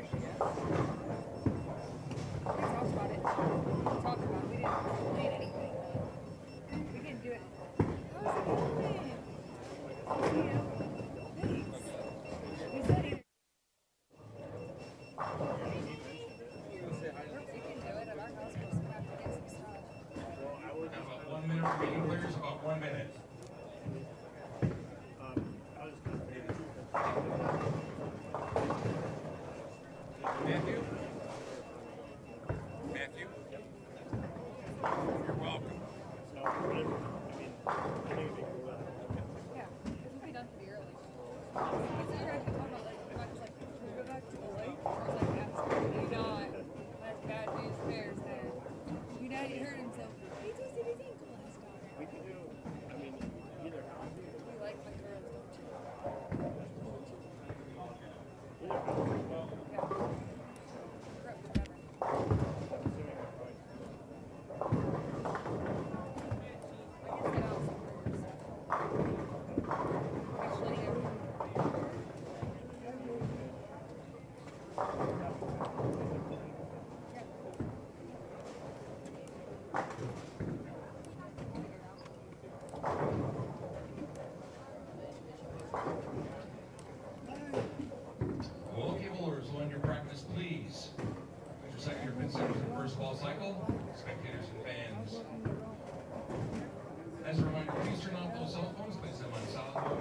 As a reminder, please turn off those cell phones, place them on solid mode,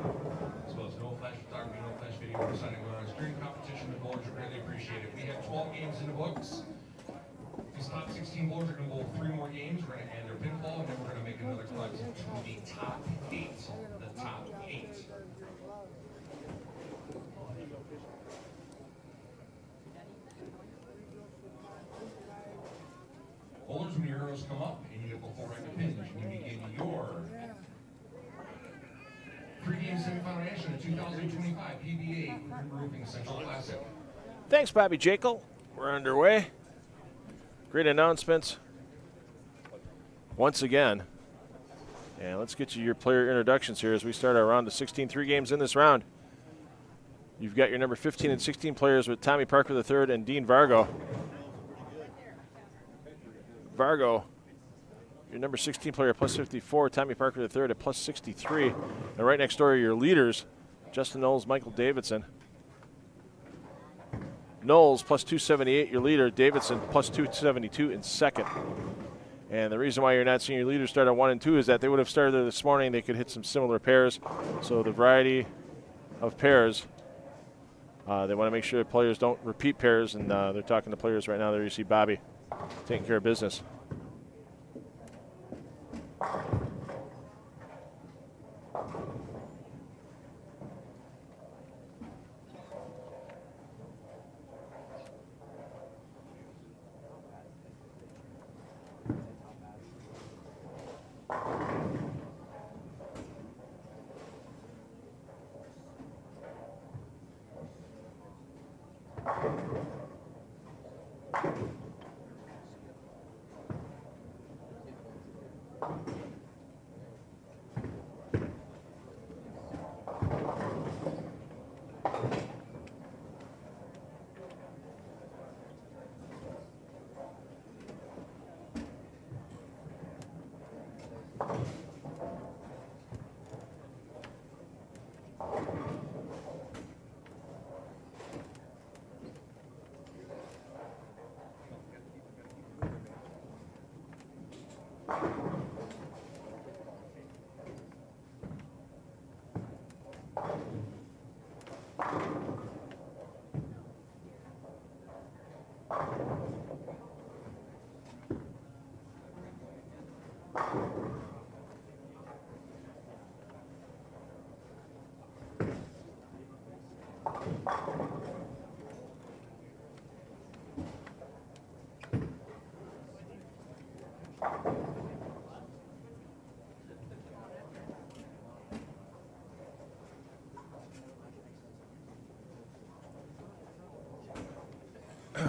as well as no flash photography, no flash video, or signing on during competition. The bowlers are greatly appreciated. We have 12 games in the books. These top 16 bowlers are going to bowl 3 more games. We're going to end their pinfall, and then we're going to make another collect to the top 8. The top 8. Bowlers, when your arrows come up and you get before right to pins, you begin your pre-game semifinal action in 2025 PBA Roofing Central Classic. Thanks, Bobby Jekyll. We're underway. Great announcements once again. And let's get you your player introductions here as we start our round of 16. 3 games in this round. You've got your number 15 and 16 players with Tommy Parker III and Dean Vargo. Vargo, your number 16 player, plus 54. Tommy Parker the third at plus 63. And right next door are your leaders, Justin Knowles, Michael Davidson. Knowles plus 278, your leader. Davidson plus 272 in second. And the reason why you're not seeing your leaders start at 1 and 2 is that they would have started there this morning. They could hit some similar pairs. So the variety of pairs, they want to make sure the players don't repeat pairs. And they're talking to players right now. There you see Bobby taking care of business.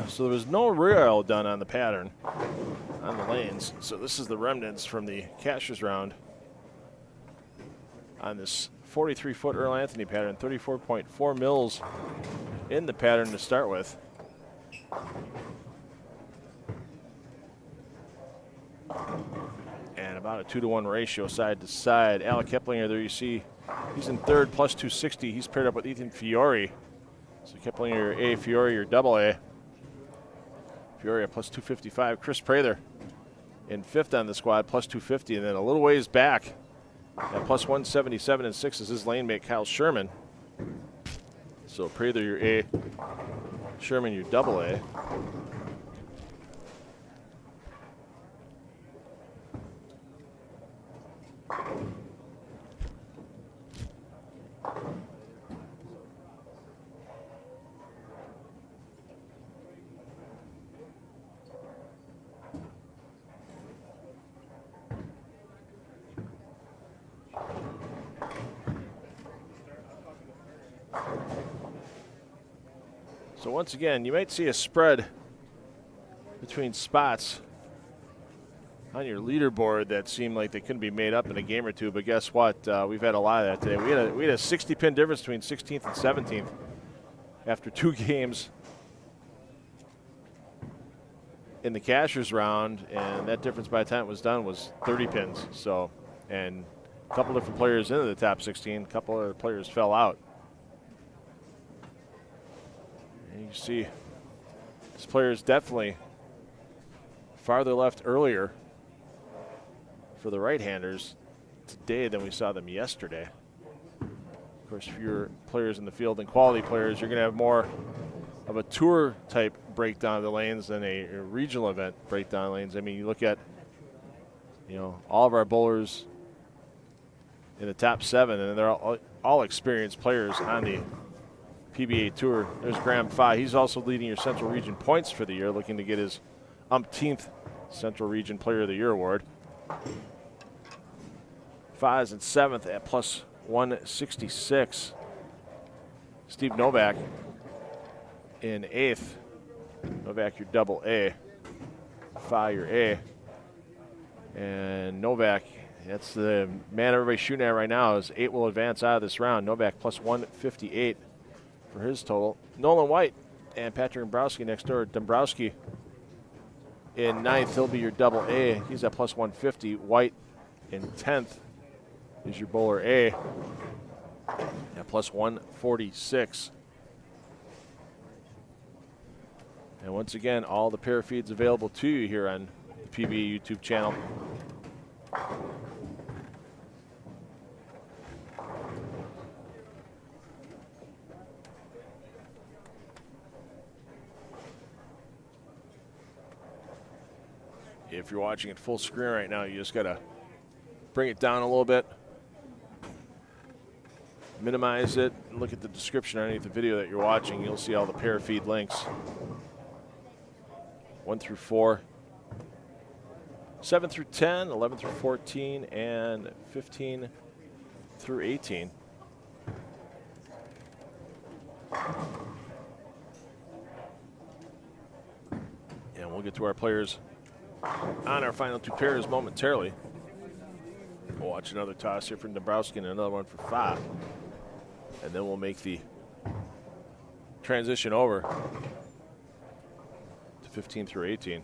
So there was no rear oil done on the pattern on the lanes. So this is the remnants from the Cashers round on this 43-foot Earl Anthony pattern, 34.4 mils in the pattern to start with. And about a 2-to-1 ratio side to side. Alec Keplinger, there you see, he's in third, plus 260. He's paired up with Ethan Fiore. So Keplinger, your A, Fiore, your double A. Fiore plus 255. Chris Prather in fifth on the squad, plus 250. And then a little ways back at plus 177 and 6 is his lane mate, Kyle Sherman. So Prather, your A. Sherman, your double A. So once again, you might see a spread between spots on your leaderboard that seemed like they couldn't be made up in a game or two, but guess what? We've had a lot of that today. We had a 60-pin difference between 16th and 17th after 2 games in the Cashers round, and that difference by the time it was done was 30 pins. So, and a couple different players into the top 16, a couple other players fell out. And you see this player is definitely farther left earlier for the right-handers today than we saw them yesterday. Of course, fewer players in the field than quality players. You're going to have more of a tour-type breakdown of the lanes than a regional event breakdown of lanes. I mean, you look at, you know, all of our bowlers in the top 7, and they're all experienced players on the PBA Tour. There's Graham Fye. He's also leading your Central Region points for the year, looking to get his umpteenth Central Region Player of the Year award. Fye is in 7th at plus 166. Steve Novak in 8th. Novak, your double A. Fye, your A. And Novak, that's the man everybody's shooting at right now, is 8 will advance out of this round. Novak plus 158 for his total. Nolan White and Patrick Dombrowski next door. Dombrowski in 9th, he'll be your double A. He's at plus 150. White in 10th is your bowler A at plus 146. And once again, all the pair feeds available to you here on the PBA YouTube channel. If you're watching it full screen right now, you just gotta bring it down a little bit, minimize it, and look at the description underneath the video that you're watching. You'll see all the pair feed links. 1 through 4, 7 through 10, 11 through 14, and 15 through 18. And we'll get to our players on our final 2 pairs momentarily. We'll watch another toss here from Dombrowski and another one for Fa. And then we'll make the transition over to 15 through 18.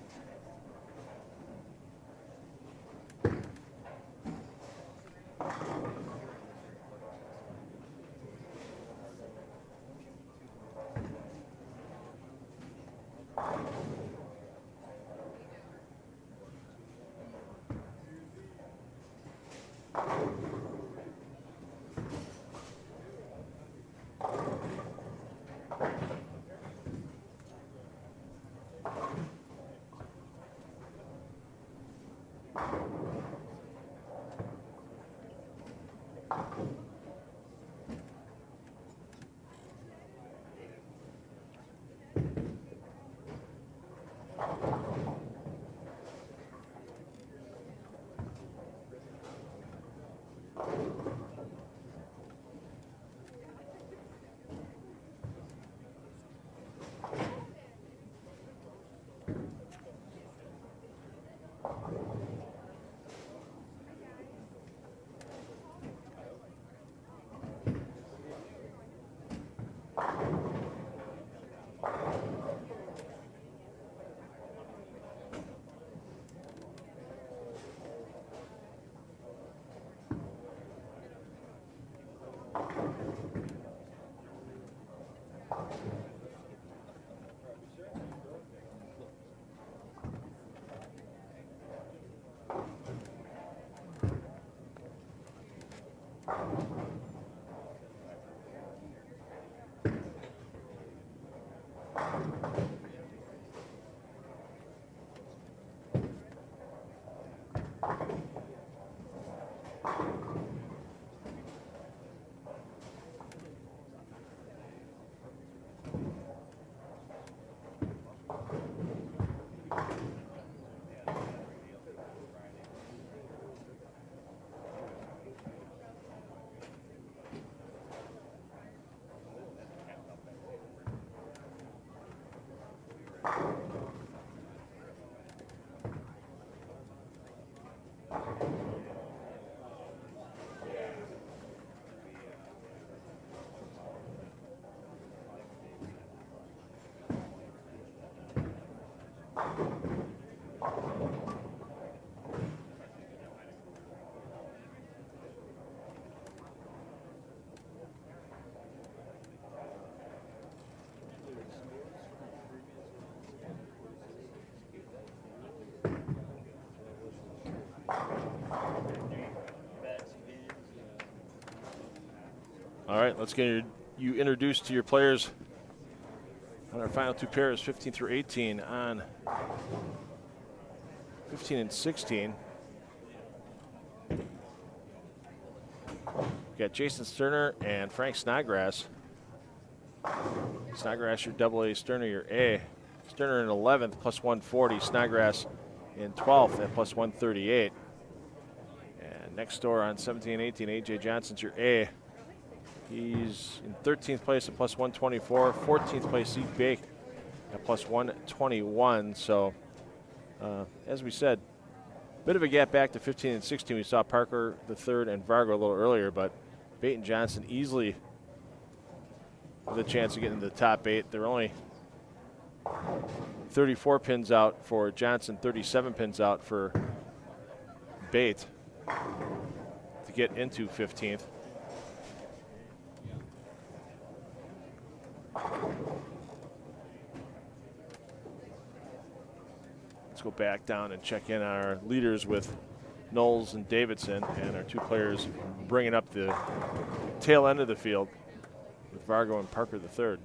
All right, let's get you introduced to your players on our final 2 pairs, 15 through 18. On 15 and 16, we got Jason Sterner and Frank Snodgrass. Snodgrass, your double A, Sterner, your A. Sterner in 11th, plus 140. Snodgrass in 12th at plus 138. And next door on 17 and 18, A.J. Johnson's your A. He's in 13th place at plus 124. 14th place, Zeke Bait at plus 121. So, as we said, bit of a gap back to 15 and 16. We saw Parker the third and Vargo a little earlier, but Bait and Johnson easily with a chance of getting to the top 8. They're only 34 pins out for Johnson, 37 pins out for Bait to get into 15th. Let's go back down and check in on our leaders with Knowles and Davidson, and our 2 players bringing up the tail end of the field with Vargo and Parker III.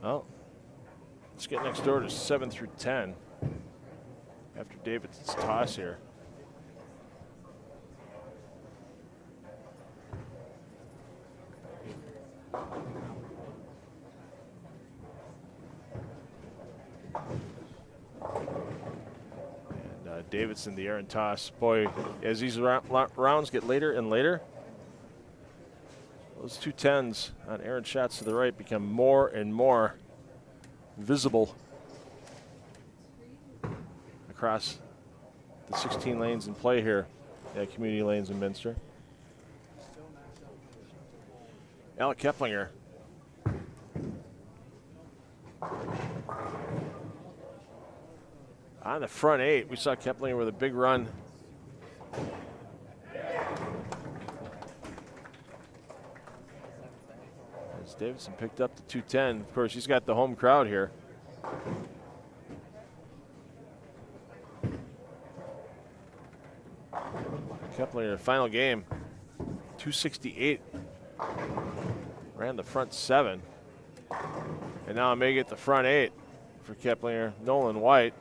Well, let's get next door to 7 through 10 after Davidson's toss here. And Davidson, the errant toss. Boy, as these rounds get later and later, those 2 10s on errant shots to the right become more and more visible across the 16 lanes in play here at Community Lanes in Minster. Alec Keplinger. On the front 8, we saw Keplinger with a big run. As Davidson picked up the 210. Of course, he's got the home crowd here. Keplinger, final game, 268. Ran the front 7. And now I'm making it the front 8 for Keplinger. Nolan White.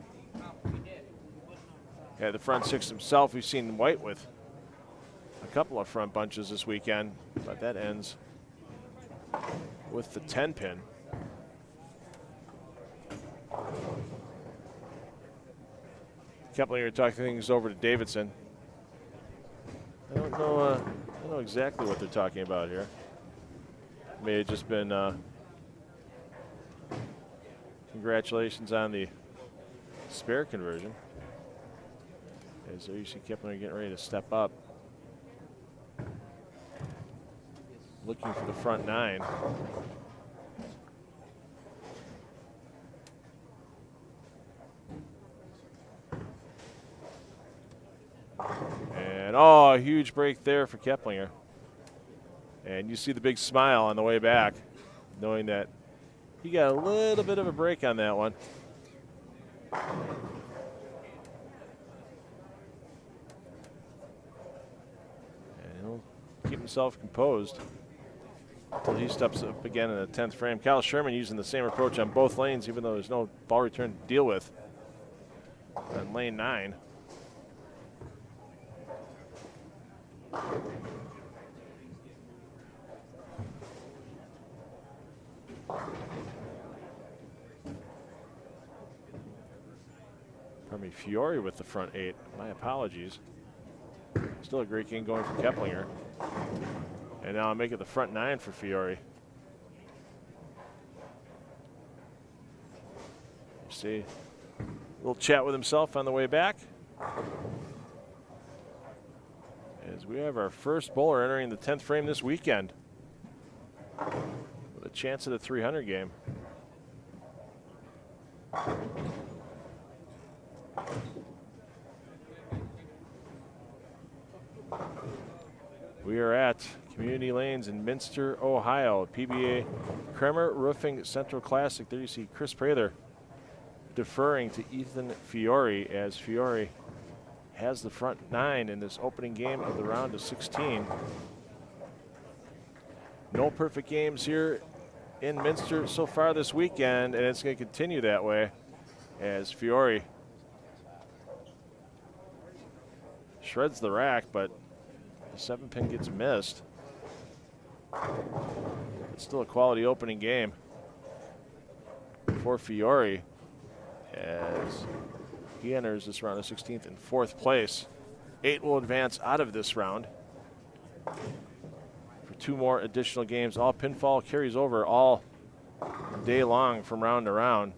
Yeah, the front 6 himself. We've seen White with a couple of front bunches this weekend, but that ends with the 10 pin. Keplinger talking things over to Davidson. I don't know exactly what they're talking about here. May have just been congratulations on the spare conversion. As there you see Keplinger getting ready to step up. Looking for the front 9. And oh, a huge break there for Keplinger. And you see the big smile on the way back, knowing that he got a little bit of a break on that one. And he'll keep himself composed until he steps up again in the 10th frame. Kyle Sherman using the same approach on both lanes, even though there's no ball return to deal with on lane 9. Pardon me, Fiore with the front 8. My apologies. Still a great game going for Keplinger. And now I'm making the front 9 for Fiore. See, a little chat with himself on the way back. As we have our first bowler entering the 10th frame this weekend with a chance at a 300 game. We are at Community Lanes in Minster, Ohio. PBA Kremer Roofing Central Classic. There you see Chris Prather deferring to Ethan Fiore, as Fiore has the front 9 in this opening game of the round of 16. No perfect games here in Minster so far this weekend, and it's going to continue that way as Fiore shreds the rack, but the 7-pin gets missed. It's still a quality opening game for Fiore as he enters this round of 16th in 4th place. 8 will advance out of this round for 2 more additional games. All pinfall carries over all day long from round to round.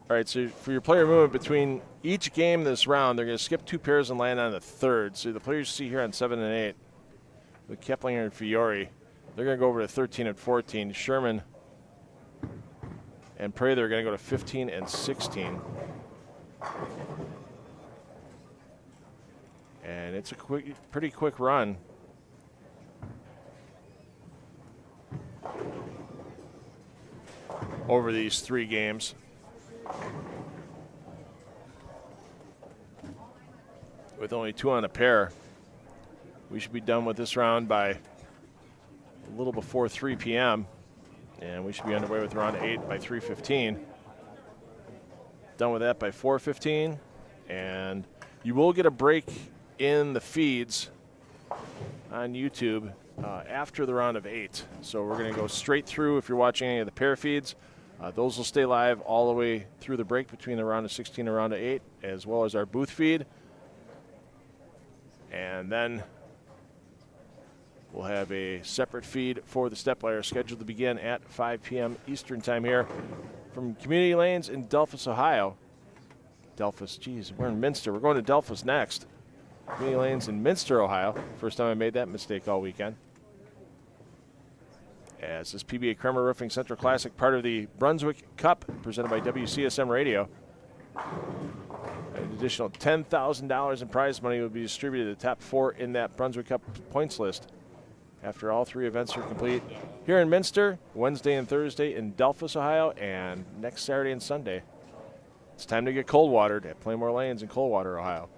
All right, so for your player movement between each game this round, they're going to skip 2 pairs and land on the 3rd. So the players you see here on 7 and 8, with Keplinger and Fiore, they're going to go over to 13 and 14. Sherman and Prather are going to go to 15 and 16. And it's a pretty quick run. Over these 3 games. With only 2 on a pair, we should be done with this round by a little before 3 p.m. And we should be underway with round 8 by 3:15. Done with that by 4:15. And you will get a break in the feeds on YouTube after the round of 8. So we're going to go straight through if you're watching any of the pair feeds. Those will stay live all the way through the break between the round of 16 and round of 8, as well as our booth feed. And then we'll have a separate feed for the step ladder scheduled to begin at 5 p.m. Eastern time here from Community Lanes in Delphos, Ohio. Delphos, geez, we're in Minster. We're going to Delphos next. Community Lanes in Minster, Ohio. First time I made that mistake all weekend. As this PBA Kremer Roofing Central Classic, part of the Brunswick Cup, presented by WCSM Radio. An additional $10,000 in prize money will be distributed to the top 4 in that Brunswick Cup points list after all 3 events are complete here in Minster, Wednesday and Thursday in Delphos, Ohio, and next Saturday and Sunday. It's time to get cold watered at Playmore Lanes in Coldwater, Ohio.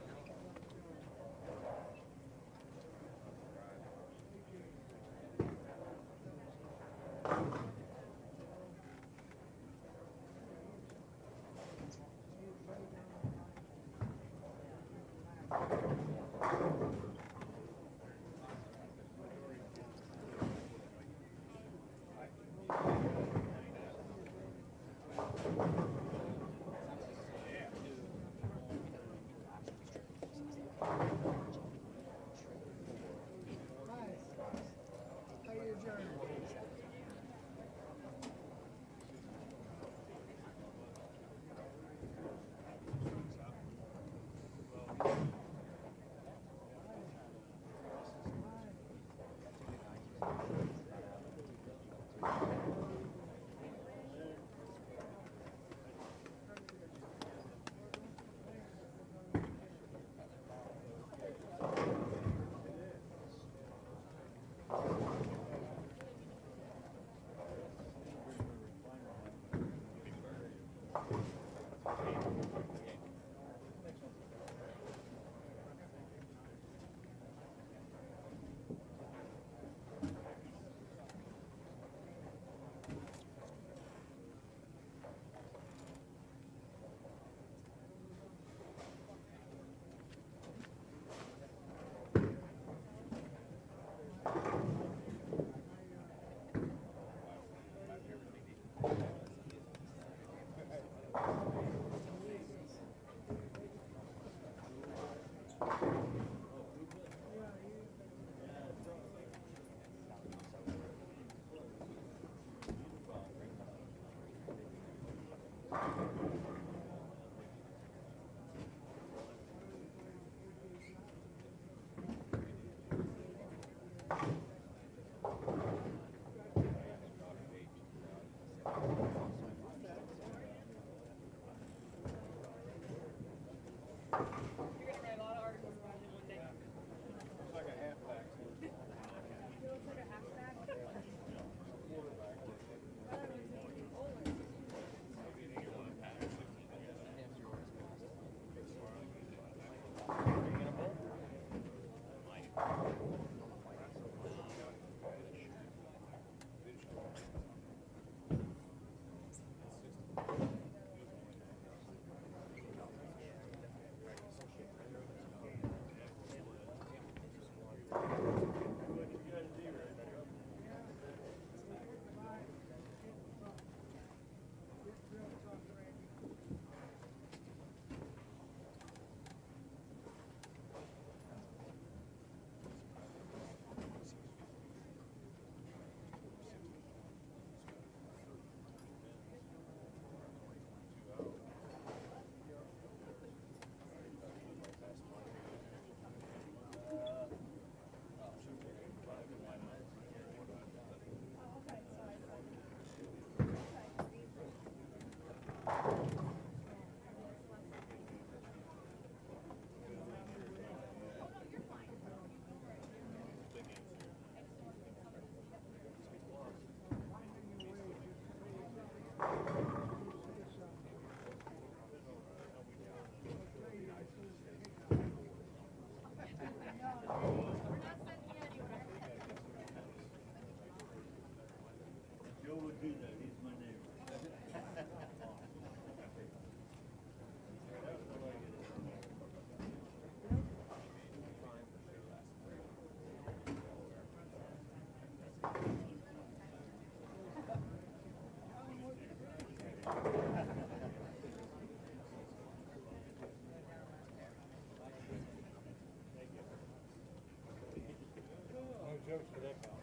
Joe would do that, he's my neighbor. No jokes for that guy.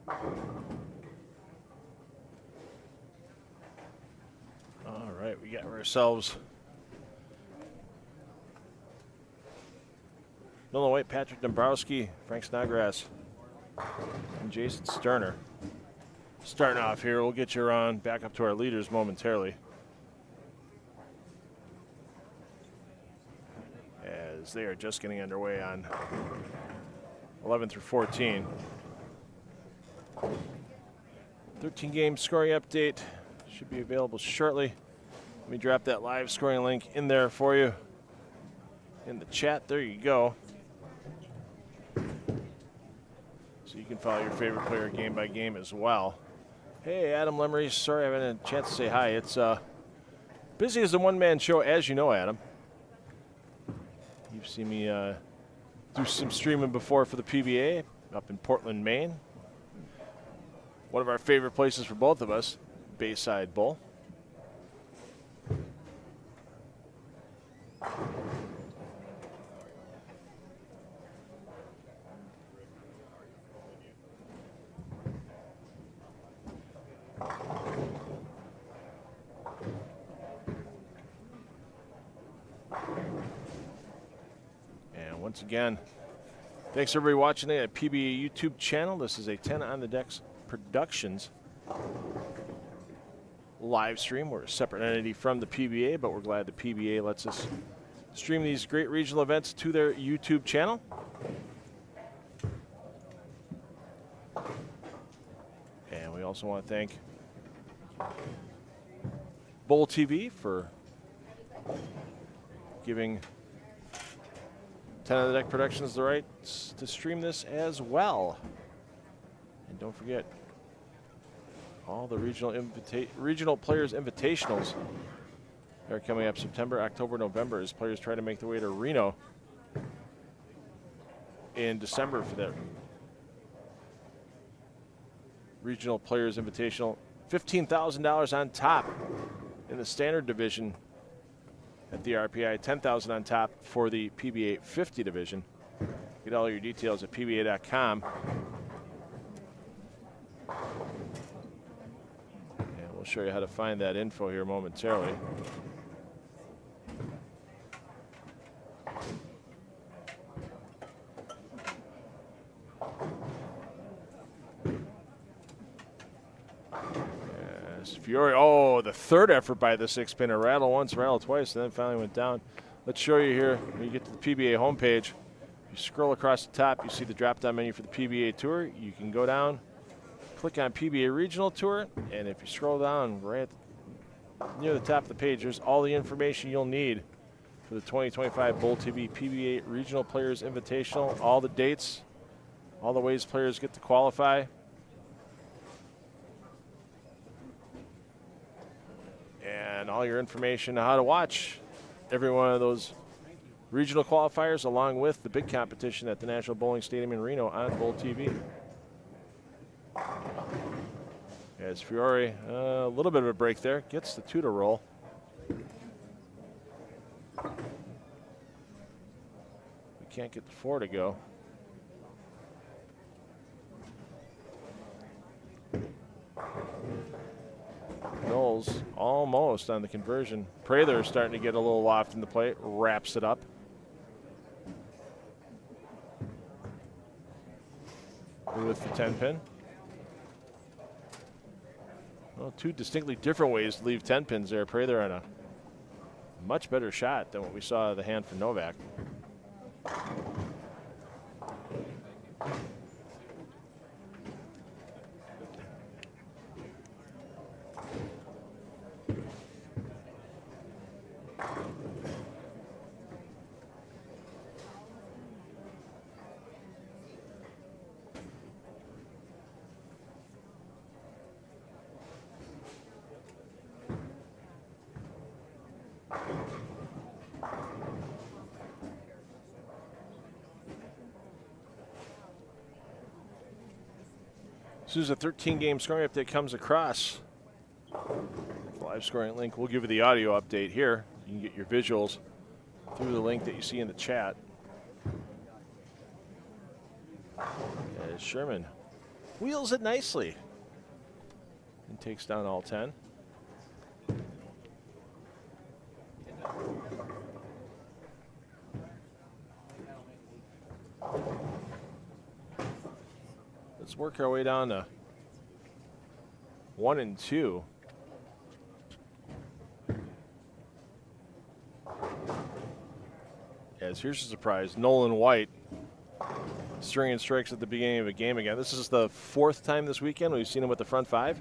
All right, we got ourselves Nolan White, Patrick Dombrowski, Frank Snodgrass, and Jason Sterner. Starting off here, we'll get you around back up to our leaders momentarily, as they are just getting underway on 11 through 14. 13-game scoring update should be available shortly. Let me drop that live scoring link in there for you in the chat. There you go. So you can follow your favorite player game by game as well. Hey, Adam Lemery. Sorry I haven't had a chance to say hi. It's busy as a one-man show, as you know, Adam. You've seen me do some streaming before for the PBA up in Portland, Maine. One of our favorite places for both of us, Bayside Bowl. And once again, thanks everybody watching it at PBA YouTube channel. This is a 10 on the Decks Productions live stream. We're a separate entity from the PBA, but we're glad the PBA lets us stream these great regional events to their YouTube channel. And we also want to thank Bowl TV for giving 10 on the Deck Productions the rights to stream this as well. And don't forget, all the regional players invitationals are coming up September, October, November as players try to make their way to Reno in December for that regional players invitational. $15,000 on top in the standard division at the RPI, $10,000 on top for the PBA 50 division. Get all your details at pba.com. We'll show you how to find that info here momentarily. Yes, Fiore. Oh, the third effort by the six-pinner. Rattle once, rattle twice, and then finally went down. Let's show you here. When you get to the PBA homepage, you scroll across the top, you see the drop-down menu for the PBA Tour. You can go down, click on PBA Regional Tour, and if you scroll down right near the top of the page, there's all the information you'll need for the 2025 Bowl TV PBA Regional Players Invitational, all the dates, all the ways players get to qualify. And all your information on how to watch every one of those regional qualifiers along with the big competition at the National Bowling Stadium in Reno on Bowl TV. As Fiore, a little bit of a break there, gets the two to roll. We can't get the four to go. Knowles almost on the conversion. Prather starting to get a little loft in the plate, wraps it up. With the 10 pin. Well, two distinctly different ways to leave 10 pins there. Prather on a much better shot than what we saw of the hand for Novak. As soon as a 13-game scoring update comes across, the live scoring link, we'll give you the audio update here. You can get your visuals through the link that you see in the chat. As Sherman wheels it nicely and takes down all 10. Let's work our way down to 1 and 2. As here's a surprise, Nolan White stringing strikes at the beginning of a game again. This is the 4th time this weekend we've seen him with the front 5.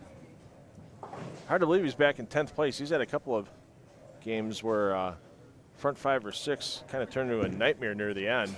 Hard to believe he's back in 10th place. He's had a couple of games where front 5 or 6 kind of turned into a nightmare near the end.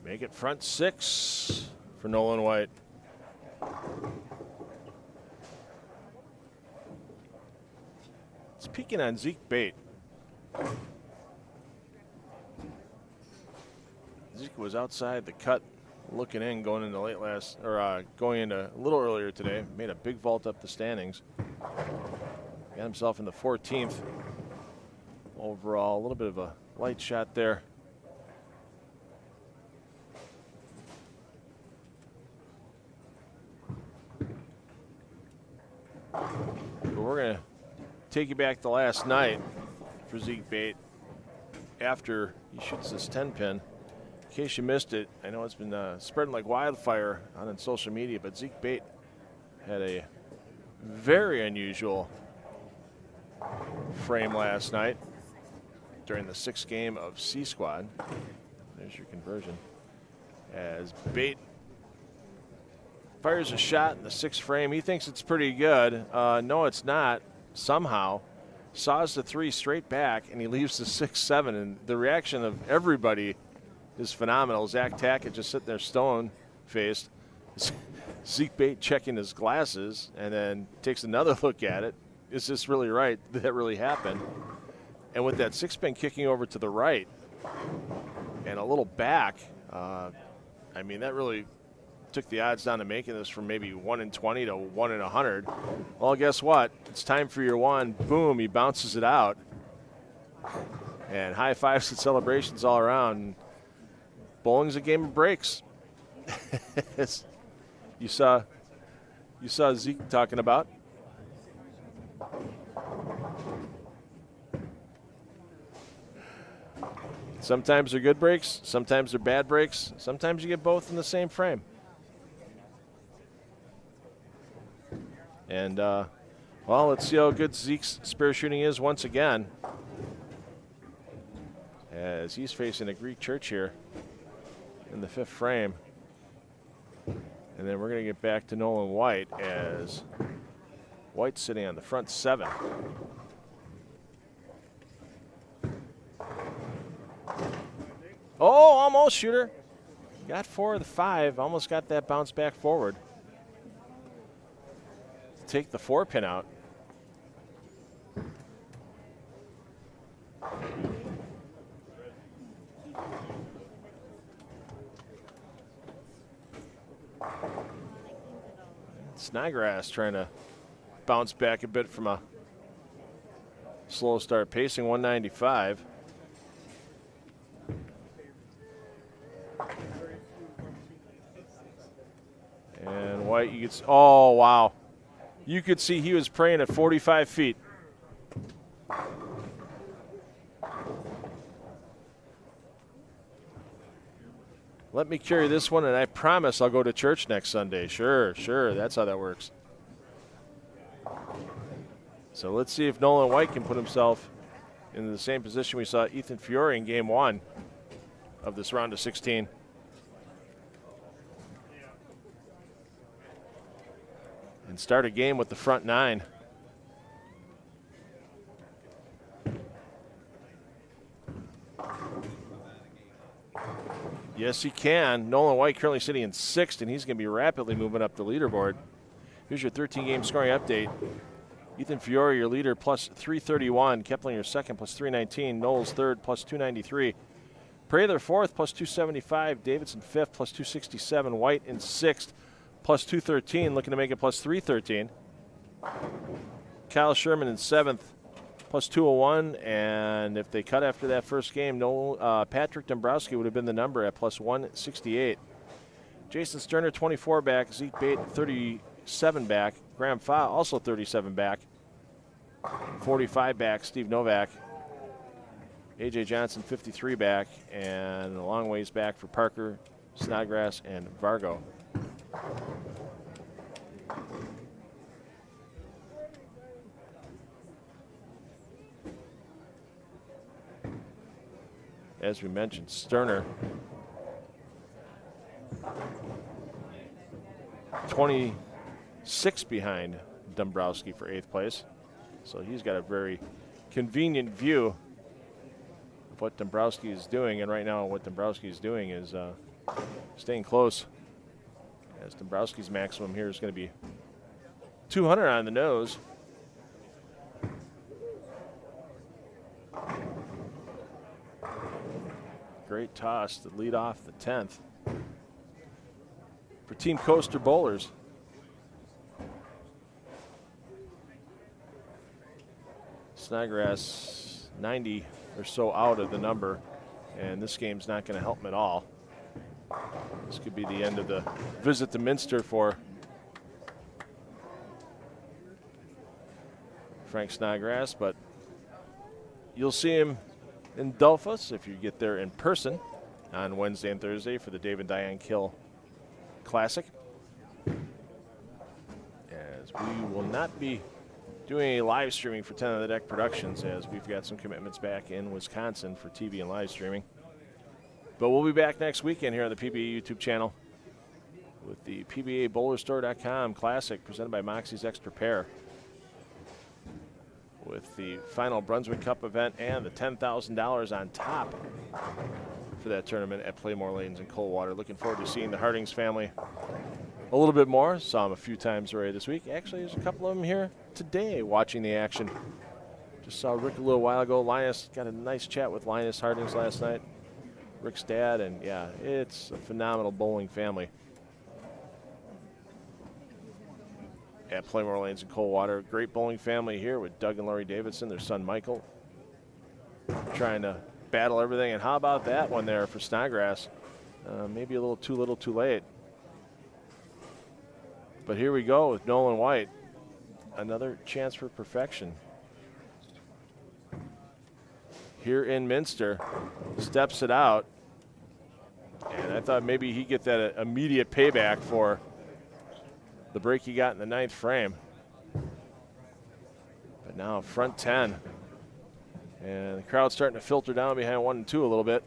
Make it front 6 for Nolan White. It's peeking on Zeke Bait. Zeke was outside the cut, looking in, going into going into a little earlier today. Made a big vault up the standings. Got himself in the 14th overall. A little bit of a light shot there. But we're going to take you back to last night for Zeke Bait after he shoots this 10-pin. In case you missed it, I know it's been spreading like wildfire on social media, but Zeke Bait had a very unusual frame last night during the 6th game of C Squad. There's your conversion. As Bait fires a shot in the 6th frame. He thinks it's pretty good. No, it's not. Somehow saws the 3 straight back, and he leaves the 6-7. And the reaction of everybody is phenomenal. Zach Tackett just sitting there stone-faced. Zeke Bait checking his glasses, and then takes another look at it. Is this really right? Did that really happen? And with that 6-pin kicking over to the right and a little back, I mean, that really took the odds down to making this from maybe 1 in 20 to 1 in 100. Well, guess what? It's time for your 1. Boom, he bounces it out. And high fives and celebrations all around. Bowling's a game of breaks. you saw Zeke talking about. Sometimes they're good breaks, sometimes they're bad breaks, sometimes you get both in the same frame. And, well, let's see how good Zeke's spare shooting is once again, as he's facing a Greek church here in the 5th frame. And then we're going to get back to Nolan White, as White's sitting on the front 7. Oh, almost, shooter. Got 4 of the 5, almost got that bounce back forward. Take the 4-pin out. Snodgrass trying to bounce back a bit from a slow start, pacing 195. And White, you could, oh, wow. You could see he was praying at 45 feet. Let me carry this one, and I promise I'll go to church next Sunday. Sure, that's how that works. So let's see if Nolan White can put himself in the same position we saw Ethan Fiore in game 1 of this round of 16. And start a game with the front 9. Yes, he can. Nolan White currently sitting in 6th, and he's going to be rapidly moving up the leaderboard. Here's your 13-game scoring update. Ethan Fiore, your leader, plus 331. Kepling, your second, plus 319. Knowles, third, plus 293. Prather, fourth, plus 275. Davidson, fifth, plus 267. White in 6th, plus 213, looking to make it plus 313. Kyle Sherman in 7th, plus 201, and if they cut after that first game, Patrick Dombrowski would have been the number at plus 168. Jason Sterner, 24 back. Zeke Bait, 37 back. Graham Fa, also 37 back. 45 back, Steve Novak. A.J. Johnson, 53 back, and a long ways back for Parker, Snodgrass, and Vargo. As we mentioned, Sterner, 26 behind Dombrowski for 8th place. So he's got a very convenient view of what Dombrowski is doing. And right now what Dombrowski is doing is staying close, as Dombrowski's maximum here is going to be 200 on the nose. Great toss to lead off the 10th for Team Coaster Bowlers. Snodgrass 90 or so out of the number, and this game's not going to help him at all. This could be the end of the visit to Minster for Frank Snodgrass, but you'll see him in Delphos if you get there in person on Wednesday and Thursday for the Dave and Diane Kill Classic. As we will not be doing any live streaming for 10 on the Deck Productions, as we've got some commitments back in Wisconsin for TV and live streaming. But we'll be back next weekend here on the PBA YouTube channel with the PBABowlerStore.com Classic presented by Moxie's Extra Pair, with the final Brunswick Cup event and the $10,000 on top for that tournament at Playmore Lanes in Coldwater. Looking forward to seeing the Hardings family a little bit more. Saw them a few times already this week. Actually, there's a couple of them here today watching the action. Just saw Rick a little while ago. Linus, got a nice chat with Linus Hardings last night, Rick's dad, and yeah, it's a phenomenal bowling family at Playmore Lanes in Coldwater. Great bowling family here with Doug and Lori Davidson, their son Michael, trying to battle everything. And how about that one there for Snodgrass? Maybe a little too late. But here we go with Nolan White. Another chance for perfection here in Minster. Steps it out. And I thought maybe he'd get that immediate payback for the break he got in the 9th frame. But now front 10. And the crowd's starting to filter down behind 1 and 2 a little bit.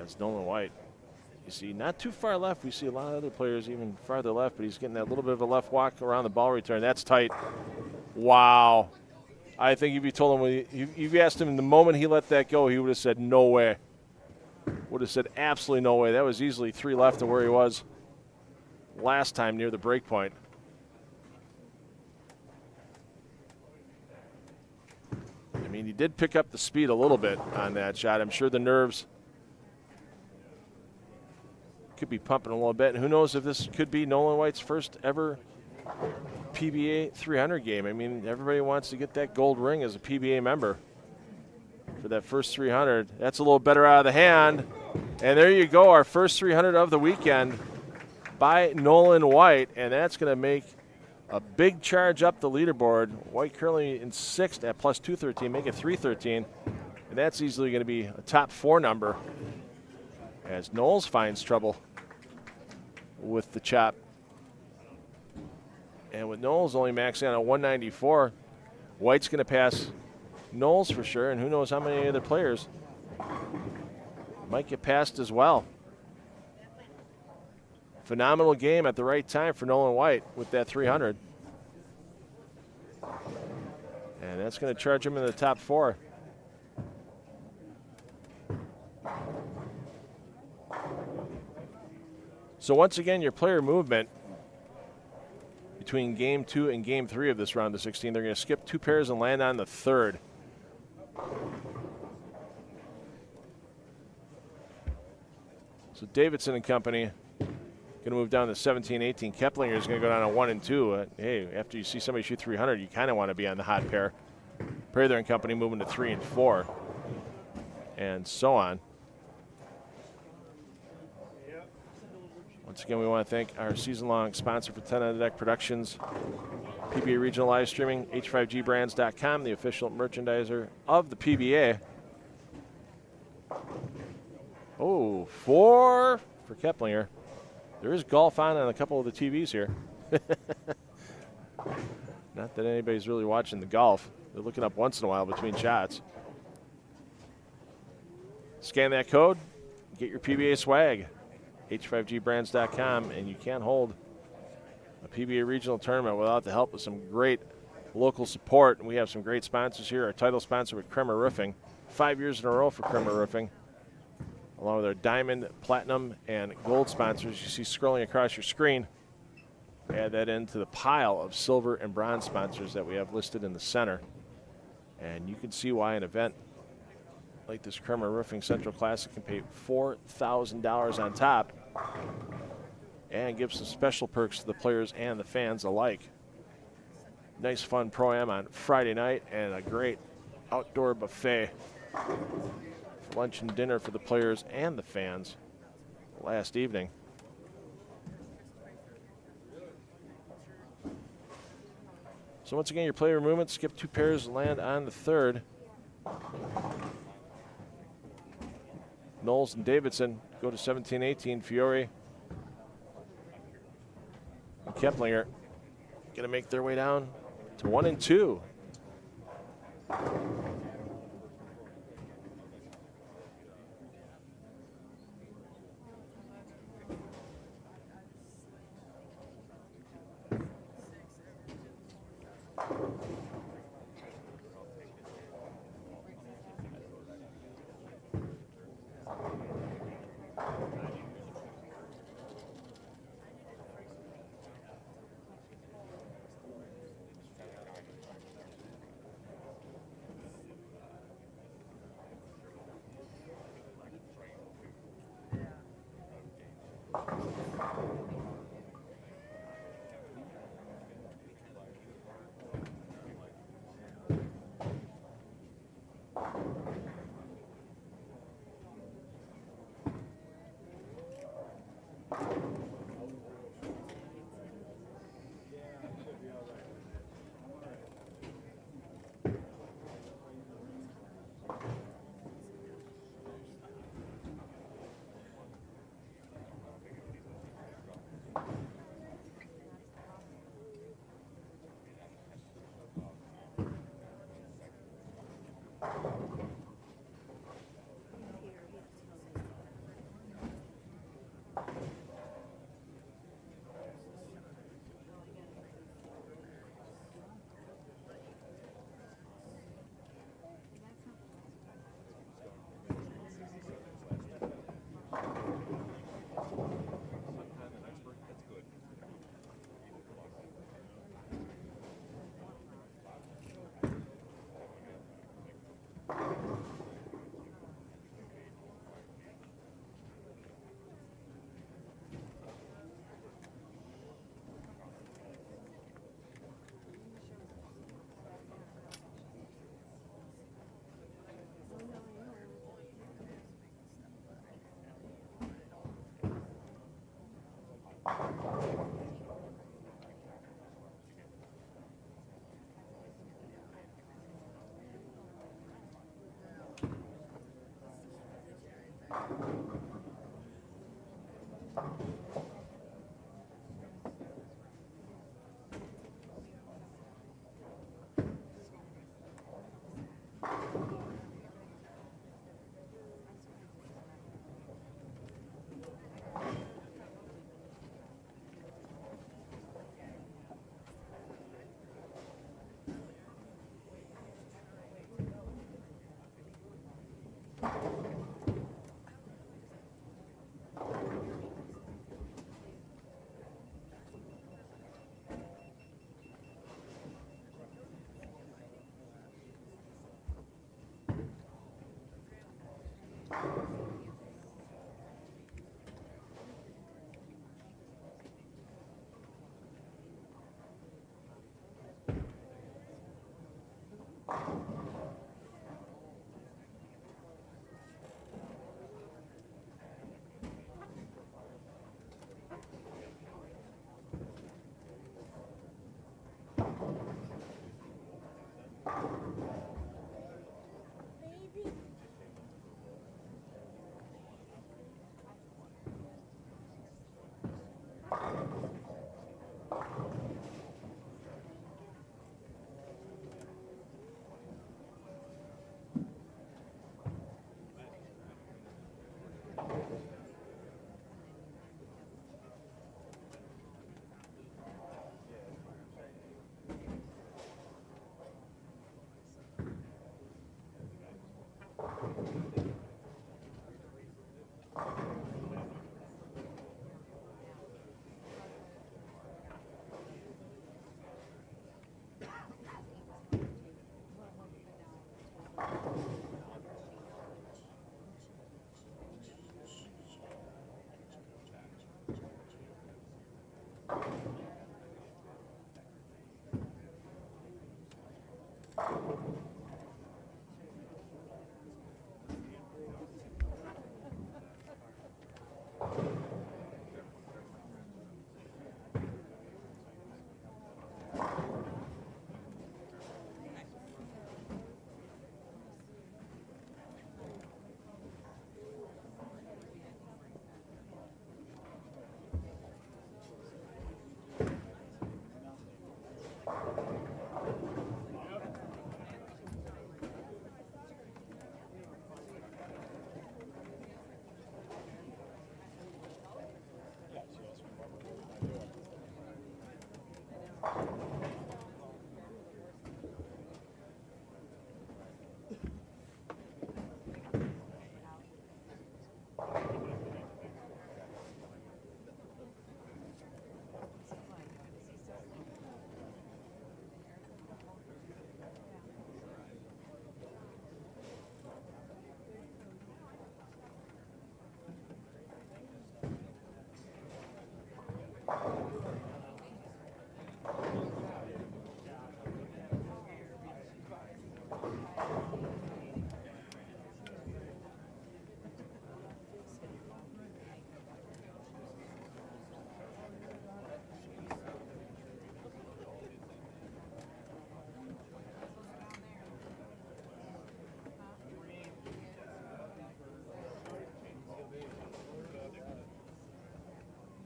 It's Nolan White. You see, not too far left. We see a lot of other players even farther left, but he's getting that little bit of a left walk around the ball return. That's tight. Wow. I think if you told him, if you asked him the moment he let that go, he would have said no way. Would have said absolutely no way. That was easily 3 left of where he was last time near the break point. I mean, he did pick up the speed a little bit on that shot. I'm sure the nerves could be pumping a little bit. And who knows if this could be Nolan White's first ever PBA 300 game. I mean, everybody wants to get that gold ring as a PBA member for that first 300. That's a little better out of the hand. And there you go, our first 300 of the weekend by Nolan White. And that's going to make a big charge up the leaderboard. White currently in 6th at plus 213, make it 313. And that's easily going to be a top 4 number as Knowles finds trouble with the chop. And with Knowles only maxing out at 194, White's going to pass Knowles for sure, and who knows how many other players might get passed as well. Phenomenal game at the right time for Nolan White with that 300. And that's going to charge him in the top 4. So once again, your player movement between game 2 and game 3 of this round of 16, they're going to skip 2 pairs and land on the 3rd. So Davidson and company going to move down to 17-18. Keplinger is going to go down to 1 and 2. Hey, after you see somebody shoot 300, you kind of want to be on the hot pair. Prather and company moving to 3 and 4, and so on. Once again, we want to thank our season-long sponsor for 10 on the Deck Productions, PBA Regional Live Streaming, H5GBrands.com, the official merchandiser of the PBA. Oh, 4 for Keplinger. There is golf on a couple of the TVs here. Not that anybody's really watching the golf. They're looking up once in a while between shots. Scan that code, get your PBA swag. H5GBrands.com, and you can't hold a PBA regional tournament without the help of some great local support. And we have some great sponsors here. Our title sponsor with Kremer Roofing, 5 years in a row for Kremer Roofing, along with our diamond, platinum, and gold sponsors you see scrolling across your screen. Add that into the pile of silver and bronze sponsors that we have listed in the center. And you can see why an event like this Kremer Roofing Central Classic can pay $4,000 on top and give some special perks to the players and the fans alike. Nice fun pro-am on Friday night and a great outdoor buffet for lunch and dinner for the players and the fans last evening. So once again, your player movement, skip 2 pairs, land on the 3rd. Knowles and Davidson go to 17-18. Fiore and Keplinger going to make their way down to 1 and 2.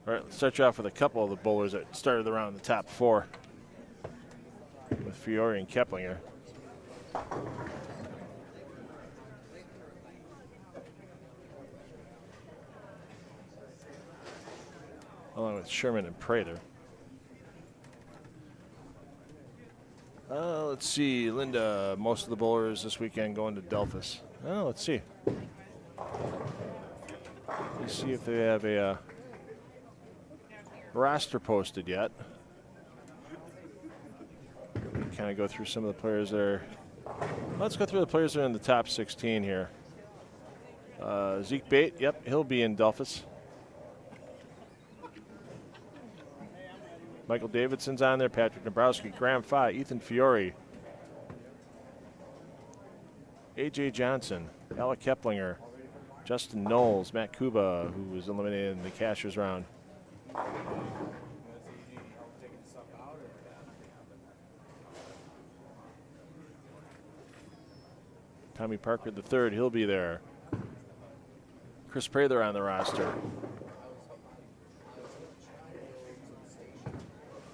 All right, let's start you off with a couple of the bowlers that started around the top 4 with Fiore and Keplinger. Along with Sherman and Prather. Let's see, Linda, most of the bowlers this weekend going to Delphus. Oh, let's see. Let's see if they have a roster posted yet. Kind of go through some of the players that are. Let's go through the players that are in the top 16 here. Zeke Bait, yep, he'll be in Delphus. Michael Davidson's on there, Patrick Nabrowski, Graham Fye, Ethan Fiore, A.J. Johnson, Alec Keplinger, Justin Knowles, Matt Kuba, who was eliminated in the Cashers round. Tommy Parker III, he'll be there. Chris Prather on the roster.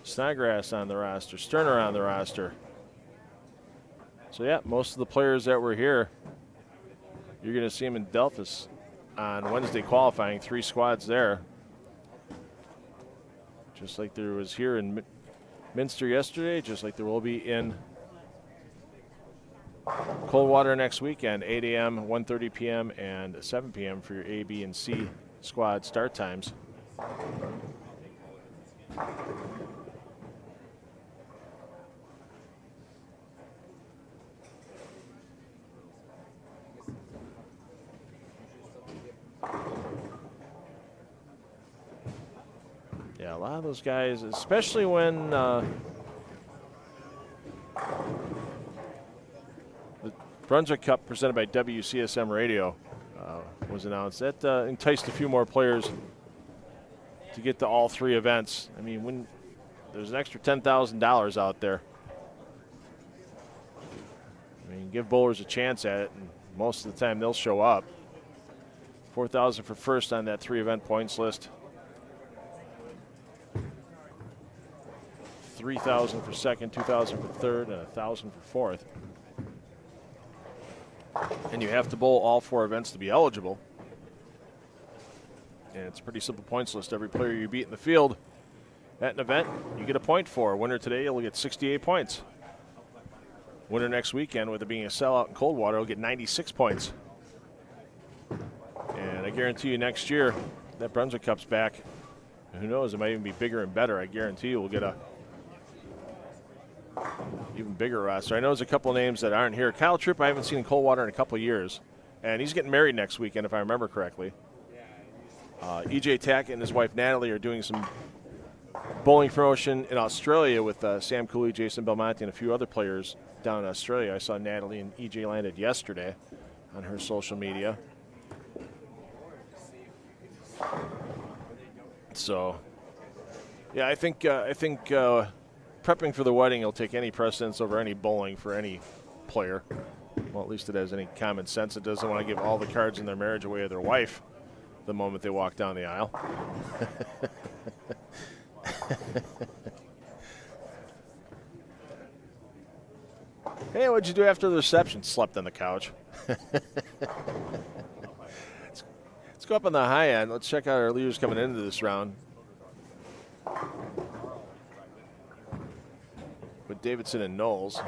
Snodgrass on the roster. Sterner on the roster. So, yeah, most of the players that were here, you're going to see them in Delphus on Wednesday qualifying. 3 squads there. Just like there was here in Minster yesterday, just like there will be in Coldwater next weekend, 8 a.m., 1:30 p.m., and 7 p.m. for your A, B, and C squad start times. Yeah, a lot of those guys, especially when the Brunswick Cup presented by WCSM Radio was announced. That enticed a few more players to get to all 3 events. I mean, when there's an extra $10,000 out there, I mean, give bowlers a chance at it, and most of the time they'll show up. $4,000 for first on that 3-event points list. $3,000 for second, $2,000 for third, and $1,000 for fourth. And you have to bowl all 4 events to be eligible. And it's a pretty simple points list. Every player you beat in the field at an event, you get a point for. Winner today, you'll get 68 points. Winner next weekend, with it being a sellout in Coldwater, will get 96 points. And I guarantee you next year, that Brunswick Cup's back. And who knows, it might even be bigger and better. I guarantee you we'll get a even bigger roster. I know there's a couple names that aren't here. Kyle Tripp I haven't seen in Coldwater in a couple years, and he's getting married next weekend if I remember correctly. EJ Tackett and his wife Natalie are doing some bowling promotion in Australia with Sam Cooley, Jason Belmonte, and a few other players down in Australia. I saw Natalie and EJ landed yesterday on her social media. So, yeah, I think prepping for the wedding will take any precedence over any bowling for any player. Well, at least it has any common sense. It doesn't want to give all the cards in their marriage away to their wife the moment they walk down the aisle. Hey, what'd you do after the reception? Slept on the couch. Let's go up on the high end. Let's check out our leaders coming into this round. With Davidson and Knowles.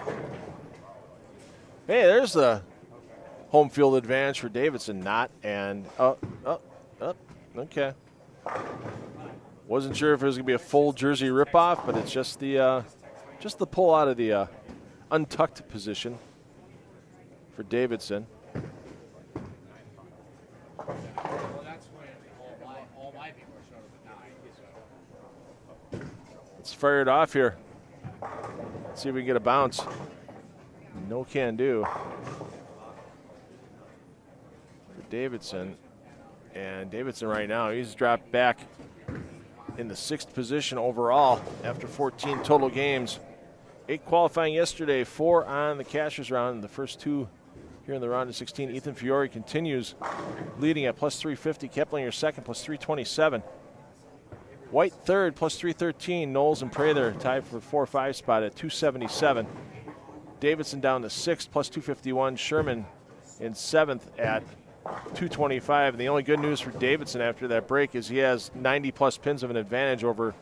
Hey, there's the home field advantage for Davidson. Not and okay. Wasn't sure if it was gonna be a full jersey ripoff, but it's just the pull out of the untucked position for Davidson. Well, that's when all my people showed up at 9. Let's fire it off here. See if we can get a bounce. No can do for Davidson. And Davidson right now, he's dropped back in the 6th position overall after 14 total games. 8 qualifying yesterday, 4 on the cashier's round, and the first 2 here in the round of 16. Ethan Fiore continues leading at plus 350. Keplinger second, plus 327. White third, plus 313. Knowles and Prather tied for 4-5 spot at 277. Davidson down to 6th, plus 251. Sherman in 7th at 225. And the only good news for Davidson after that break is he has 90-plus pins of an advantage over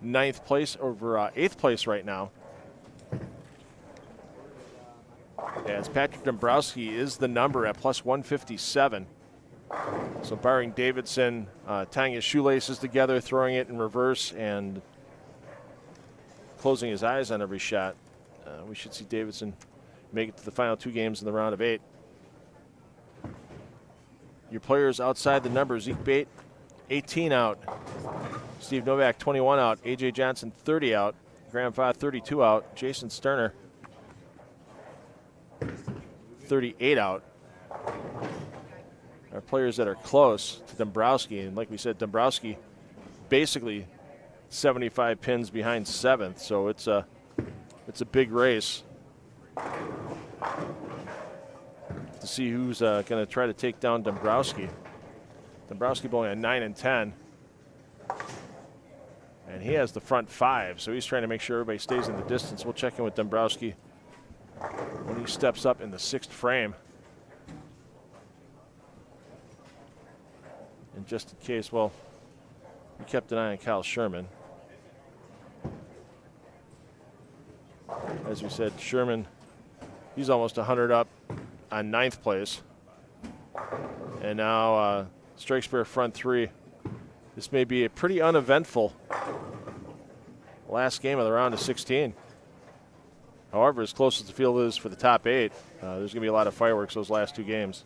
9th place, over 8th place right now. As Patrick Dombrowski is the number at plus 157. So barring Davidson tying his shoelaces together, throwing it in reverse, and closing his eyes on every shot, we should see Davidson make it to the final 2 games in the round of 8. Your players outside the number: Zeke Bait, 18 out. Steve Novak, 21 out. A.J. Johnson, 30 out. Graham Fott, 32 out. Jason Sterner, 38 out. Our players that are close to Dombrowski, and like we said, Dombrowski basically 75 pins behind 7th, so it's a big race to see who's going to try to take down Dombrowski. Dombrowski bowling at 9 and 10, and he has the front 5, so he's trying to make sure everybody stays in the distance. We'll check in with Dombrowski when he steps up in the 6th frame. And just in case, well, we kept an eye on Kyle Sherman. As we said, Sherman, he's almost 100 up on 9th place. And now strike spare front 3. This may be a pretty uneventful last game of the round of 16. However, as close as the field is for the top 8, there's going to be a lot of fireworks those last 2 games.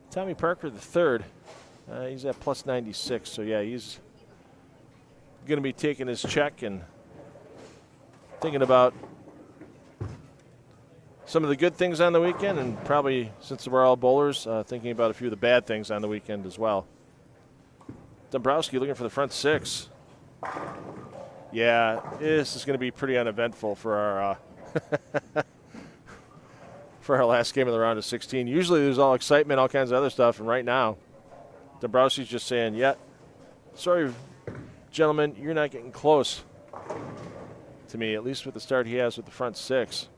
Tommy Parker the third, he's at plus 96, so yeah, he's going to be taking his check and thinking about some of the good things on the weekend, and probably, since we're all bowlers, thinking about a few of the bad things on the weekend as well. Dombrowski looking for the front 6. Yeah, this is going to be pretty uneventful for our for our last game of the round of 16. Usually there's all excitement, all kinds of other stuff, and right now Dombrowski's just saying, yeah, sorry, gentlemen, you're not getting close to me, at least with the start he has with the front 6.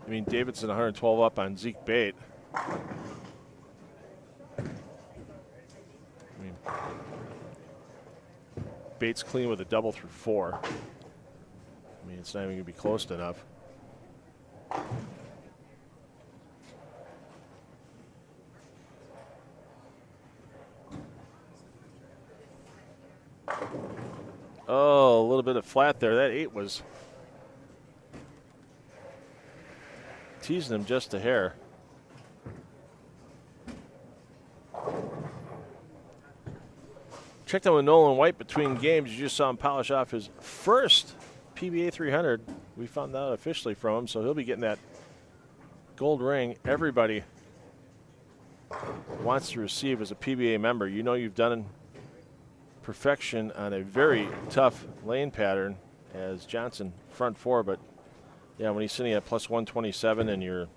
I mean, Davidson 112 up on Zeke Bait. Bait's clean with a double through 4. I mean, it's not even going to be close enough. Oh, a little bit of flat there. That 8 was teasing him just a hair. Checked out with Nolan White between games. You just saw him polish off his first PBA 300. We found that out officially from him, so he'll be getting that gold ring everybody wants to receive as a PBA member. You know you've done perfection on a very tough lane pattern as Johnson front 4, but yeah, when he's sitting at plus 127 and you're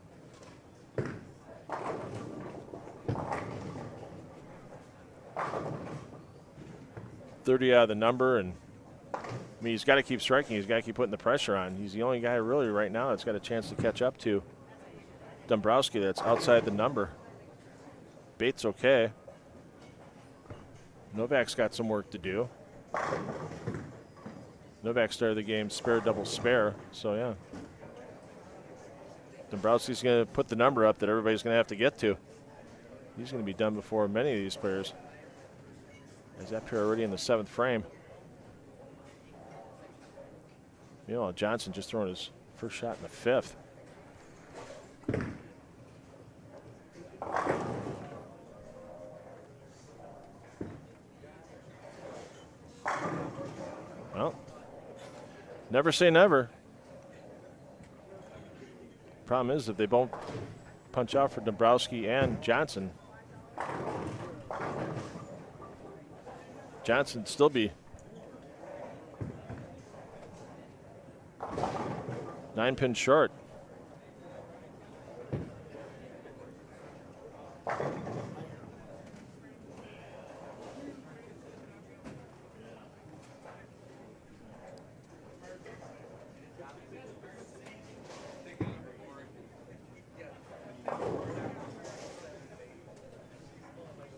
.30 out of the number, and I mean, he's got to keep striking. He's got to keep putting the pressure on. He's the only guy really right now that's got a chance to catch up to Dombrowski that's outside the number. Bait's okay. Novak's got some work to do. Novak started the game spare, double spare, so yeah. Dombrowski's going to put the number up that everybody's going to have to get to. He's going to be done before many of these players. Is that pair already in the 7th frame? You know, Johnson just throwing his first shot in the 5th. Well, never say never. Problem is, if they both punch out for Dombrowski and Johnson, Johnson still be 9 pins short.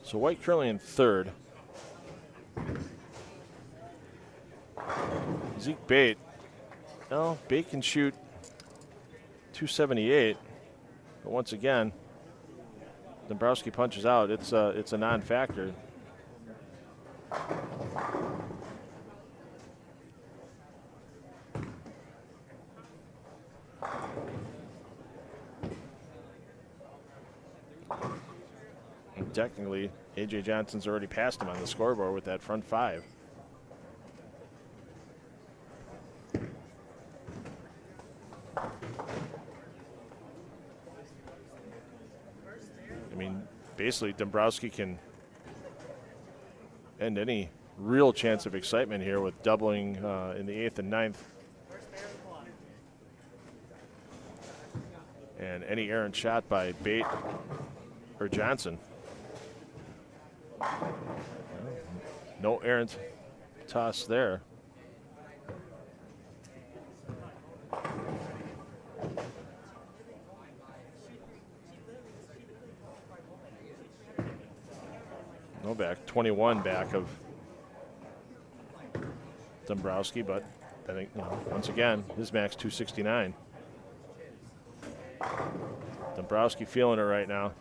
So White currently in 3rd. Zeke Bait. No, Bait can shoot 278, but once again, Dombrowski punches out. It's a non-factor. And technically, A.J. Johnson's already passed him on the scoreboard with that front 5. I mean, basically, Dombrowski can end any real chance of excitement here with doubling in the 8th and 9th. And any errant shot by Bait or Johnson. No errant toss there. Novak 21 back of Dombrowski, but I think, you know, once again, his max 269. Dombrowski feeling it right now.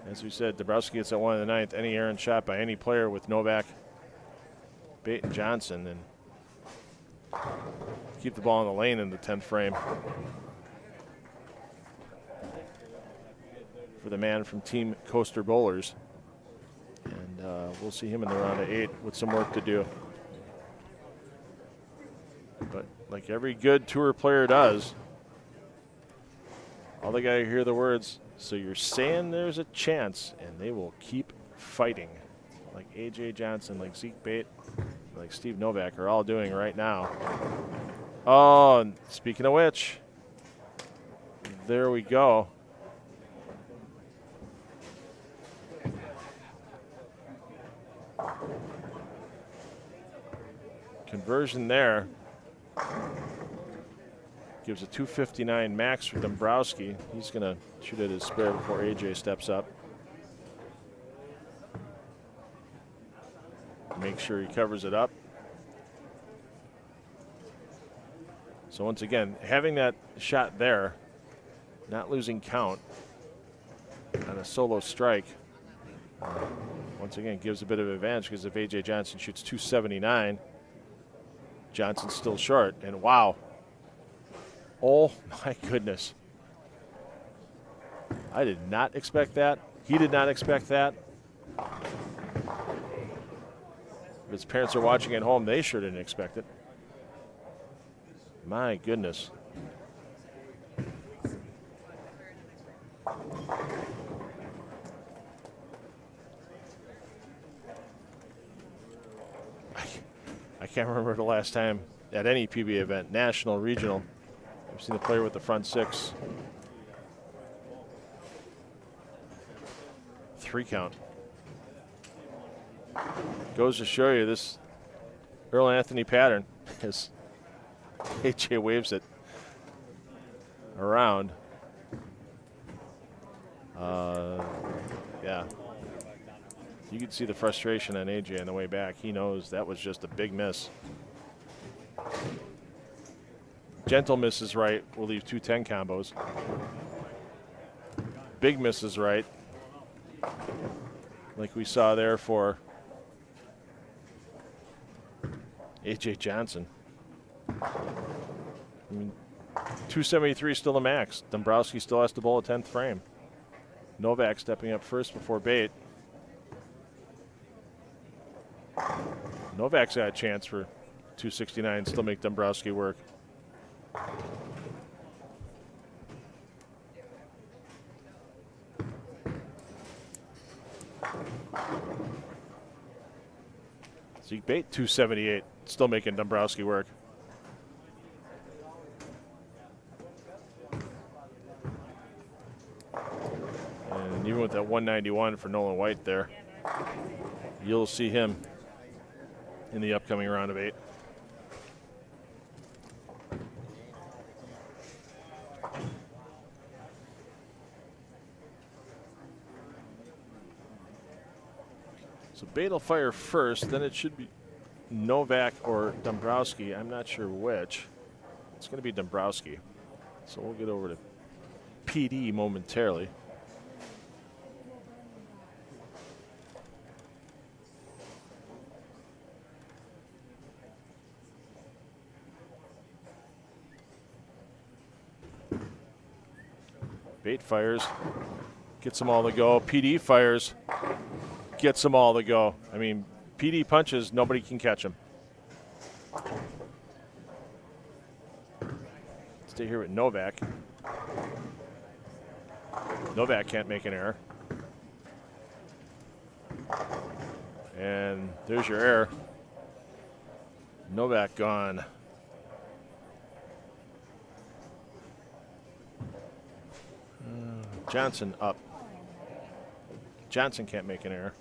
As we said, Dombrowski gets at 1 in the 9th. Any errant shot by any player with Novak, Bait, and Johnson, and keep the ball in the lane in the 10th frame. For the man from Team Coaster Bowlers. And we'll see him in the round of 8 with some work to do. But like every good tour player does, all they got to hear the words, so you're saying there's a chance, and they will keep fighting. Like A.J. Johnson, like Zeke Bait, like Steve Novak are all doing right now. Oh, and speaking of which, there we go. Conversion there. Gives a 259 max for Dombrowski. He's going to shoot at his spare before AJ steps up. Make sure he covers it up. So once again, having that shot there, not losing count on a solo strike, Once again, gives a bit of advantage because if A.J. Johnson shoots 279, Johnson's still short. And wow. Oh, my goodness. I did not expect that. He did not expect that. If his parents are watching at home, they sure didn't expect it. My goodness. I can't remember the last time at any PBA event, national, regional, I've seen a player with the front six. 3 count. Goes to show you this Earl Anthony pattern as AJ waves it around. Yeah. You can see the frustration on AJ on the way back. He knows that was just a big miss. Gentle misses right will leave 2 10 combos. Big misses right, like we saw there for AJ Johnson. I mean, 273 is still the max. Dombrowski still has to bowl a 10th frame. Novak stepping up first before Bait. Novak's got a chance for 269, still make Dombrowski work. Zeke Bait, 278, still making Dombrowski work. And even with that 191 for Nolan White there, you'll see him in the upcoming round of 8. So Bait will fire first, then it should be Novak or Dombrowski. I'm not sure which. It's going to be Dombrowski. So we'll get over to PD momentarily. Bait fires, gets them all to go. PD fires, gets them all to go. I mean, PD punches, nobody can catch him. Stay here with Novak. Novak can't make an error. And there's your error. Novak gone. Johnson up. Johnson can't make an error.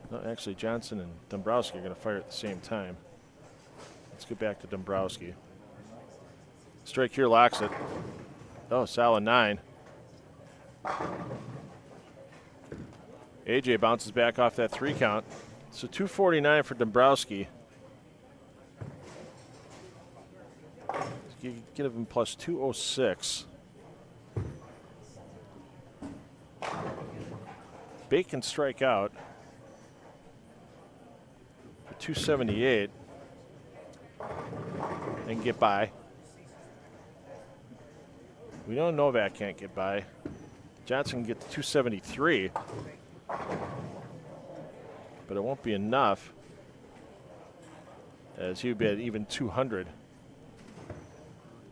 No, actually, Johnson and Dombrowski are going to fire at the same time. Let's get back to Dombrowski. Strike here locks it. Oh, solid 9. AJ bounces back off that 3 count. So 249 for Dombrowski. You give him plus 206. Bait can strike out for 278 and get by. We know Novak can't get by. Johnson can get to 273, but it won't be enough as he would be at even 200.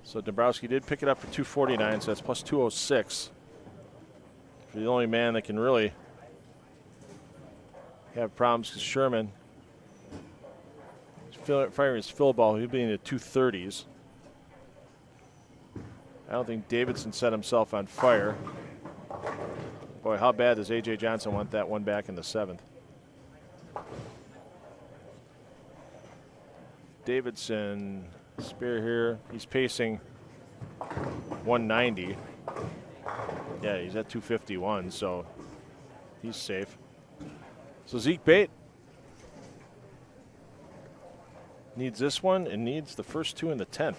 So Dombrowski did pick it up for 249, so that's plus 206. For the only man that can really have problems because Sherman firing his fill ball, he'll be in the 230s. I don't think Davidson set himself on fire. Boy, how bad does A.J. Johnson want that one back in the 7th? Davidson, spear here. He's pacing 190. Yeah, he's at 251, so he's safe. So Zeke Bait needs this one and needs the first 2 in the 10th.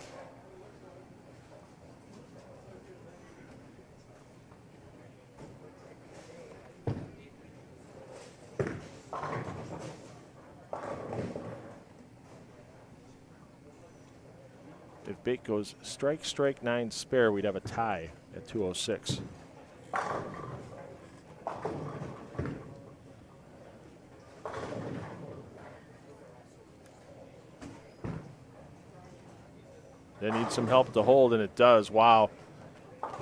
Bait goes strike, strike, 9 spare. We'd have a tie at 206. They need some help to hold, and it does. Wow.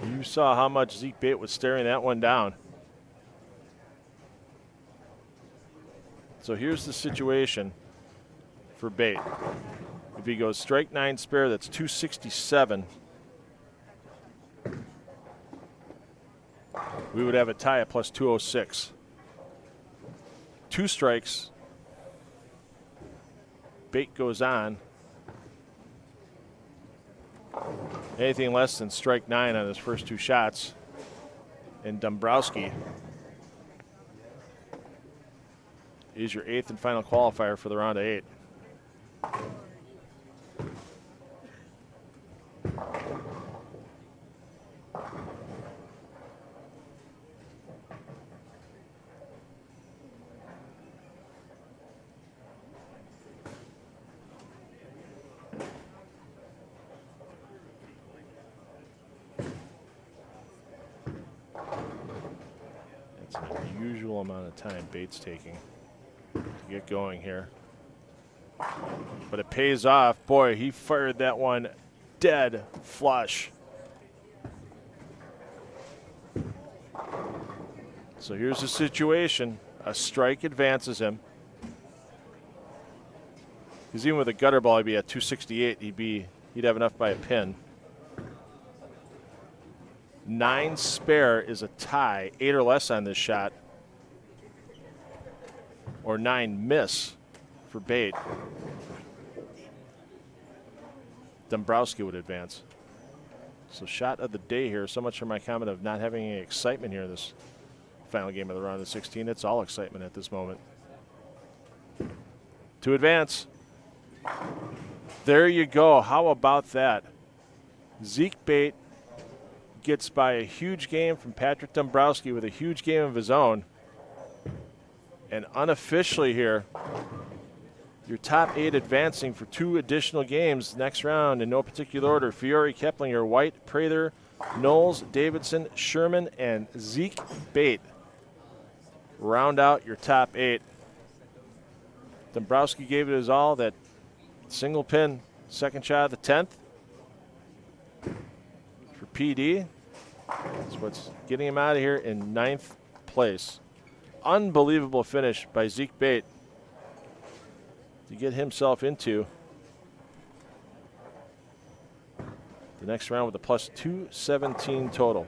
You saw how much Zeke Bait was staring that one down. So here's the situation for Bait. If he goes strike, 9 spare, that's 267. We would have a tie at plus 206. 2 strikes. Bait goes on. Anything less than strike 9 on his first 2 shots. And Dombrowski is your 8th and final qualifier for the round of 8. That's an unusual amount of time Bait's taking to get going here. But it pays off. Boy, he fired that one dead flush. So here's the situation. A strike advances him. Because even with a gutter ball, he'd be at 268. He'd have enough by a pin. 9 spare is a tie. 8 or less on this shot. Or 9 miss for Bait. Dombrowski would advance. So shot of the day here. So much for my comment of not having any excitement here in this final game of the round of 16. It's all excitement at this moment. To advance. There you go. How about that? Zeke Bait gets by a huge game from Patrick Dombrowski with a huge game of his own. And unofficially here, your top 8 advancing for 2 additional games next round in no particular order. Fiore, Keplinger, White, Prather, Knowles, Davidson, Sherman, and Zeke Bait round out your top 8. Dombrowski gave it his all. That single pin, second shot of the 10th for PD. That's what's getting him out of here in 9th place. Unbelievable finish by Zeke Bait to get himself into the next round with a plus 217 total.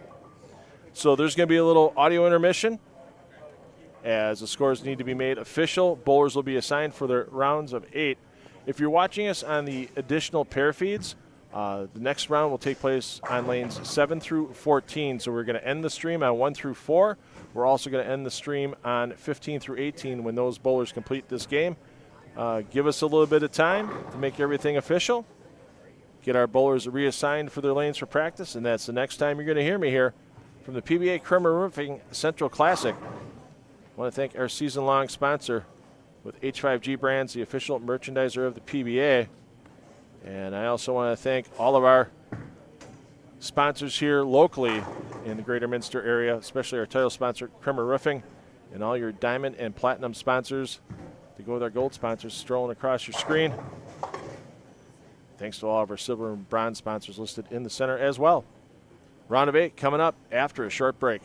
So there's going to be a little audio intermission as the scores need to be made official. Bowlers will be assigned for their rounds of 8. If you're watching us on the additional pair feeds, the next round will take place on lanes 7 through 14. So we're going to end the stream on 1 through 4. We're also going to end the stream on 15 through 18 when those bowlers complete this game. Give us a little bit of time to make everything official. Get our bowlers reassigned for their lanes for practice, and that's the next time you're going to hear me here from the PBA Kremer Roofing Central Classic. I want to thank our season-long sponsor with H5G Brands, the official merchandiser of the PBA. And I also want to thank all of our sponsors here locally in the greater Minster area, especially our title sponsor, Kremer Roofing, and all your diamond and platinum sponsors to go with our gold sponsors strolling across your screen. Thanks to all of our silver and bronze sponsors listed in the center as well. Round of 8 coming up after a short break.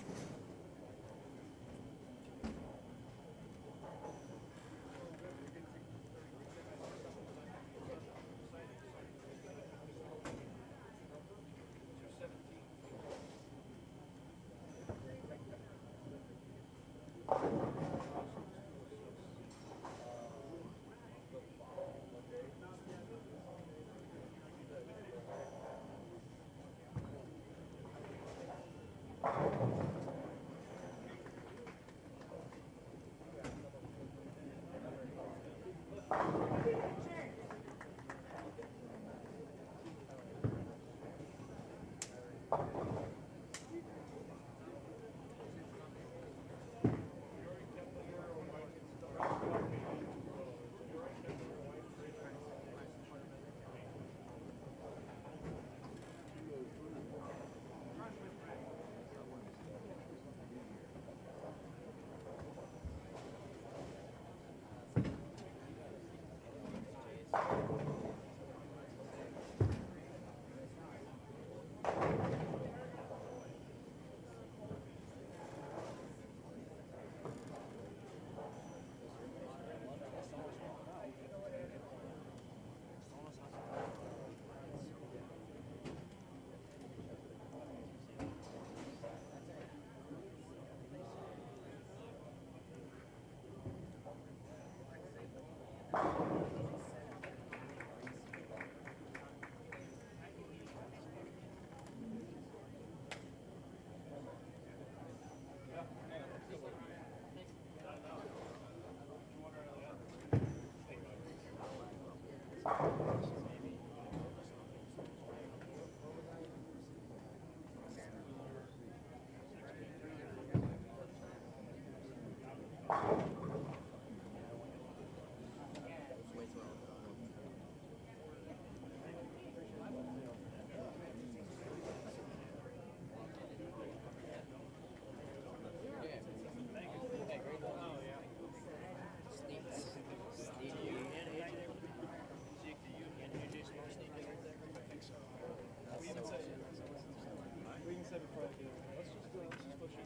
We can set it for like, let's just go shoot.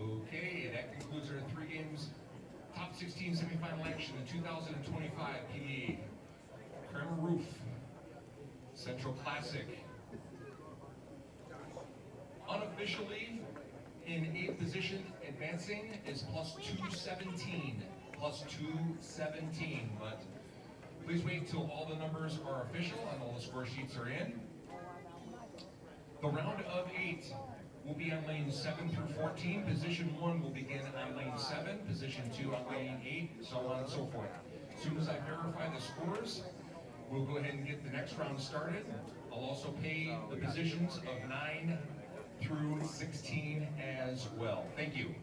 Okay, that concludes our 3 games top 16 semifinal action in 2025 PBA Kremer Roof Central Classic. Unofficially in 8th position advancing is plus 217. Plus 217. But please wait till all the numbers are official and all the score sheets are in. The round of 8 will be on lanes 7 through 14. Position 1 will begin on lane 7. Position 2 on lane 8, so on and so forth. As soon as I verify the scores, we'll go ahead and get the next round started. I'll also pay the positions of 9 through 16 as well. Thank you.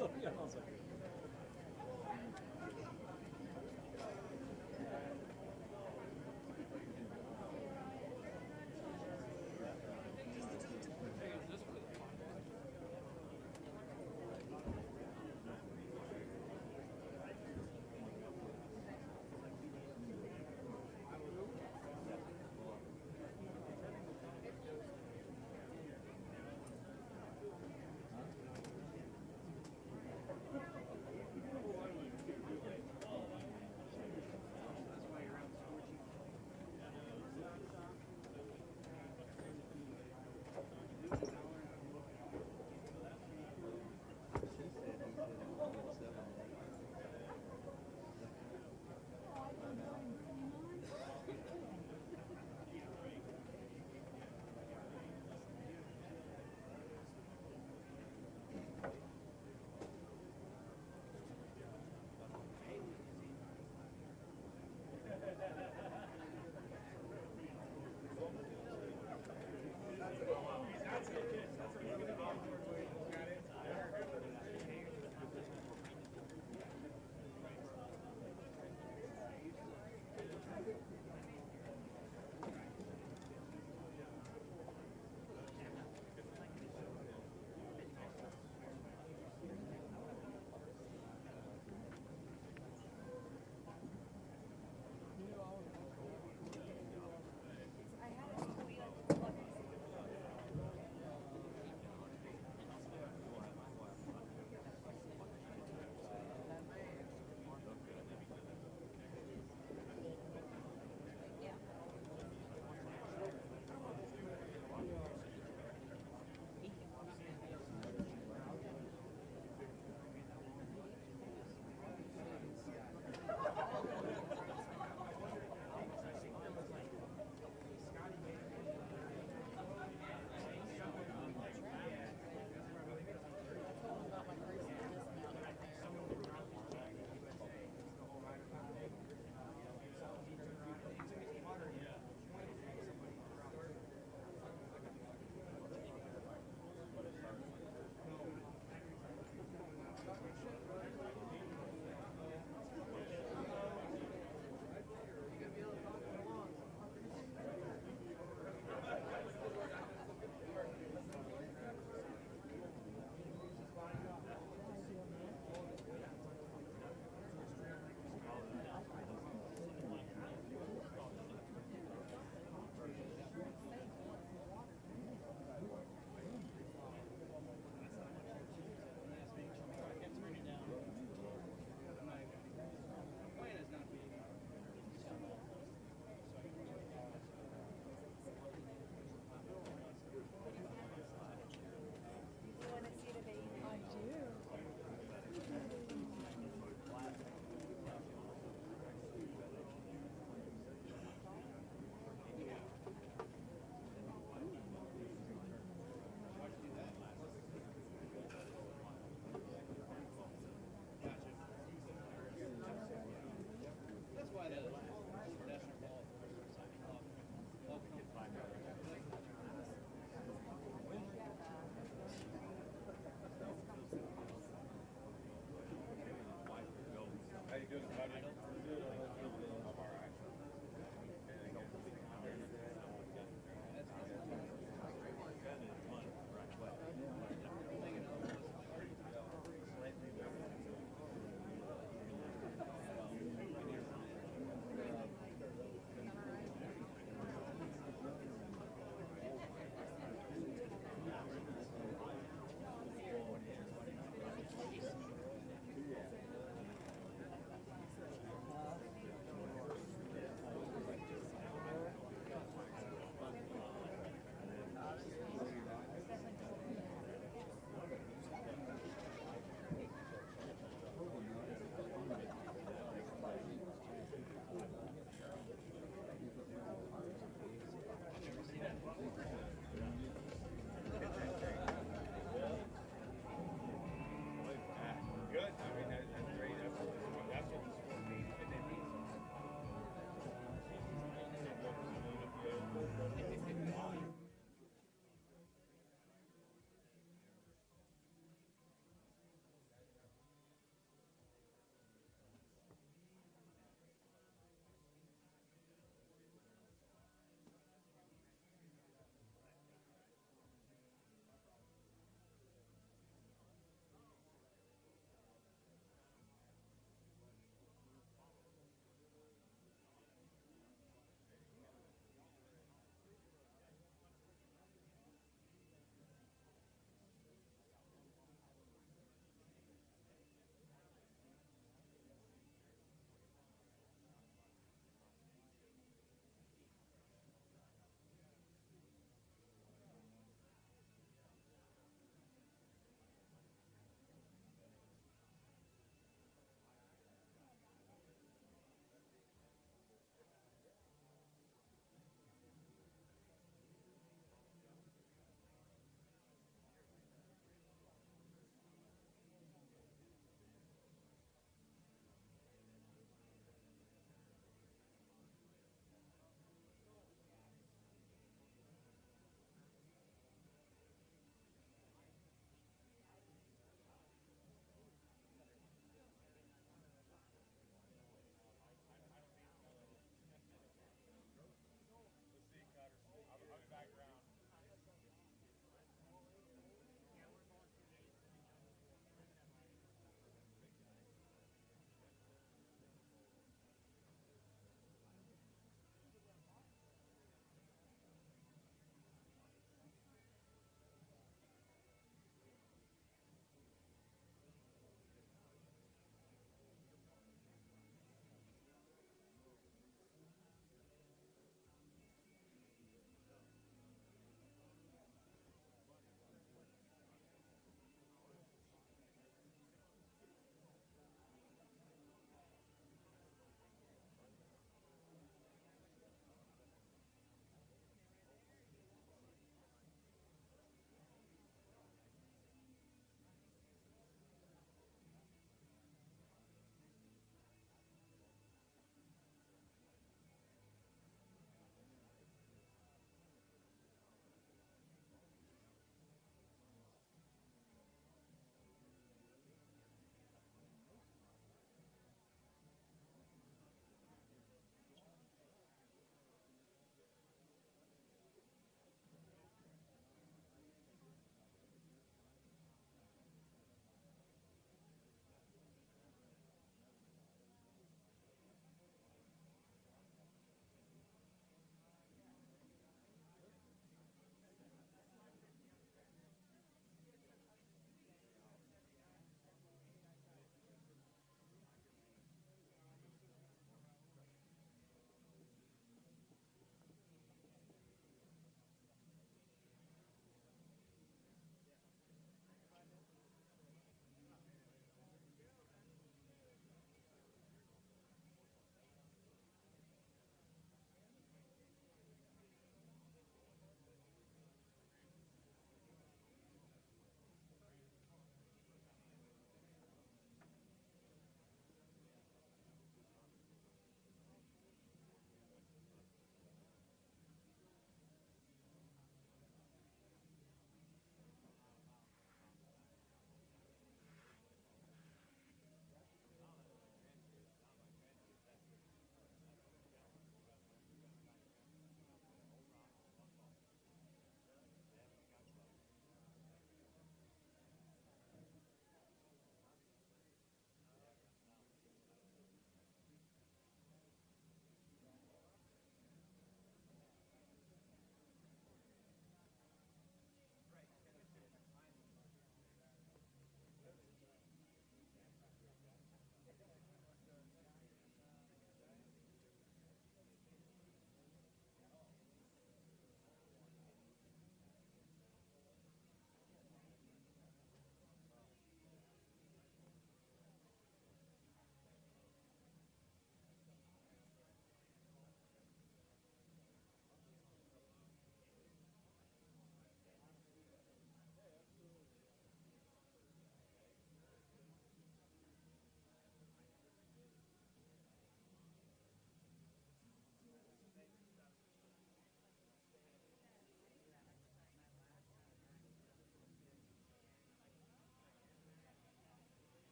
So, yeah, I was like,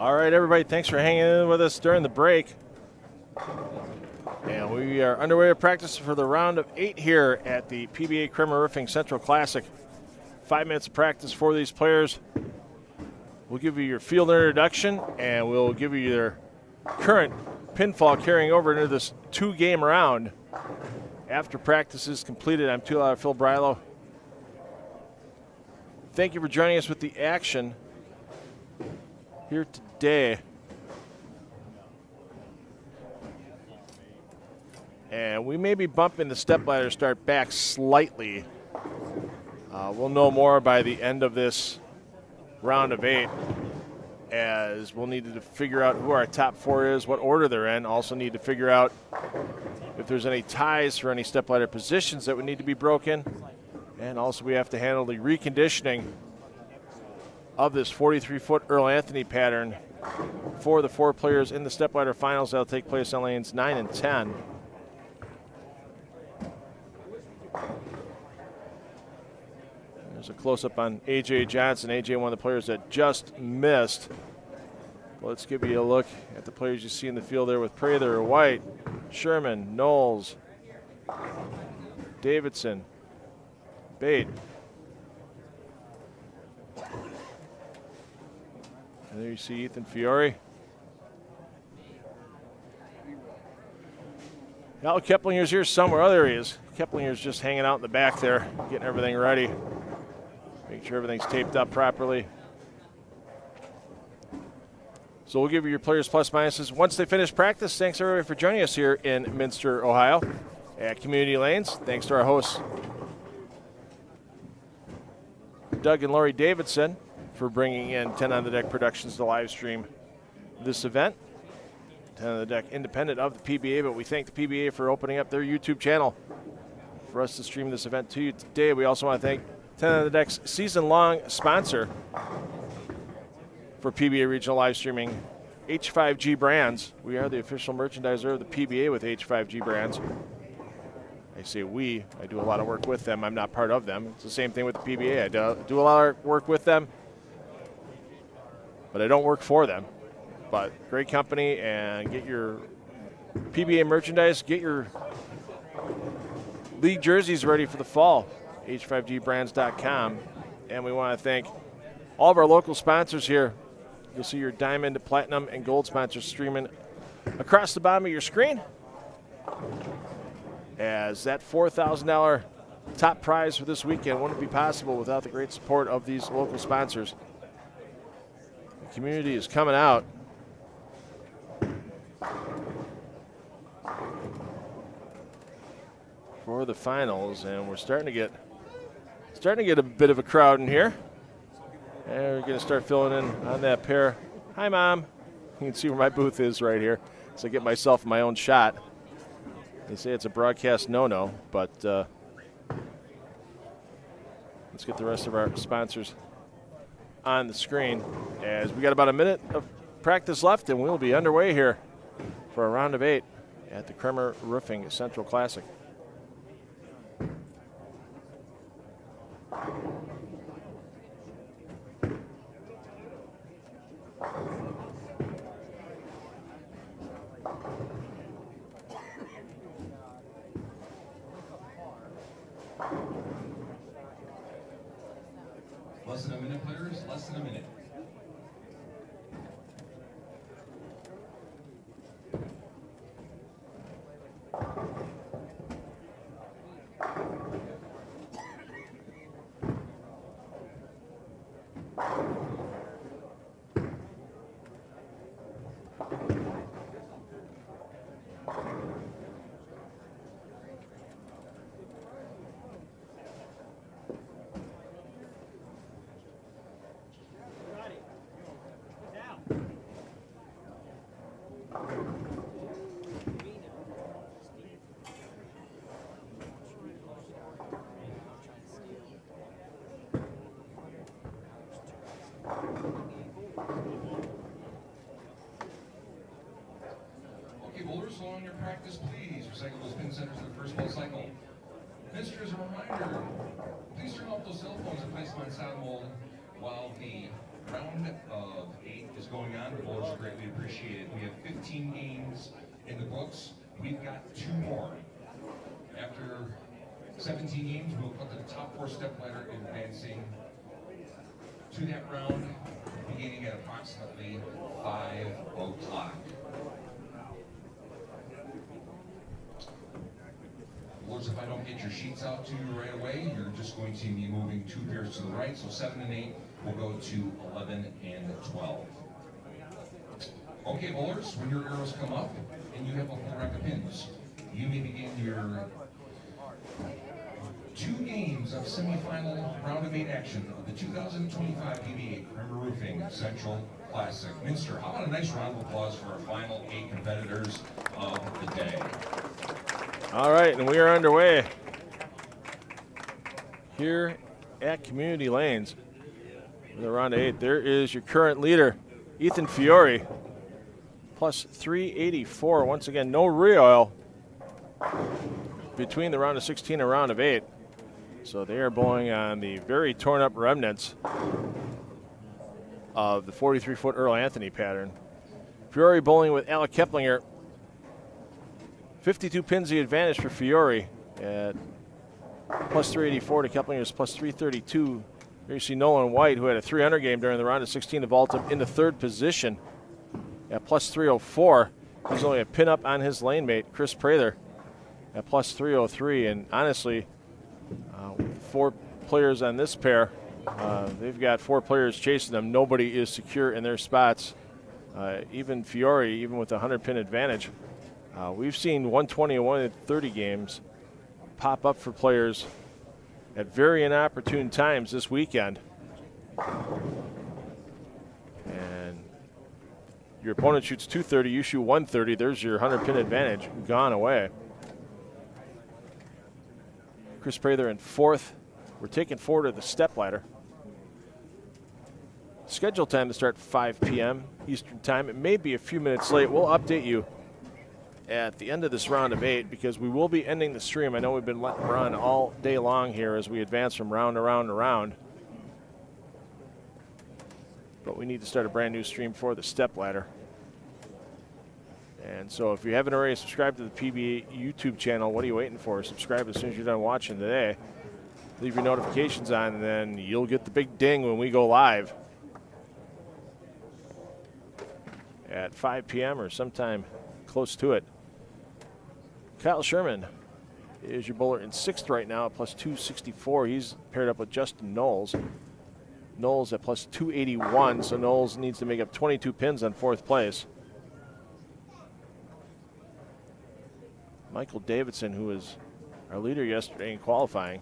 All right, everybody, thanks for hanging in with us during the break. And we are underway to practice for the round of 8 here at the PBA Kremer Roofing Central Classic. 5 minutes of practice for these players. We'll give you your field introduction, and we'll give you their current pinfall carrying over into this 2-game round. After practice is completed, I'm Phil Brylow. Thank you for joining us with the action here today. And we may be bumping the stepladder start back slightly. We'll know more by the end of this round of 8, as we'll need to figure out who our top 4 is, what order they're in. Also need to figure out if there's any ties for any stepladder positions that would need to be broken. And also we have to handle the reconditioning of this 43-foot Earl Anthony pattern for the 4 players in the stepladder finals. That'll take place on lanes 9 and 10. There's a close-up on A.J. Johnson. A.J., one of the players that just missed. Let's give you a look at the players you see in the field there with Prather, White, Sherman, Knowles, Davidson, Bait. And there you see Ethan Fiore. Al Keplinger's here somewhere. Oh, there he is. Keplinger's just hanging out in the back there, getting everything ready. Make sure everything's taped up properly. So we'll give you your players plus minuses once they finish practice. Thanks everybody for joining us here in Minster, Ohio at Community Lanes. Thanks to our hosts, Doug and Lori Davidson, for bringing in 10 on the Deck Productions to live stream this event. 10 on the Deck, independent of the PBA, but we thank the PBA for opening up their YouTube channel for us to stream this event to you today. We also want to thank 10 on the Deck's season-long sponsor for PBA Regional Live Streaming, H5G Brands. We are the official merchandiser of the PBA with H5G Brands. I say we. I do a lot of work with them. I'm not part of them. It's the same thing with the PBA. I do a lot of work with them, but I don't work for them. But great company, and get your PBA merchandise, get your league jerseys ready for the fall. H5gbrands.com. And we want to thank all of our local sponsors here. You'll see your diamond, platinum, and gold sponsors streaming across the bottom of your screen, as that $4,000 top prize for this weekend wouldn't be possible without the great support of these local sponsors. The community is coming out. For the finals, and we're starting to get a bit of a crowd in here. And we're going to start filling in on that pair. Hi, Mom. You can see where my booth is right here. So I get myself my own shot. They say it's a broadcast no-no, but let's get the rest of our sponsors on the screen, as we got about a minute of practice left, and we'll be underway here for a round of 8 at the Kremer Roofing Central Classic. Less than a minute, players. Less than a minute. Okay, bowlers, slow on your practice, please. Recycle those pin centers to the first ball cycle. Minster, as a reminder, please turn off those cell phones and place them on sound mold while the round of 8 is going on. The bowlers greatly appreciate it. We have 15 games in the books. We've got 2 more. After 17 games, we'll put the top 4 step ladder advancing to that round, beginning at approximately 5 o'clock. Lords, if I don't get your sheets out to you right away, you're just going to be moving 2 pairs to the right. So 7 and 8 will go to 11 and 12. Okay, bowlers, when your arrows come up and you have a full rack of pins, you may begin your 2 games of semifinal round of 8 action of the 2025 PBA Kremer Roofing Central Classic. Minster, how about a nice round of applause for our final 8 competitors of the day? All right, and we are underway here at Community Lanes with a round of 8. There is your current leader, Ethan Fiore, plus 384. Once again, no re-oil between the round of 16 and round of 8. So they are bowling on the very torn up remnants of the 43-foot Earl Anthony pattern. Fiore bowling with Alec Keplinger. 52 pins the advantage for Fiore at plus 384 to Keplinger's plus 332. Here you see Nolan White, who had a 300 game during the round of 16 to vault up into 3rd position at plus 304. He's only a pin up on his lane mate, Chris Prather, at plus 303. And honestly, 4 players on this pair, they've got 4 players chasing them. Nobody is secure in their spots. Even Fiore, even with a 100 pin advantage. We've seen 120 and 130 games pop up for players at very inopportune times this weekend. And your opponent shoots 230, you shoot 130. There's your 100 pin advantage gone away. Chris Prather in 4th. We're taking forward to the step ladder. Scheduled time to start 5 p.m. Eastern time. It may be a few minutes late. We'll update you at the end of this round of 8 because we will be ending the stream. I know we've been letting run all day long here as we advance from round to round to round. But we need to start a brand new stream for the step ladder. And so if you haven't already subscribed to the PBA YouTube channel, what are you waiting for? Subscribe as soon as you're done watching today. Leave your notifications on, and then you'll get the big ding when we go live at 5 p.m. or sometime close to it. Kyle Sherman is your bowler in 6th right now at plus 264. He's paired up with Justin Knowles. Knowles at plus 281, so Knowles needs to make up 22 pins on 4th place. Michael Davidson, who was our leader yesterday in qualifying.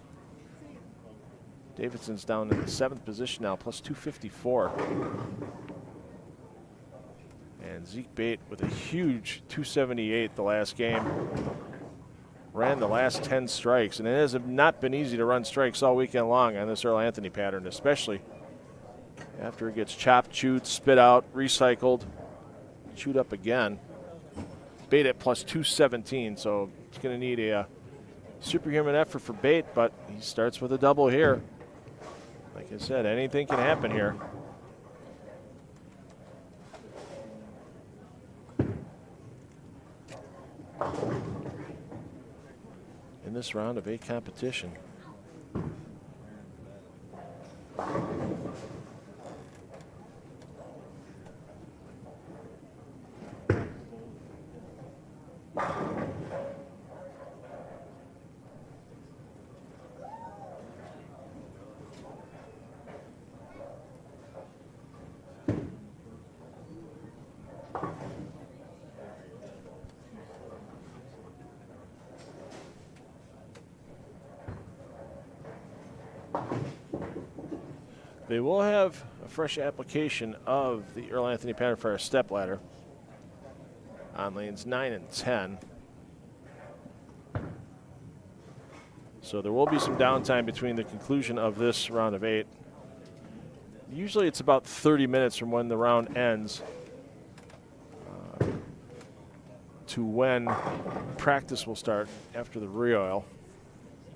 Davidson's down in the 7th position now, plus 254. And Zeke Bait with a huge 278 the last game. Ran the last 10 strikes, and it has not been easy to run strikes all weekend long on this Earl Anthony pattern, especially after it gets chopped, chewed, spit out, recycled, chewed up again. Bait at plus 217, so it's going to need a superhuman effort for Bait, but he starts with a double here. Like I said, anything can happen here. In this round of 8 competition. They will have a fresh application of the Earl Anthony pattern for our step ladder on lanes 9 and 10. So there will be some downtime between the conclusion of this round of 8. Usually it's about 30 minutes from when the round ends to when practice will start after the re-oil.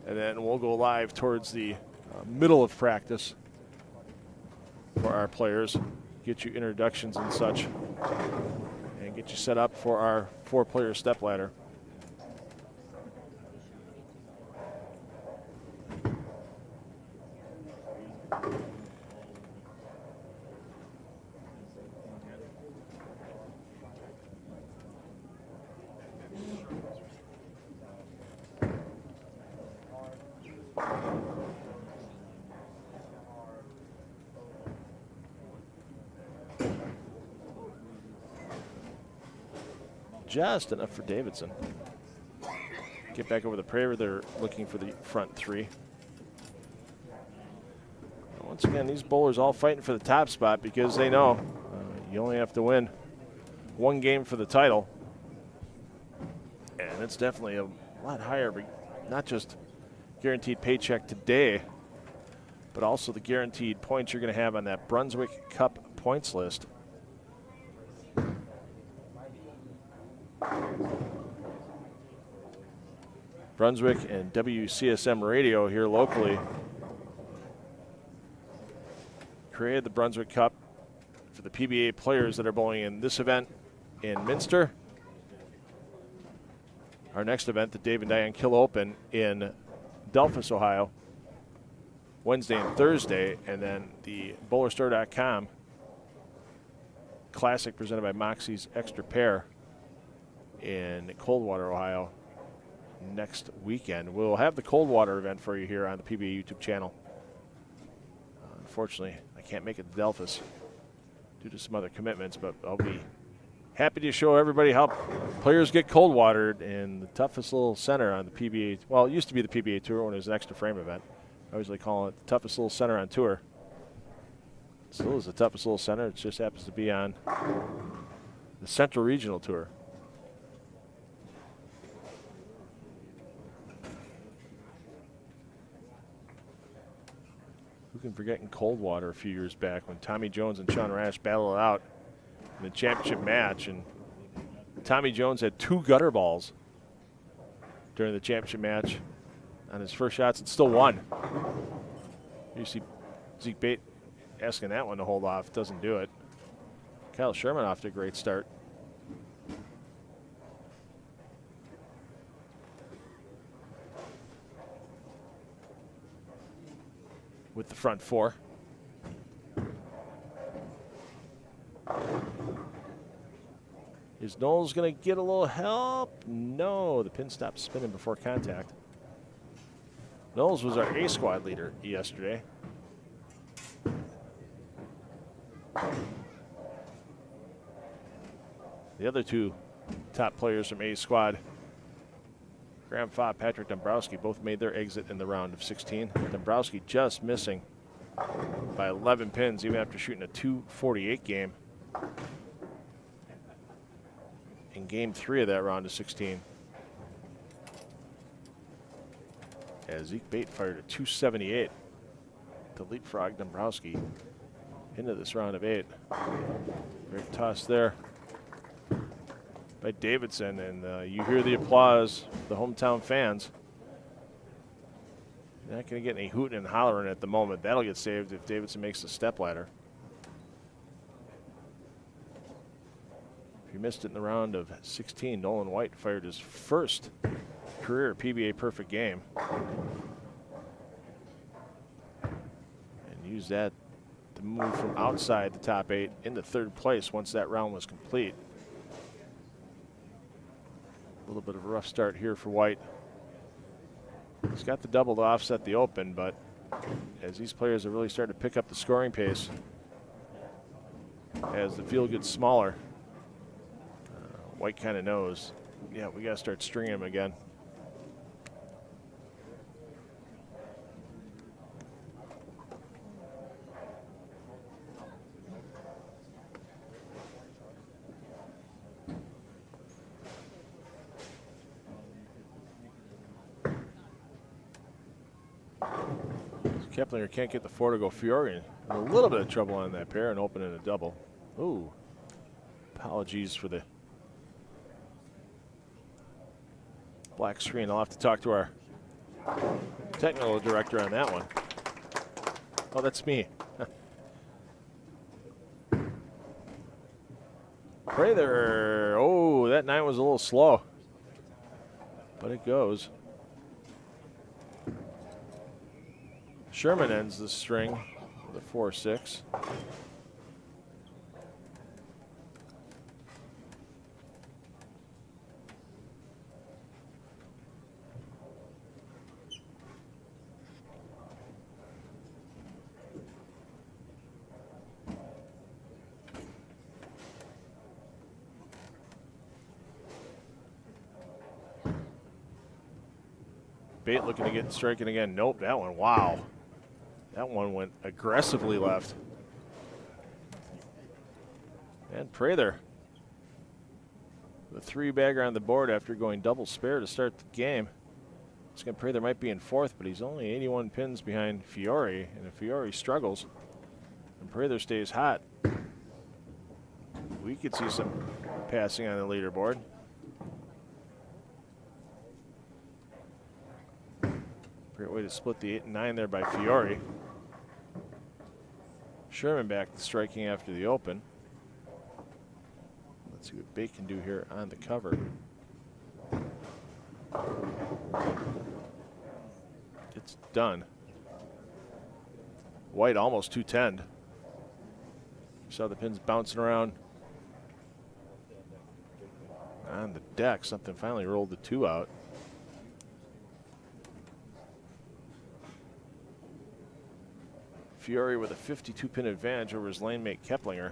And then we'll go live towards the middle of practice for our players, get you introductions and such, and get you set up for our 4-player stepladder. Just enough for Davidson. Get back over the prayer. They're looking for the front 3. Once again, these bowlers all fighting for the top spot because they know you only have to win 1 game for the title. And it's definitely a lot higher, but not just guaranteed paycheck today, but also the guaranteed points you're going to have on that Brunswick Cup points list. Brunswick and WCSM Radio here locally created the Brunswick Cup for the PBA players that are bowling in this event in Minster. Our next event, the Dave and Diane Kill Open in Delphus, Ohio, Wednesday and Thursday, and then the BowlerStore.com Classic presented by Moxie's Extra Pair in Coldwater, Ohio, next weekend. We'll have the Coldwater event for you here on the PBA YouTube channel. Unfortunately, I can't make it to Delphus due to some other commitments, but I'll be happy to show everybody how players get cold watered in the toughest little center on the PBA. Well, it used to be the PBA Tour when it was an extra frame event. I usually call it the toughest little center on tour. It still is the toughest little center. It just happens to be on the Central Regional Tour. Who can forget in Coldwater a few years back when Tommy Jones and Sean Rash battled it out in the championship match, and Tommy Jones had 2 gutter balls during the championship match on his first shots and still won. You see Zeke Bait asking that one to hold off, doesn't do it. Kyle Sherman off to a great start. With the front 4. Is Knowles going to get a little help? No, the pin stopped spinning before contact. Knowles was our A squad leader yesterday. The other 2 top players from A squad, Graham Fopp, Patrick Dombrowski, both made their exit in the round of 16. Dombrowski just missing by 11 pins, even after shooting a 248 game in game 3 of that round of 16. As Zeke Bait fired a 278 to leapfrog Dombrowski into this round of 8. Great toss there by Davidson, and you hear the applause, the hometown fans. You're not going to get any hooting and hollering at the moment. That'll get saved if Davidson makes the step ladder. If you missed it in the round of 16, Nolan White fired his first career PBA perfect game and used that to move from outside the top 8 into 3rd place once that round was complete. A little bit of a rough start here for White. He's got the double to offset the open, but as these players have really started to pick up the scoring pace as the field gets smaller, White kind of knows, yeah, we got to start stringing them again. Keplinger can't get the 4 to go. Fiore in a little bit of trouble on that pair and opening a double. Ooh, apologies for the black screen. I'll have to talk to our technical director on that one. Oh, that's me. Prather. Oh, that 9 was a little slow. But it goes. Sherman ends the string with a 4-6. Bait looking to get striking again. Nope, that one, wow. That one went aggressively left. And Prather, the 3-bagger on the board after going double spare to start the game. Prather might be in 4th, but he's only 81 pins behind Fiore, and if Fiore struggles and Prather stays hot, we could see some passing on the leaderboard. Great way to split the 8 and 9 there by Fiore. Sherman back to striking after the open. Let's see what Bait can do here on the cover. It's done. White almost 210. Saw the pins bouncing around on the deck. Something finally rolled the 2 out. Fiore with a 52-pin advantage over his lane mate Keplinger.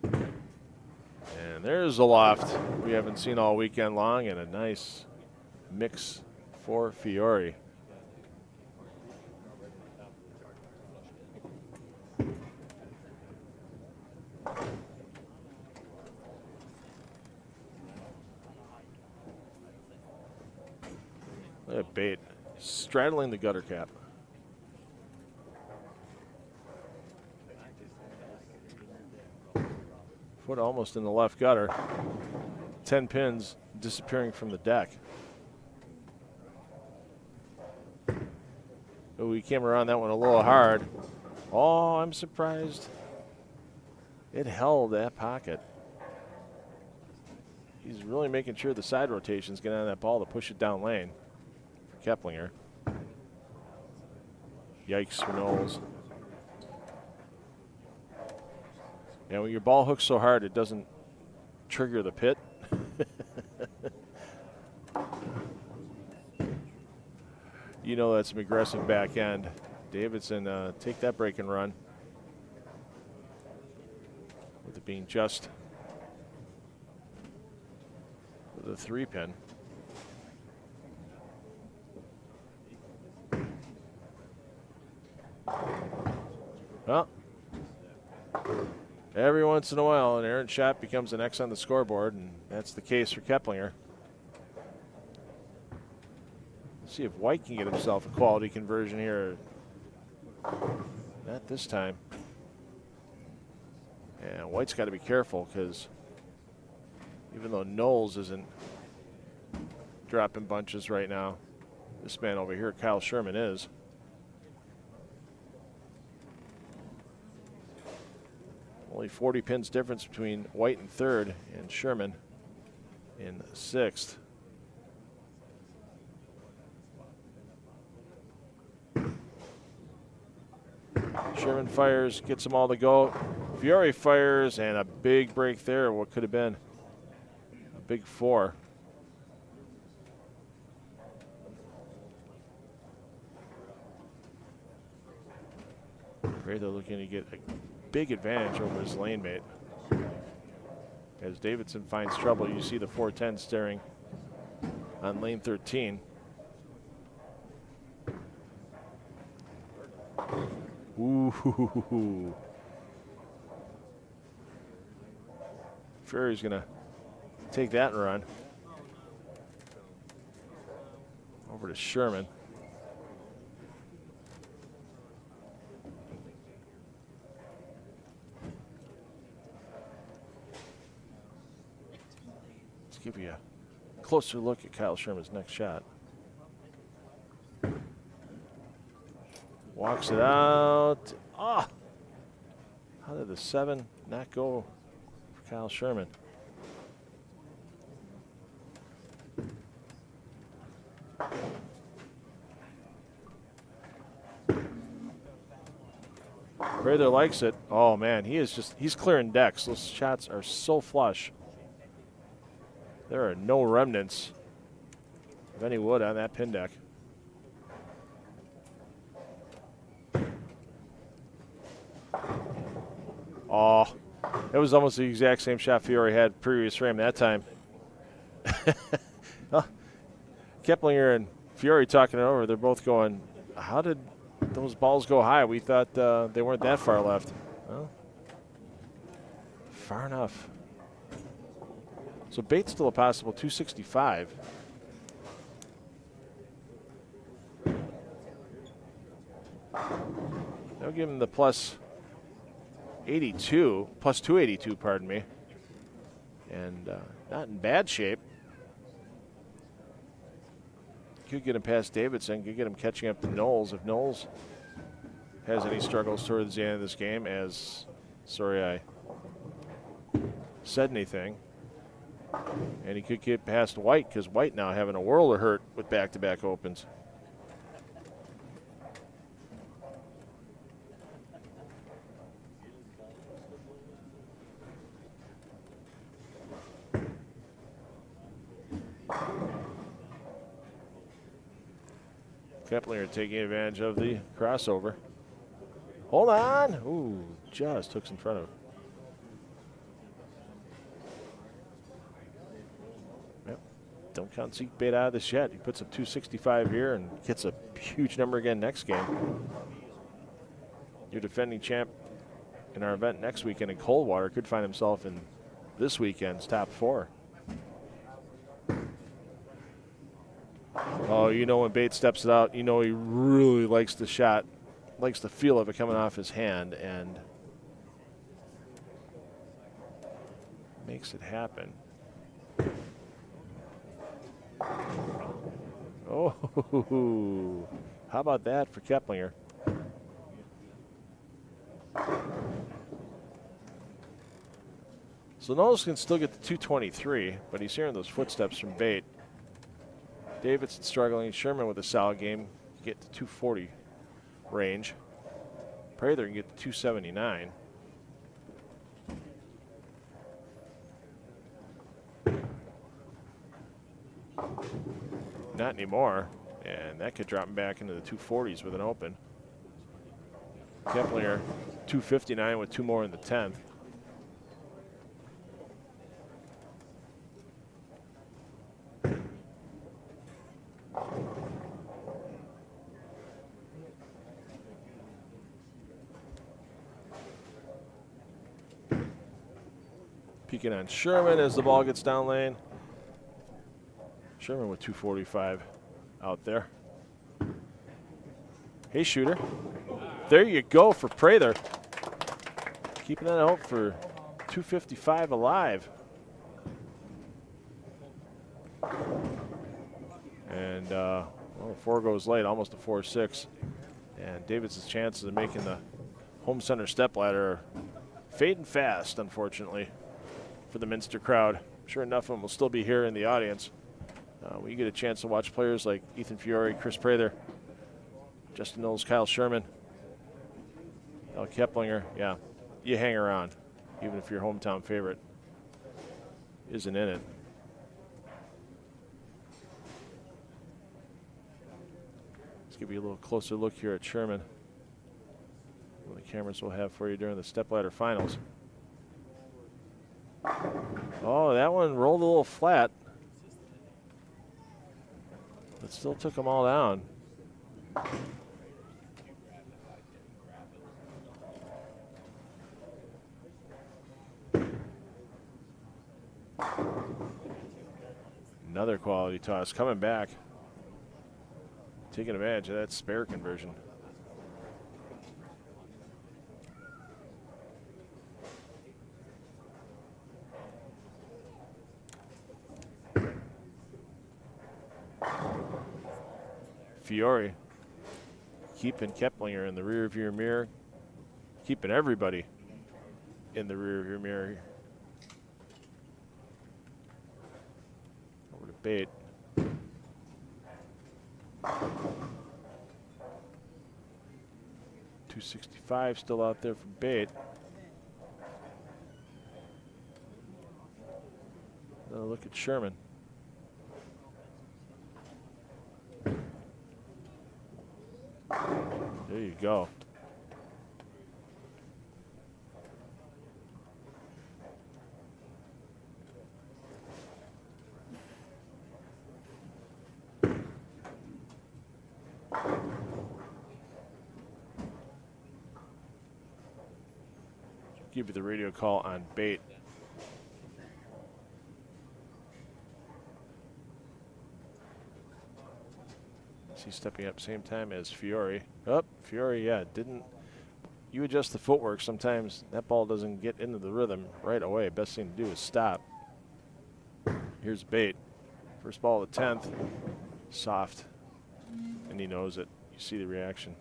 And there's a loft we haven't seen all weekend long, and a nice mix for Fiore. Look at Bait straddling the gutter cap. Foot almost in the left gutter. 10 pins disappearing from the deck. Oh, he came around that one a little hard. Oh, I'm surprised. It held that pocket. He's really making sure the side rotations get on that ball to push it down lane for Keplinger. Yikes for Knowles. And when your ball hooks so hard, it doesn't trigger the pit. You know that's some aggressive back end. Davidson, take that break and run. With it being just the 3-pin. Well, every once in a while, an errant shot becomes an X on the scoreboard, and that's the case for Keplinger. Let's see if White can get himself a quality conversion here. Not this time. And White's got to be careful, because even though Knowles isn't dropping bunches right now, this man over here, Kyle Sherman, is. Only 40 pins difference between White in 3rd and Sherman in 6th. Sherman fires, gets them all to go. Fiore fires, and a big break there. What could have been a big 4. Prather looking to get a big advantage over his lane mate. As Davidson finds trouble, you see the 410 staring on lane 13. Ooh. Furry's gonna take that and run. Over to Sherman. Let's give you a closer look at Kyle Sherman's next shot. Walks it out. Ah! How did the 7 not go for Kyle Sherman? Prather likes it. Oh man, he's clearing decks. Those shots are so flush. There are no remnants of any wood on that pin deck. Oh, it was almost the exact same shot Fiore had previous frame that time. Well, Keplinger and Fiore talking it over. They're both going, how did those balls go high? We thought they weren't that far left. Well, far enough. So Bait's still a possible 265. They'll give him the plus 82, plus 282, pardon me. And not in bad shape. Could get him past Davidson, could get him catching up to Knowles. If Knowles has any struggles towards the end of this game, as, sorry I said anything. And he could get past White, because White now having a world of hurt with back-to-back opens. Keplinger taking advantage of the crossover. Hold on. Ooh, just hooks in front of him. Yep. Don't count Zeke Bait out of this yet. He puts up 265 here and gets a huge number again next game. Your defending champ in our event next weekend in Coldwater could find himself in this weekend's top 4. Oh, you know when Bait steps it out, you know he really likes the shot, likes the feel of it coming off his hand, and makes it happen. Oh, how about that for Keplinger? So Knowles can still get the 223, but he's hearing those footsteps from Bait. Davidson struggling. Sherman with a solid game. Get to 240 range. Prather can get to 279. Not anymore. And that could drop him back into the 240s with an open. Keplinger 259 with 2 more in the 10th. Peeking on Sherman as the ball gets down lane. Sherman with 245 out there. Hey, shooter. There you go for Prather. Keeping that out for 255 alive. And well, Vargo's late, almost a 4-6. And Davidson's chances of making the home center step ladder are fading fast, unfortunately, for the Minster crowd. Sure enough, of them will still be here in the audience. When you get a chance to watch players like Ethan Fiore, Chris Prather, Justin Knowles, Kyle Sherman, Al Keplinger, yeah, you hang around, even if your hometown favorite isn't in it. Let's give you a little closer look here at Sherman. What the cameras will have for you during the stepladder finals. Oh, that one rolled a little flat. But still took them all down. Another quality toss coming back. Taking advantage of that spare conversion. Fiore keeping Keplinger in the rear view mirror, keeping everybody in the rear mirror. Over to Bait. .265 still out there for Bait. Another look at Sherman. There you go. Give you the radio call on Bait. Is he stepping up same time as Fiore? Oh, Fiore, yeah, didn't. You adjust the footwork, sometimes that ball doesn't get into the rhythm right away. Best thing to do is stop. Here's Bait. First ball of the 10th. Soft. And he knows it. You see the reaction.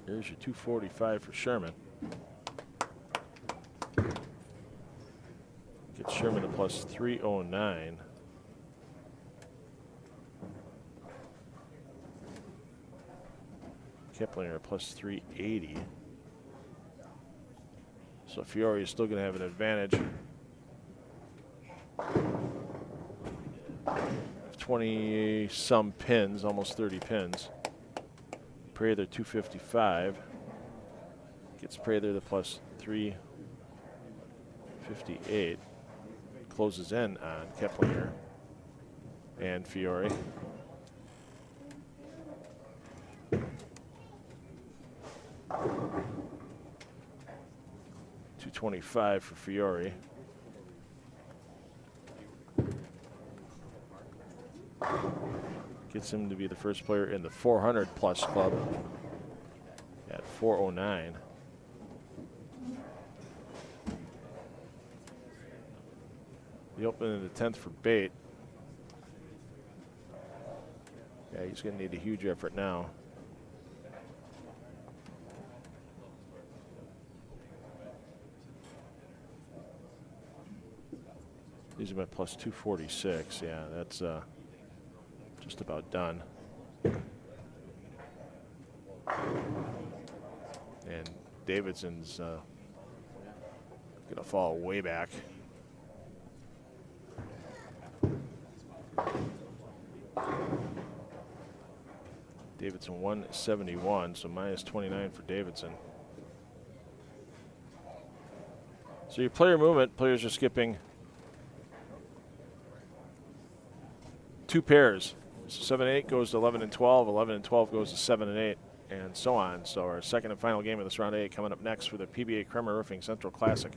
Here's your 245 for Sherman. Get Sherman a plus 309. Keplinger a plus 380. So Fiore is still going to have an advantage of 20-some pins, almost 30 pins. Prather 255. Gets Prather the plus 358. Closes in on Keplinger and Fiore. .225 for Fiore. Gets him to be the first player in the 400 plus club at 409. The opening of the 10th for Bait. Yeah, he's going to need a huge effort now. He's about plus 246. Yeah, that's just about done. And Davidson's going to fall way back. Davidson 171, so minus 29 for Davidson. So your player movement, players are skipping 2 pairs. So 7 and 8 goes to 11 and 12, 11 and 12 goes to 7 and 8, and so on. So our second and final game of this round 8 coming up next for the PBA Kremer Roofing Central Classic.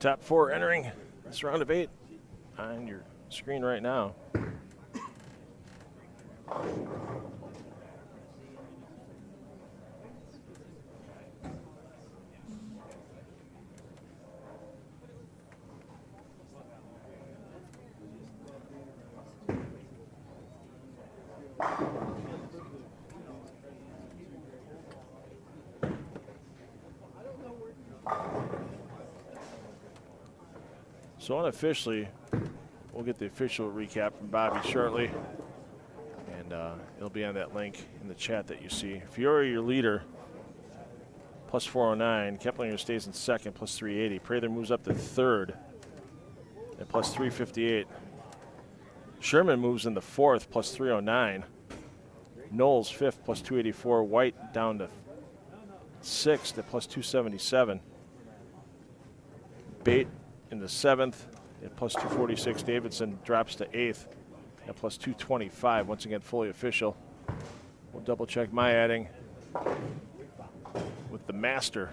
top 4 entering this round of 8 on your screen right now. So unofficially, we'll get the official recap from Bobby shortly, and it'll be on that link in the chat that you see. Fiore, your leader, plus 409. Keplinger stays in second, plus 380. Prather moves up to third at plus 358. Sherman moves in the fourth, plus 309. Knowles fifth, plus 284. White down to sixth at plus 277. Bait in the seventh at plus 246. Davidson drops to eighth at plus 225. Once again, fully official. We'll double check my adding with the master,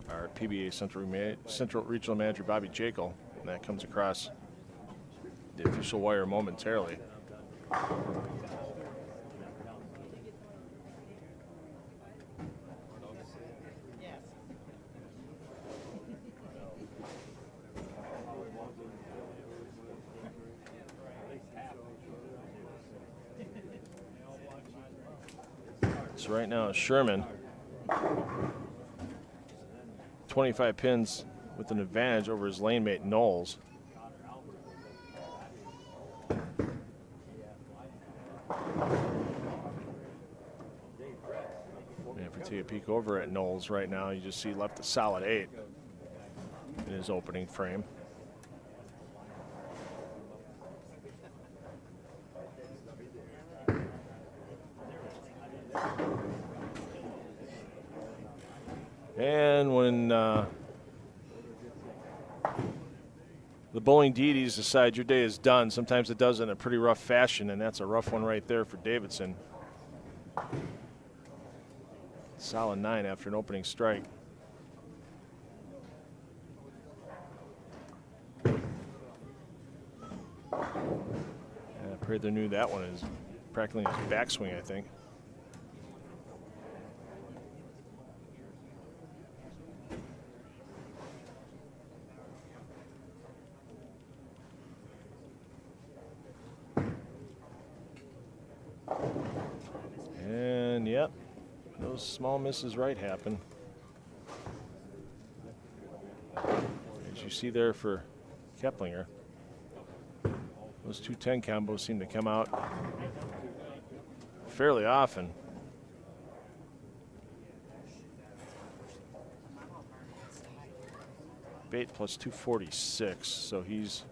our PBA Central Regional Manager Bobby Jekyll, and that comes across the official wire momentarily. So right now, Sherman, 25 pins with an advantage over his lane mate Knowles. And if we take a peek over at Knowles right now, you just see left a solid 8 in his opening frame. And when the bowling deities decide your day is done, sometimes it does in a pretty rough fashion, and that's a rough one right there for Davidson. Solid 9 after an opening strike. Prather knew that one is practically his backswing, I think. And yep, those small misses right happen. As you see there for Keplinger, those 210 combos seem to come out fairly often. Bait plus 246, so he's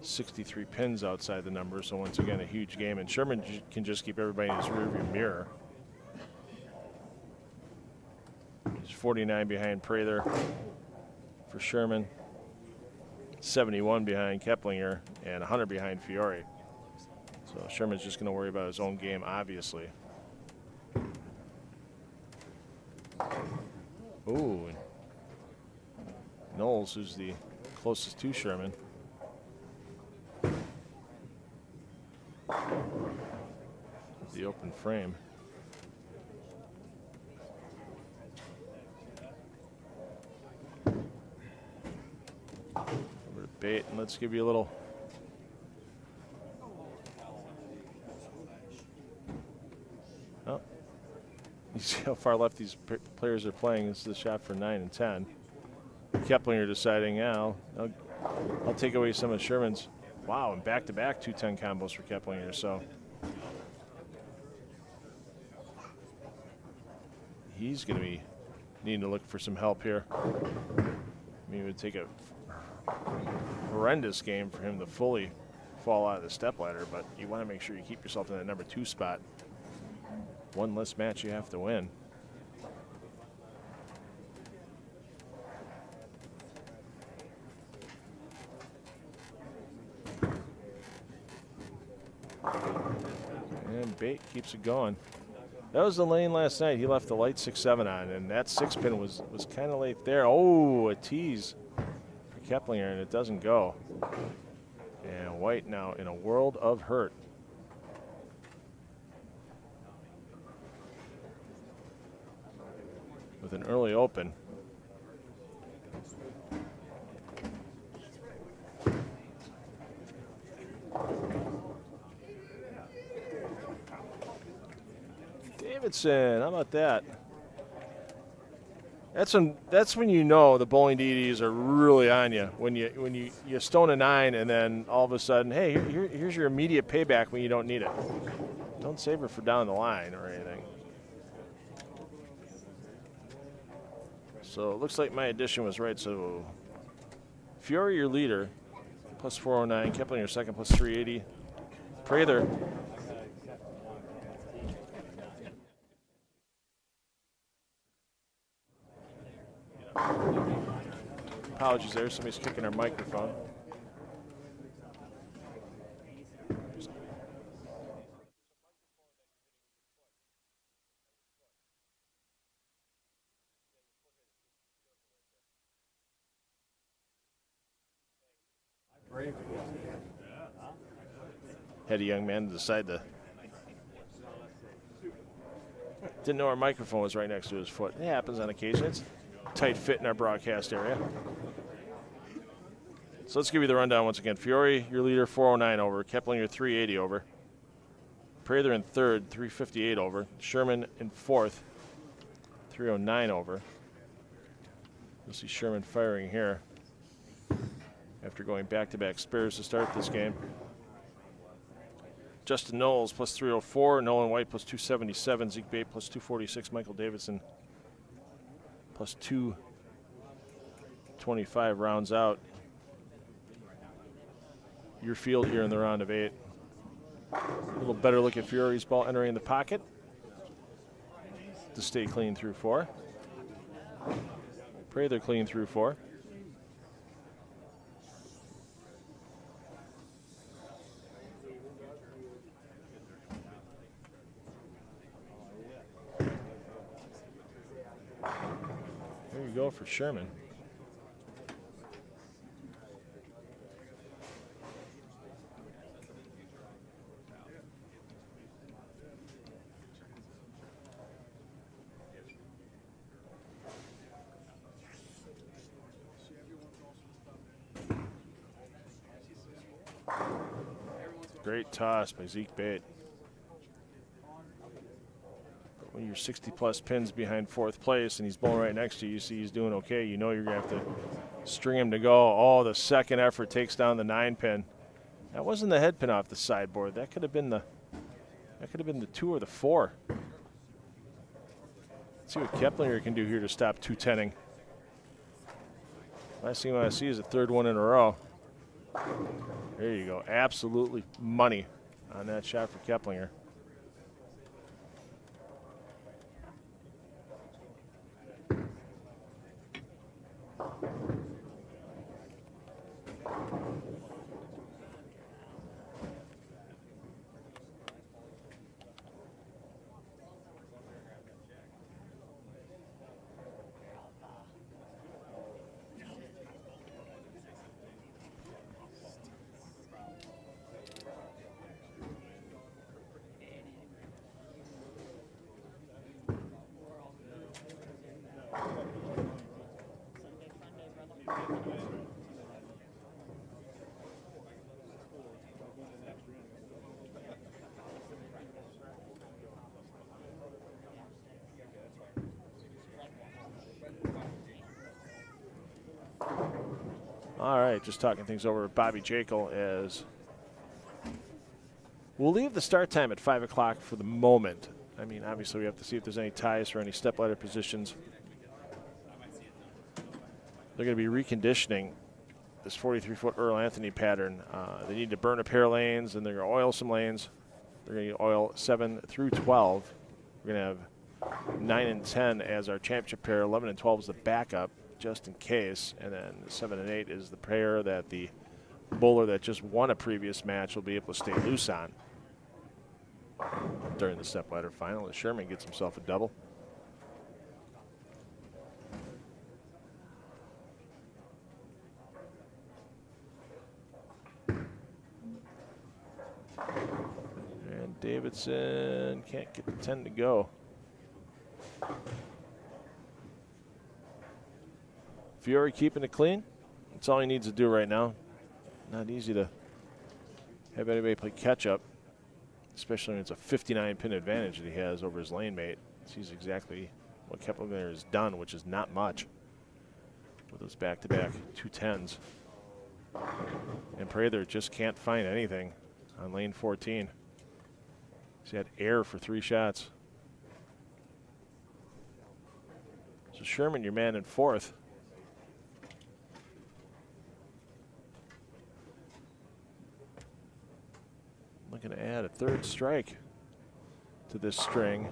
63 pins outside the number, so once again a huge game, and Sherman can just keep everybody in his rearview mirror. He's 49 behind Prather for Sherman, 71 behind Keplinger, and 100 behind Fiore. So Sherman's just going to worry about his own game, obviously. Ooh, and Knowles, who's the closest to Sherman, the open frame. Over to Bait, and let's give you a little you see how far left these players are playing. This is the shot for 9 and 10. Keplinger deciding, yeah, I'll take away some of Sherman's. Wow, and back-to-back 210 combos for Keplinger, so he's going to be needing to look for some help here. I mean, it would take a horrendous game for him to fully fall out of the stepladder, but you want to make sure you keep yourself in that number 2 spot. One less match you have to win. And Bait keeps it going. That was the lane last night. He left the light 6-7 on, and that 6-pin was kind of late there. Oh, a tease for Keplinger, and it doesn't go. And White now in a world of hurt. With an early open. Davidson, how about that? That's when you know the bowling DDs are really on you. When you stone a 9 and then all of a sudden, hey, here's your immediate payback when you don't need it. Don't save it for down the line or anything. So it looks like my addition was right. So Fiore, your leader, plus 409. Keplinger second, plus 380. Prather. Apologies there, somebody's kicking our microphone. Had a young man decide to. Didn't know our microphone was right next to his foot. It happens on occasion. It's a tight fit in our broadcast area. So let's give you the rundown once again. Fiore, your leader, 409 over. Keplinger, 380 over. Prather in third, 358 over. Sherman in fourth, 309 over. You'll see Sherman firing here after going back-to-back spares to start this game. Justin Knowles plus 304. Nolan White plus 277. Zeke Bait plus 246. Michael Davidson plus 225 rounds out your field here in the round of 8. A little better look at Fiore's ball entering the pocket to stay clean through 4. Prather clean through 4. There you go for Sherman. Great toss by Zeke Bait. But when you're 60-plus pins behind 4th place and he's bowling right next to you, you see he's doing okay, you know you're going to have to string him to go. Oh, the second effort takes down the 9-pin. That wasn't the head pin off the sideboard. That could have been the 2 or the 4. Let's see what Keplinger can do here to stop 210ing. Last thing I want to see is a 3rd one in a row. There you go. Absolutely money on that shot for Keplinger. All right, just talking things over with Bobby Jekyll as we'll leave the start time at 5 o'clock for the moment. I mean, obviously we have to see if there's any ties for any step ladder positions. They're going to be reconditioning this 43-foot Earl Anthony pattern. They need to burn a pair of lanes, and they're going to oil some lanes. They're going to oil 7 through 12. We're going to have 9 and 10 as our championship pair. 11 and 12 is the backup, just in case. And then 7 and 8 is the pair that the bowler that just won a previous match will be able to stay loose on. during the stepladder final as Sherman gets himself a double. And Davidson can't get the 10 to go. Fiore keeping it clean. That's all he needs to do right now. Not easy to have anybody play catch up, especially when it's a 59 pin advantage that he has over his lane mate. Sees exactly what Keplinger has done, which is not much with those back-to-back 210s. And Prather just can't find anything on lane 14. He's had air for 3 shots. So Sherman, your man in 4th. Looking to add a 3rd strike to this string.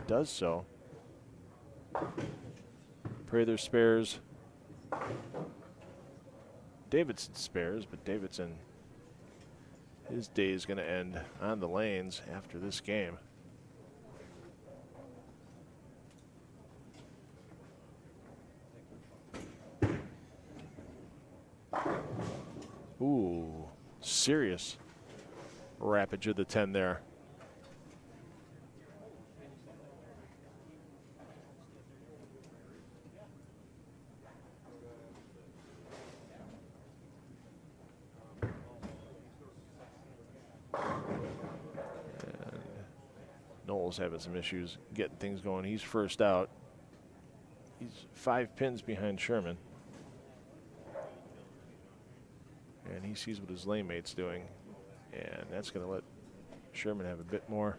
Does so. Prather spares. Davidson spares, but Davidson, his day is going to end on the lanes after this game. Ooh, serious rappage of the 10 there. Noel's having some issues getting things going. He's first out. He's 5 pins behind Sherman. And he sees what his lane mate's doing. And that's going to let Sherman have a bit more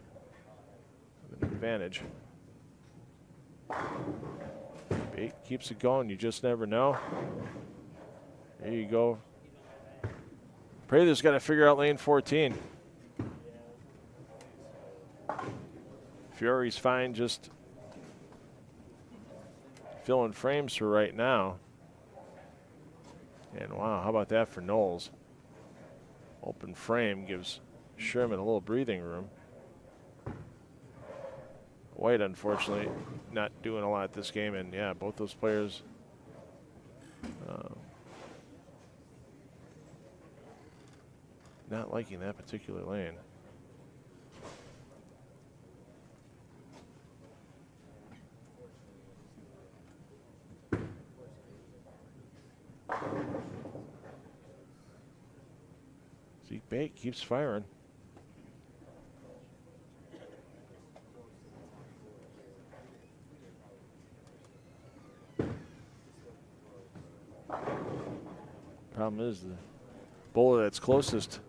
of an advantage. Bait keeps it going. You just never know. There you go. Prather's got to figure out lane 14. Fiore's fine, just filling frames for right now. And wow, how about that for Knowles? Open frame gives Sherman a little breathing room. White, unfortunately, not doing a lot this game, and yeah, both those players not liking that particular lane. Zeke Bait keeps firing. Problem is the bowler that's closest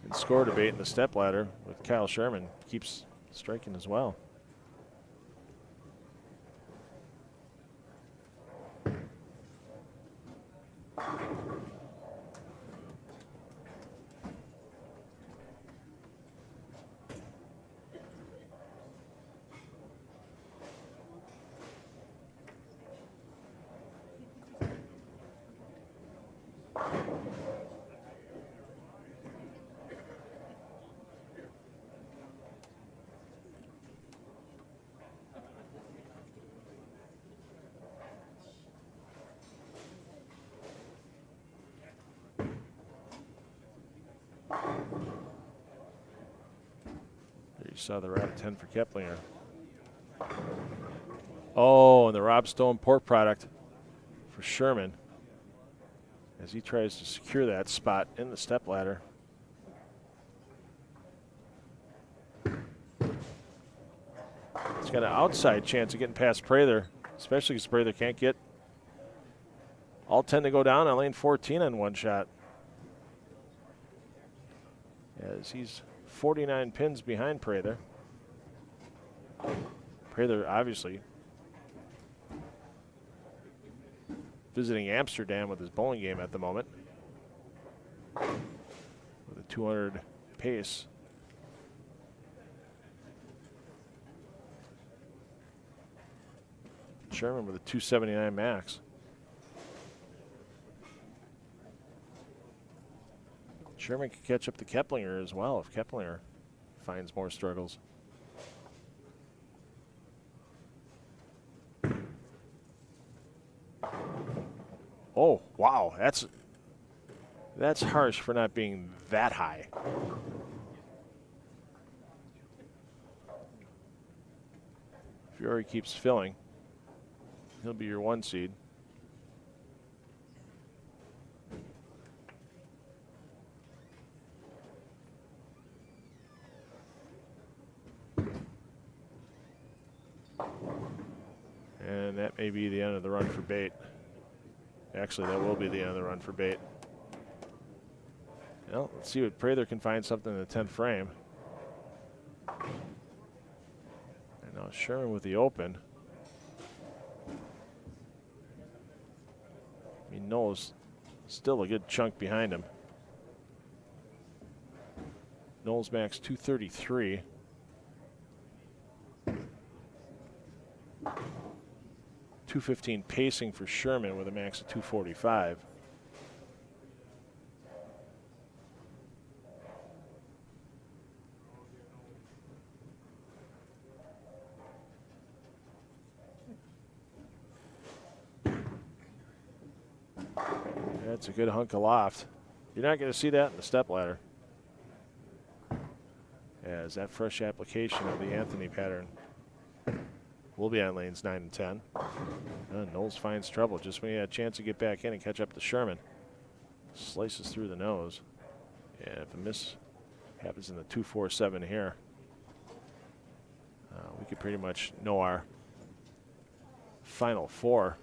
in score debate in the stepladder with Kyle Sherman keeps striking as well. Saw the wrap 10 for Keplinger. Oh, and the Rob Stone pork product for Sherman as he tries to secure that spot in the stepladder. He's got an outside chance of getting past Prather, especially because Prather can't get all 10 to go down on lane 14 on one shot. As he's 49 pins behind Prather. Prather obviously visiting Amsterdam with his bowling game at the moment with a 200 pace. Sherman with a 279 max. Sherman could catch up to Keplinger as well if Keplinger finds more struggles. Oh, wow, that's harsh for not being that high. Fiore keeps filling. He'll be your 1 seed. And that may be the end of the run for Bait. Actually, that will be the end of the run for Bait. Well, let's see what Prather can find something in the 10th frame. And now Sherman with the open. I mean, Noel's still a good chunk behind him. Noel's max 233. .215 pacing for Sherman with a max of 245. That's a good hunk of loft. You're not going to see that in the stepladder, as that fresh application of the Anthony pattern will be on lanes 9 and 10. Knowles finds trouble just when he had a chance to get back in and catch up to Sherman. Slices through the nose. And if a miss happens in the 247 here, we could pretty much know our final 4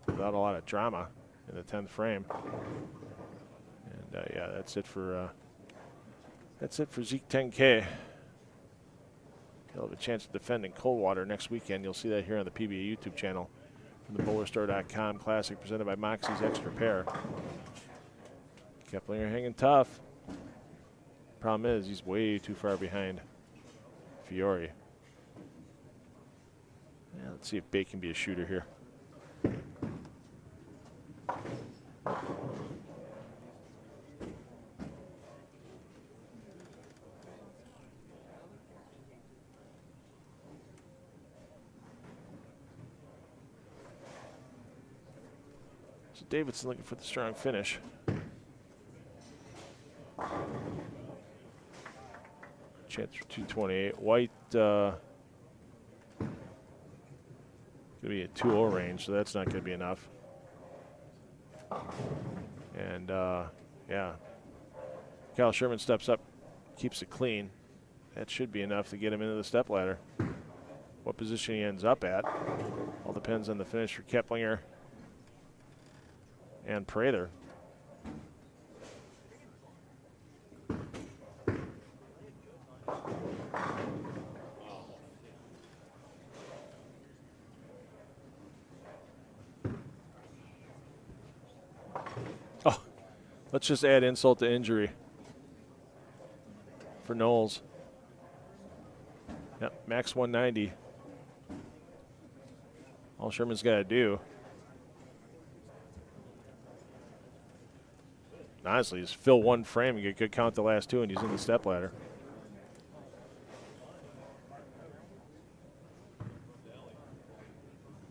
without a lot of drama in the 10th frame. And yeah, that's it for Zeke 10K. He'll have a chance to defend in Coldwater next weekend. You'll see that here on the PBA YouTube channel from the BowlerStore.com Classic presented by Moxie's Extra Pair. Keplinger hanging tough. Problem is, he's way too far behind Fiore. Yeah, let's see if Bait can be a shooter here. So Davidson looking for the strong finish. Chance for 228. White going to be a 2-0 range, so that's not going to be enough. And yeah, Kyle Sherman steps up, keeps it clean. That should be enough to get him into the stepladder. What position he ends up at all depends on the finish for Keplinger and Prather. Oh, let's just add insult to injury for Knowles. Yep, max 190. All Sherman's got to do, honestly, is fill one frame and get good count the last 2, and he's in the stepladder.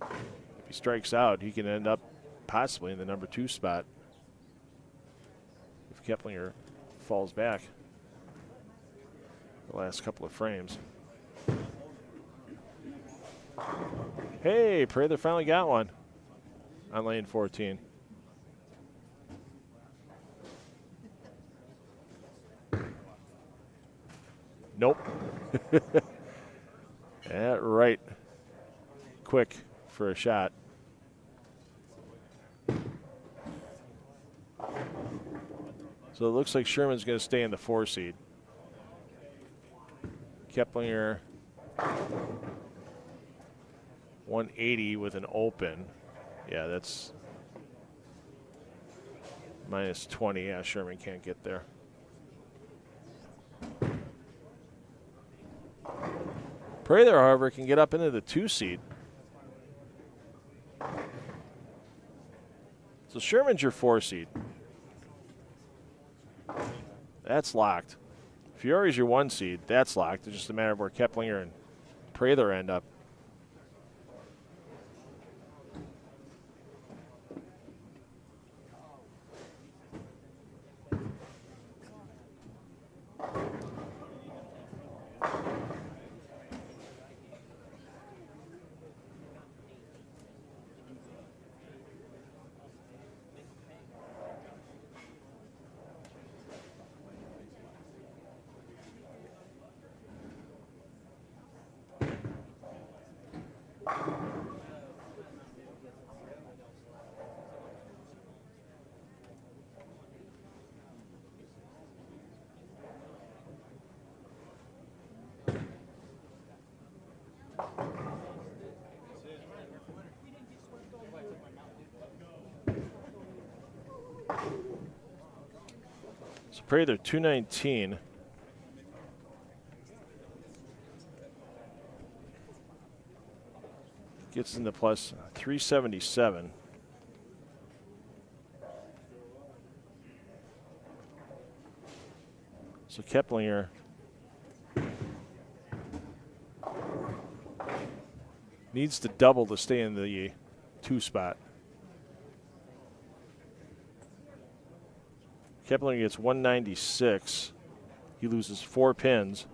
If he strikes out, he can end up possibly in the number 2 spot if Keplinger falls back the last couple of frames. Hey, Prather finally got one on lane 14. Nope. That right. Quick for a shot. So it looks like Sherman's going to stay in the 4 seed. Keplinger 180 with an open. Yeah, that's minus 20. Yeah, Sherman can't get there. Prather, however, can get up into the 2 seed. So Sherman's your 4 seed. That's locked. Fiore's your 1 seed. That's locked. It's just a matter of where Keplinger and Prather end up. So Prather 219. Gets into plus 377. So Keplinger needs to double to stay in the 2 spot. Keplinger gets 196. He loses 4 pins.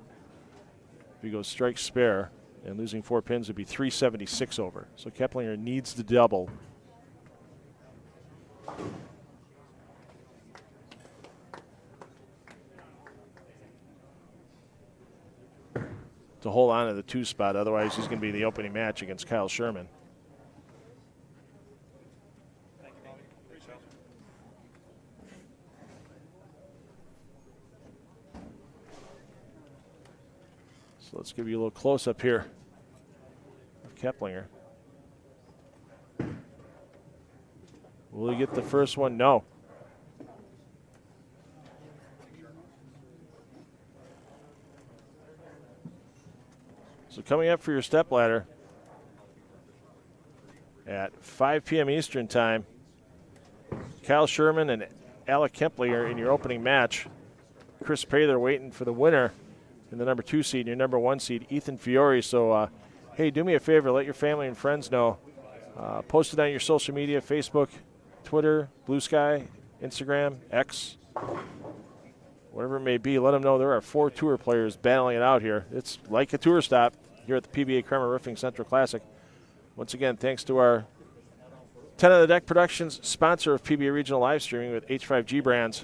If he goes strike spare, and losing 4 pins would be 376 over. So Keplinger needs to double. To hold on to the 2 spot, otherwise he's going to be in the opening match against Kyle Sherman. So let's give you a little close-up here of Keplinger. Will he get the first one? No. So coming up for your stepladder at 5 p.m. Eastern time, Kyle Sherman and Alec Keplinger in your opening match. Chris Prather waiting for the winner in the number 2 seed, your number 1 seed, Ethan Fiore. So, hey, do me a favor, let your family and friends know. Post it on your social media, Facebook, Twitter, Blue Sky, Instagram, X, whatever it may be. Let them know there are 4 tour players battling it out here. It's like a tour stop here at the PBA Kremer Roofing Central Classic. Once again, thanks to our 10 on the Deck Productions, sponsor of PBA Regional Live Streaming with H5G Brands.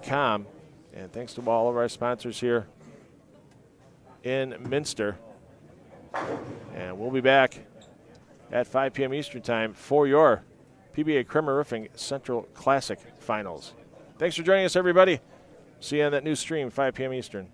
.com, and thanks to all of our sponsors here in Minster. And we'll be back at 5 p.m. Eastern time for your PBA Kremer Roofing Central Classic Finals. Thanks for joining us, everybody. See you on that new stream, 5 p.m. Eastern.